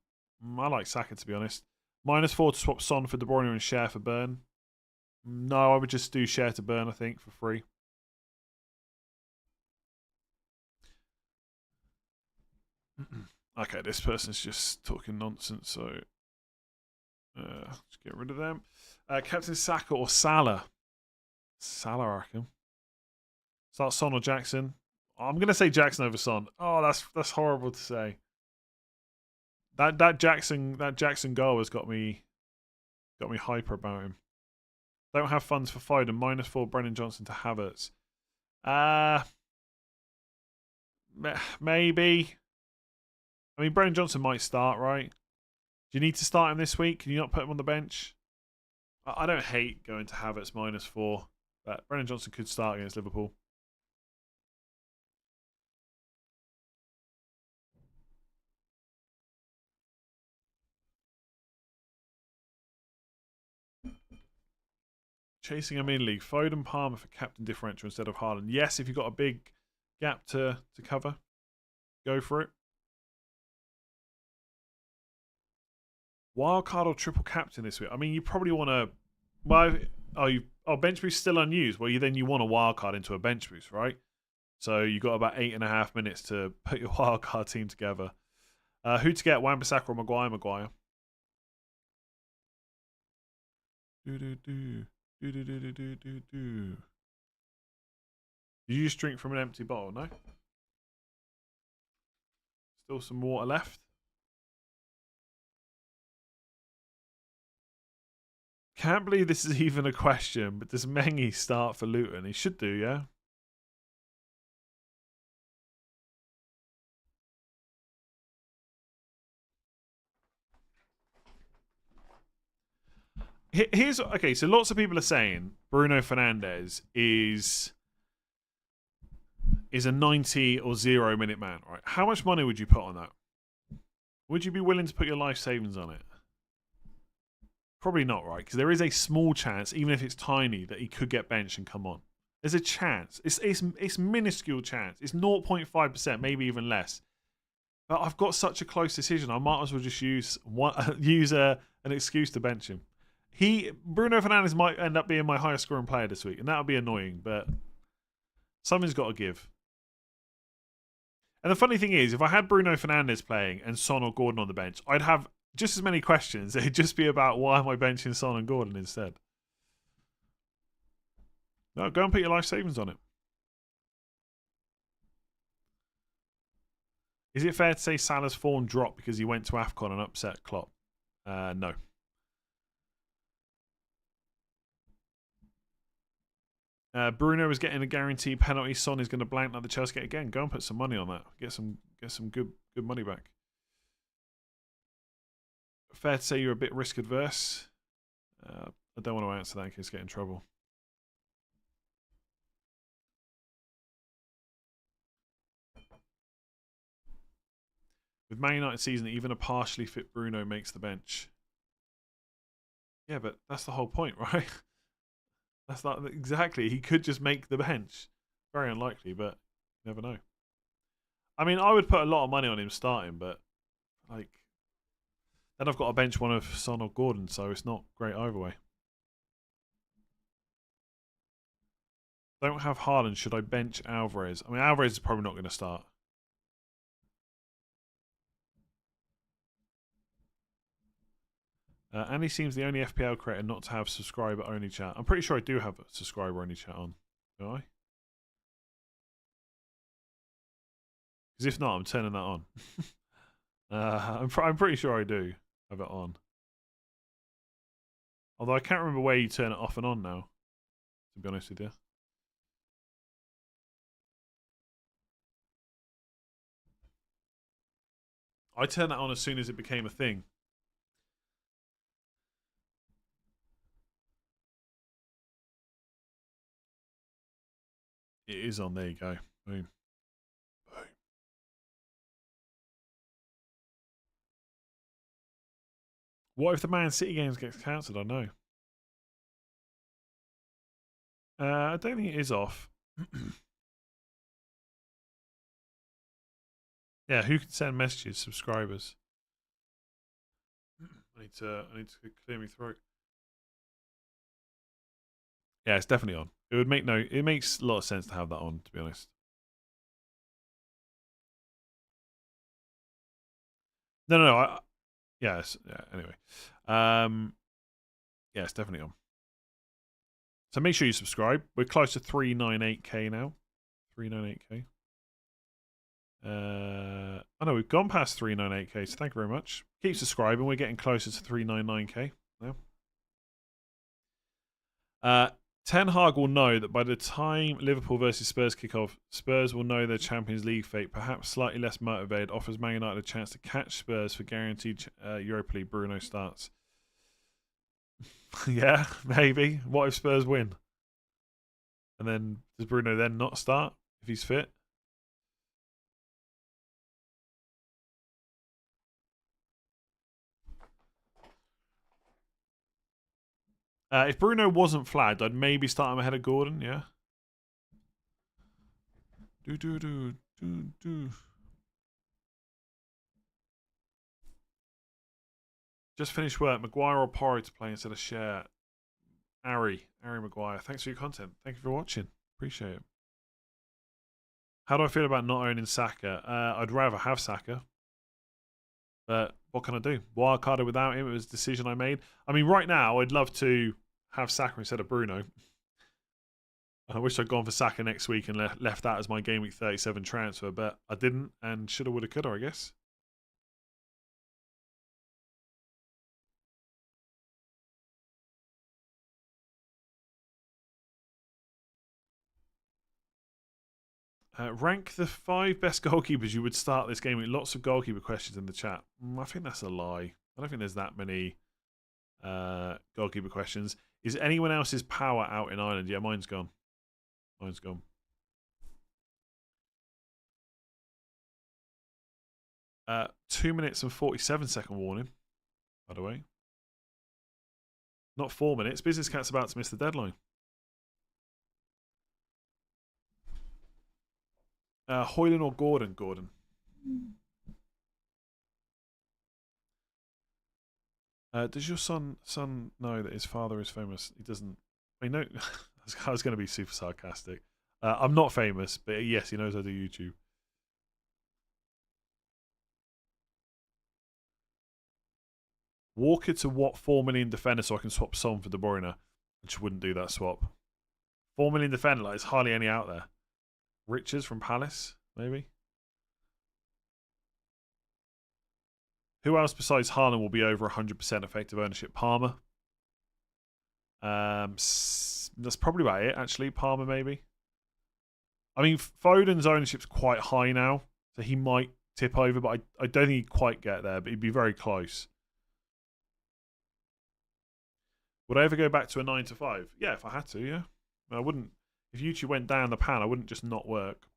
I like Saka, to be honest. -4 to swap Son for De Bruyne and Share for Burn. No, I would just do Share to Burn, I think, for free. Okay, this person's just talking nonsense, so just get rid of them. Captain Saka or Salah? Salah, I reckon. Start Son or Jackson? I'm gonna say Jackson over Son. Oh, that's horrible to say. That Jackson goal has got me hyper about him. Don't have funds for Foden. -4 Brennan Johnson to Havertz. Maybe. I mean, Brennan Johnson might start, right? Do you need to start him this week? Can you not put him on the bench? I don't hate going to Havertz -4, but Brennan Johnson could start against Liverpool. Chasing him in league. Foden Palmer for captain differential instead of Haaland. Yes, if you've got a big gap to cover, go for it. Wildcard or triple captain this week? I mean, you probably want to. Well, bench boost still unused. Well, you want a wildcard into a bench boost, right? So you got about 8.5 minutes to put your wildcard team together. Who to get? Wan-Bissaka or Maguire? Maguire. Did you just drink from an empty bottle? No. Still some water left. Can't believe this is even a question, but does Mengi start for Luton? He should do, yeah? Here's okay. So lots of people are saying Bruno Fernandes is a 90 or 0 minute man. Right? How much money would you put on that? Would you be willing to put your life savings on it? Probably not, right? Because there is a small chance, even if it's tiny, that he could get benched and come on. There's a chance. It's minuscule chance. It's 0.5%, maybe even less. But I've got such a close decision. I might as well just use an excuse to bench him. Bruno Fernandes might end up being my highest scoring player this week, and that would be annoying, but something's got to give. And the funny thing is, if I had Bruno Fernandes playing and Son or Gordon on the bench, I'd have just as many questions. It'd just be about why am I benching Son and Gordon instead? No, go and put your life savings on it. Is it fair to say Salah's form dropped because he went to AFCON and upset Klopp? No. Bruno is getting a guaranteed penalty. Son is going to blank like the Chelsea again. Go and put some money on that. Get some good money back. Fair to say you're a bit risk adverse. I don't want to answer that in case I get in trouble. With Man United season, even a partially fit Bruno makes the bench. Yeah, but that's the whole point, right? That's not exactly. He could just make the bench. Very unlikely, but you never know. I mean, I would put a lot of money on him starting, but like then I've got to bench one of Son or Gordon, so it's not great either way. Don't have Haaland. Should I bench Alvarez? I mean, Alvarez is probably not going to start. Andy seems the only FPL creator not to have subscriber-only chat. I'm pretty sure I do have a subscriber-only chat on. Do I? Because if not, I'm turning that on. I'm pretty sure I do have it on. Although I can't remember where you turn it off and on now, to be honest with you. I turned that on as soon as it became a thing. It is on. There you go. Boom. Boom. What if the Man City games gets cancelled? I know. I don't think it is off. Yeah, who can send messages? Subscribers. I need to clear my throat. Yeah, it's definitely on. It would make it makes a lot of sense to have that on, to be honest. No. Yes. Yeah. Anyway, yeah, it's definitely on. So make sure you subscribe. We're close to 398k now. 398k. Oh no, we've gone past 398k. So thank you very much. Keep subscribing. We're getting closer to 399k now. Ten Hag will know that by the time Liverpool versus Spurs kick off, Spurs will know their Champions League fate. Perhaps slightly less motivated, offers Man United a chance to catch Spurs for guaranteed Europa League. Bruno starts. Yeah, maybe. What if Spurs win? And then does Bruno then not start if he's fit? If Bruno wasn't flagged, I'd maybe start him ahead of Gordon, yeah? Just finished work. Maguire or Porro to play instead of Share. Harry Maguire. Thanks for your content. Thank you for watching. Appreciate it. How do I feel about not owning Saka? I'd rather have Saka. But what can I do? Wildcarded without him. It was a decision I made. I mean, right now, I'd love to have Saka instead of Bruno. I wish I'd gone for Saka next week and left that as my Game Week 37 transfer, but I didn't, and shoulda, woulda, coulda, I guess. Rank the 5 best goalkeepers you would start this game with. Lots of goalkeeper questions in the chat. I think that's a lie. I don't think there's that many goalkeeper questions. Is anyone else's power out in Ireland? Yeah, mine's gone. Mine's gone. Uh, 2 minutes and 47-second warning, by the way. Not 4 minutes. Business Cat's about to miss the deadline. Hoyland or Gordon? Gordon. Does your son know that his father is famous? He doesn't. I know. I was going to be super sarcastic. I'm not famous, but yes, he knows I do YouTube. Walker to what 4 million defender so I can swap Son for De Bruyne. I just wouldn't do that swap. 4 million defender, like, there's hardly any out there. Richards from Palace, maybe. Who else besides Haaland will be over 100% effective ownership? Palmer. That's probably about it, actually. Palmer, maybe. I mean, Foden's ownership's quite high now, so he might tip over, but I don't think he'd quite get there, but he'd be very close. Would I ever go back to a 9 to 5? Yeah, if I had to, yeah. I wouldn't. If YouTube went down the pan, I wouldn't just not work.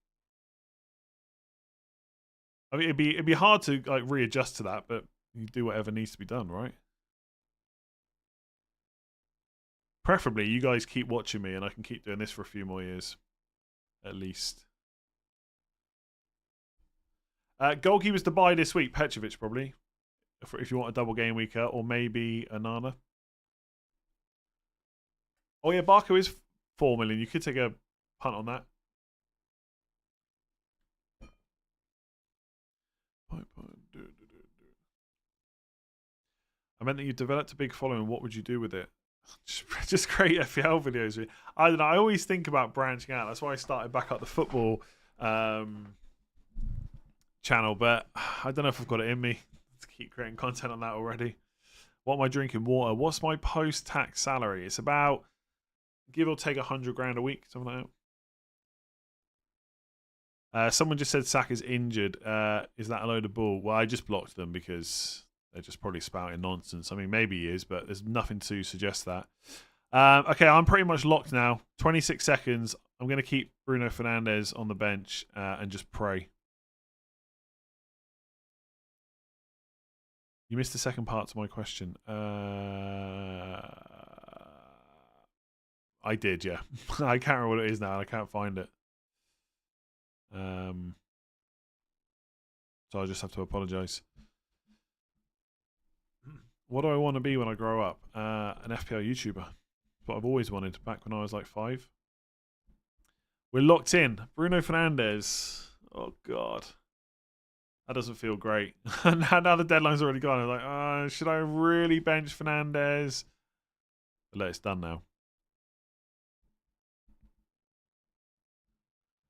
I mean, it'd be hard to like readjust to that, but you do whatever needs to be done, right? Preferably, you guys keep watching me, and I can keep doing this for a few more years, at least. Goalkeepers to buy this week: Petrovic probably, if you want a double game weeker, or maybe Anana. Oh yeah, Barco is 4 million. You could take a punt on that. I meant that you developed a big following. What would you do with it? Just create FPL videos. I don't know. I always think about branching out. That's why I started back up the football channel. But I don't know if I've got it in me to keep creating content on that already. What am I drinking? Water. What's my post-tax salary? It's about, give or take, 100 grand a week, something like that. Someone just said Saka's injured. Is that a load of bull? Well, I just blocked them because they're just probably spouting nonsense. I mean, maybe he is, but there's nothing to suggest that. Okay, I'm pretty much locked now. 26 seconds. I'm going to keep Bruno Fernandes on the bench and just pray. You missed the second part to my question. I did, yeah. I can't remember what it is now, and I can't find it. So I just have to apologise. What do I want to be when I grow up? An FPL YouTuber. That's what I've always wanted back when I was like 5. We're locked in. Bruno Fernandes. Oh, God. That doesn't feel great. now the deadline's already gone. I'm like, should I really bench Fernandes? But it's done now.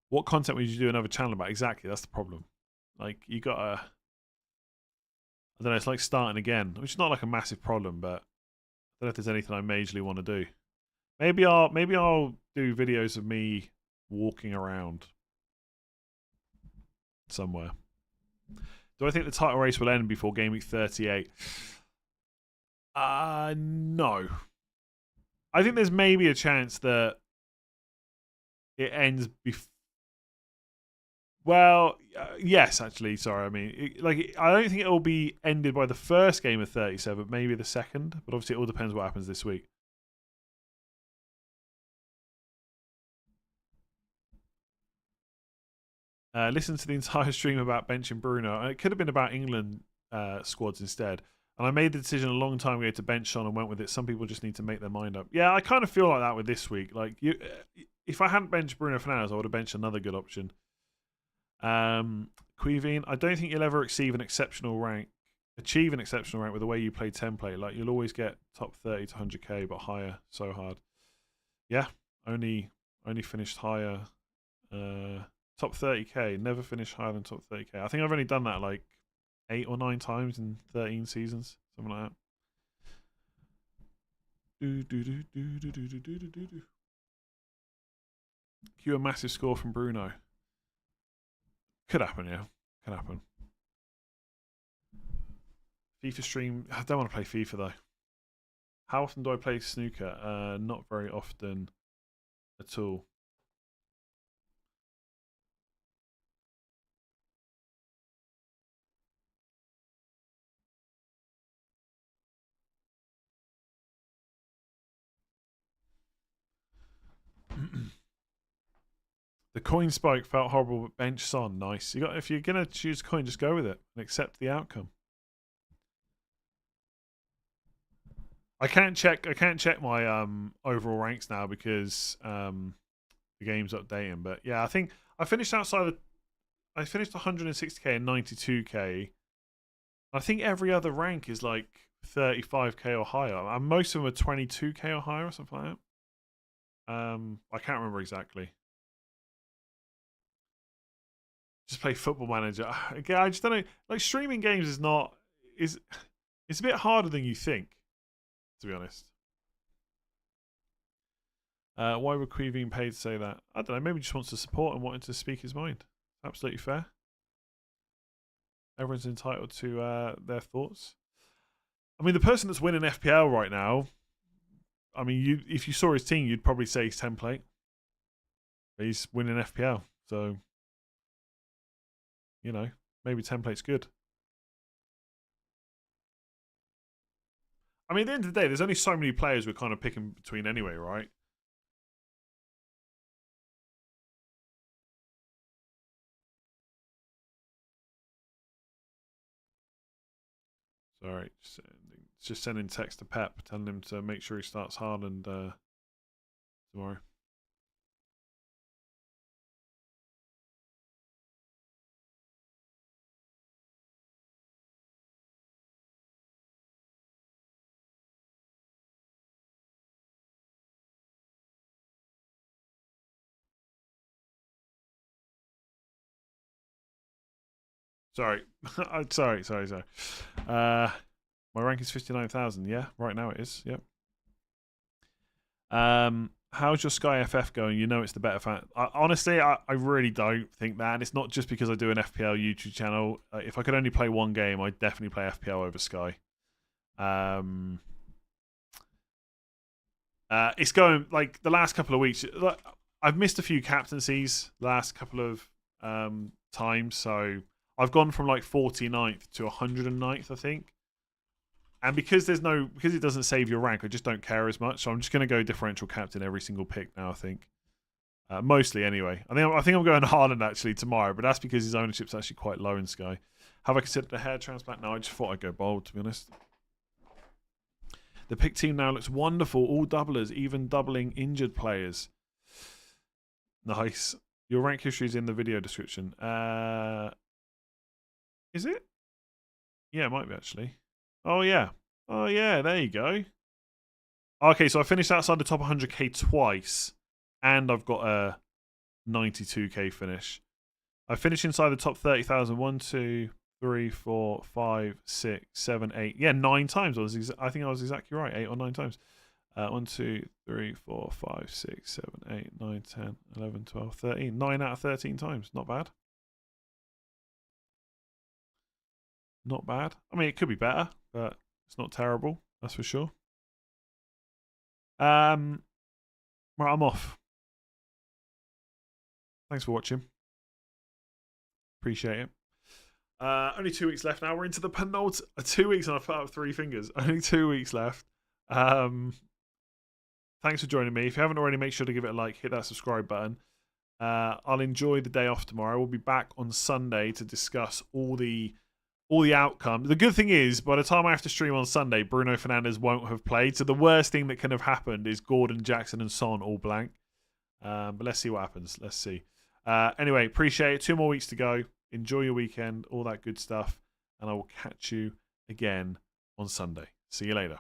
What content would you do another channel about? Exactly, that's the problem. Like, you gotta... I don't know, it's like starting again, which is not like a massive problem, but I don't know if there's anything I majorly want to do. Maybe I'll do videos of me walking around somewhere. Do I think the title race will end before Game Week 38? No. I think there's maybe a chance that it ends before. Well, yes, actually. Sorry, I mean, I don't think it will be ended by the first game of 37, maybe the second. But obviously, it all depends what happens this week. Listen to the entire stream about benching Bruno. It could have been about England squads instead. And I made the decision a long time ago to bench Son and went with it. Some people just need to make their mind up. Yeah, I kind of feel like that with this week. Like, if I hadn't benched Bruno Fernandes, I would have benched another good option. Queeveen, I don't think you'll ever achieve an exceptional rank with the way you play template. Like, you'll always get top 30 to 100k, but higher so hard. Yeah, only finished higher. Top 30k, never finished higher than top 30k. I think I've only done that like 8 or 9 times in 13 seasons, something like that. Cue a massive score from Bruno. Could happen, yeah. Could happen. FIFA stream. I don't want to play FIFA though. How often do I play snooker? Not very often at all. The coin spike felt horrible, but bench Son, nice. If you're gonna choose coin, just go with it and accept the outcome. I can't check my overall ranks now because the game's updating. But yeah, I think I finished I finished 160k and 92k. I think every other rank is like 35k or higher. And most of them are 22k or higher or something like that. I can't remember exactly. Just play Football Manager. Again, I just don't know. Like, streaming games is it's a bit harder than you think, to be honest. Why would Queeveen paid to say that? I don't know. Maybe he just wants to support and wanted to speak his mind. Absolutely fair. Everyone's entitled to their thoughts. I mean, the person that's winning FPL right now, I mean, if you saw his team, you'd probably say he's template. He's winning FPL, so you know, maybe template's good. I mean, at the end of the day, there's only so many players we're kind of picking between anyway, right? Sorry, just sending text to Pep, telling him to make sure he starts Haaland tomorrow. Sorry. sorry. My rank is 59,000. Yeah, right now it is. Yep. How's your Sky FF going? You know it's the better fan. Honestly, I really don't think that. And it's not just because I do an FPL YouTube channel. If I could only play one game, I'd definitely play FPL over Sky. It's going, like, the last couple of weeks. I've missed a few captaincies the last couple of times. So I've gone from like 49th to 109th, I think. And because it doesn't save your rank, I just don't care as much. So I'm just going to go differential captain every single pick now, I think. Mostly anyway. I think I'm going Haaland actually tomorrow, but that's because his ownership's actually quite low in Sky. Have I considered a hair transplant? No, I just thought I'd go bold, to be honest. The pick team now looks wonderful. All doublers, even doubling injured players. Nice. Your rank history is in the video description. Is it? Yeah, it might be actually. Oh, yeah. Oh, yeah, there you go. Okay, so I finished outside the top 100k twice, and I've got a 92k finish. I finished inside the top 30,000 1, 2, 3, 4, 5, 6, 7, 8. Yeah, 9 times. I think I was exactly right. 8 or 9 times. 1, 2, 3, 4, 5, 6, 7, 8, 9, 10, 11, 12, 13. 9 out of 13 times. Not bad. Not bad. I mean, it could be better, but it's not terrible. That's for sure. Right, I'm off. Thanks for watching. Appreciate it. Only 2 weeks left now. We're into the penultimate. 2 weeks and I've put up 3 fingers. Only 2 weeks left. Thanks for joining me. If you haven't already, make sure to give it a like. Hit that subscribe button. I'll enjoy the day off tomorrow. We'll be back on Sunday to discuss all the outcomes. The good thing is, by the time I have to stream on Sunday, Bruno Fernandes won't have played. So the worst thing that can have happened is Gordon, Jackson, and Son all blank. But let's see what happens. Let's see. Anyway, appreciate it. 2 more weeks to go. Enjoy your weekend, all that good stuff. And I will catch you again on Sunday. See you later.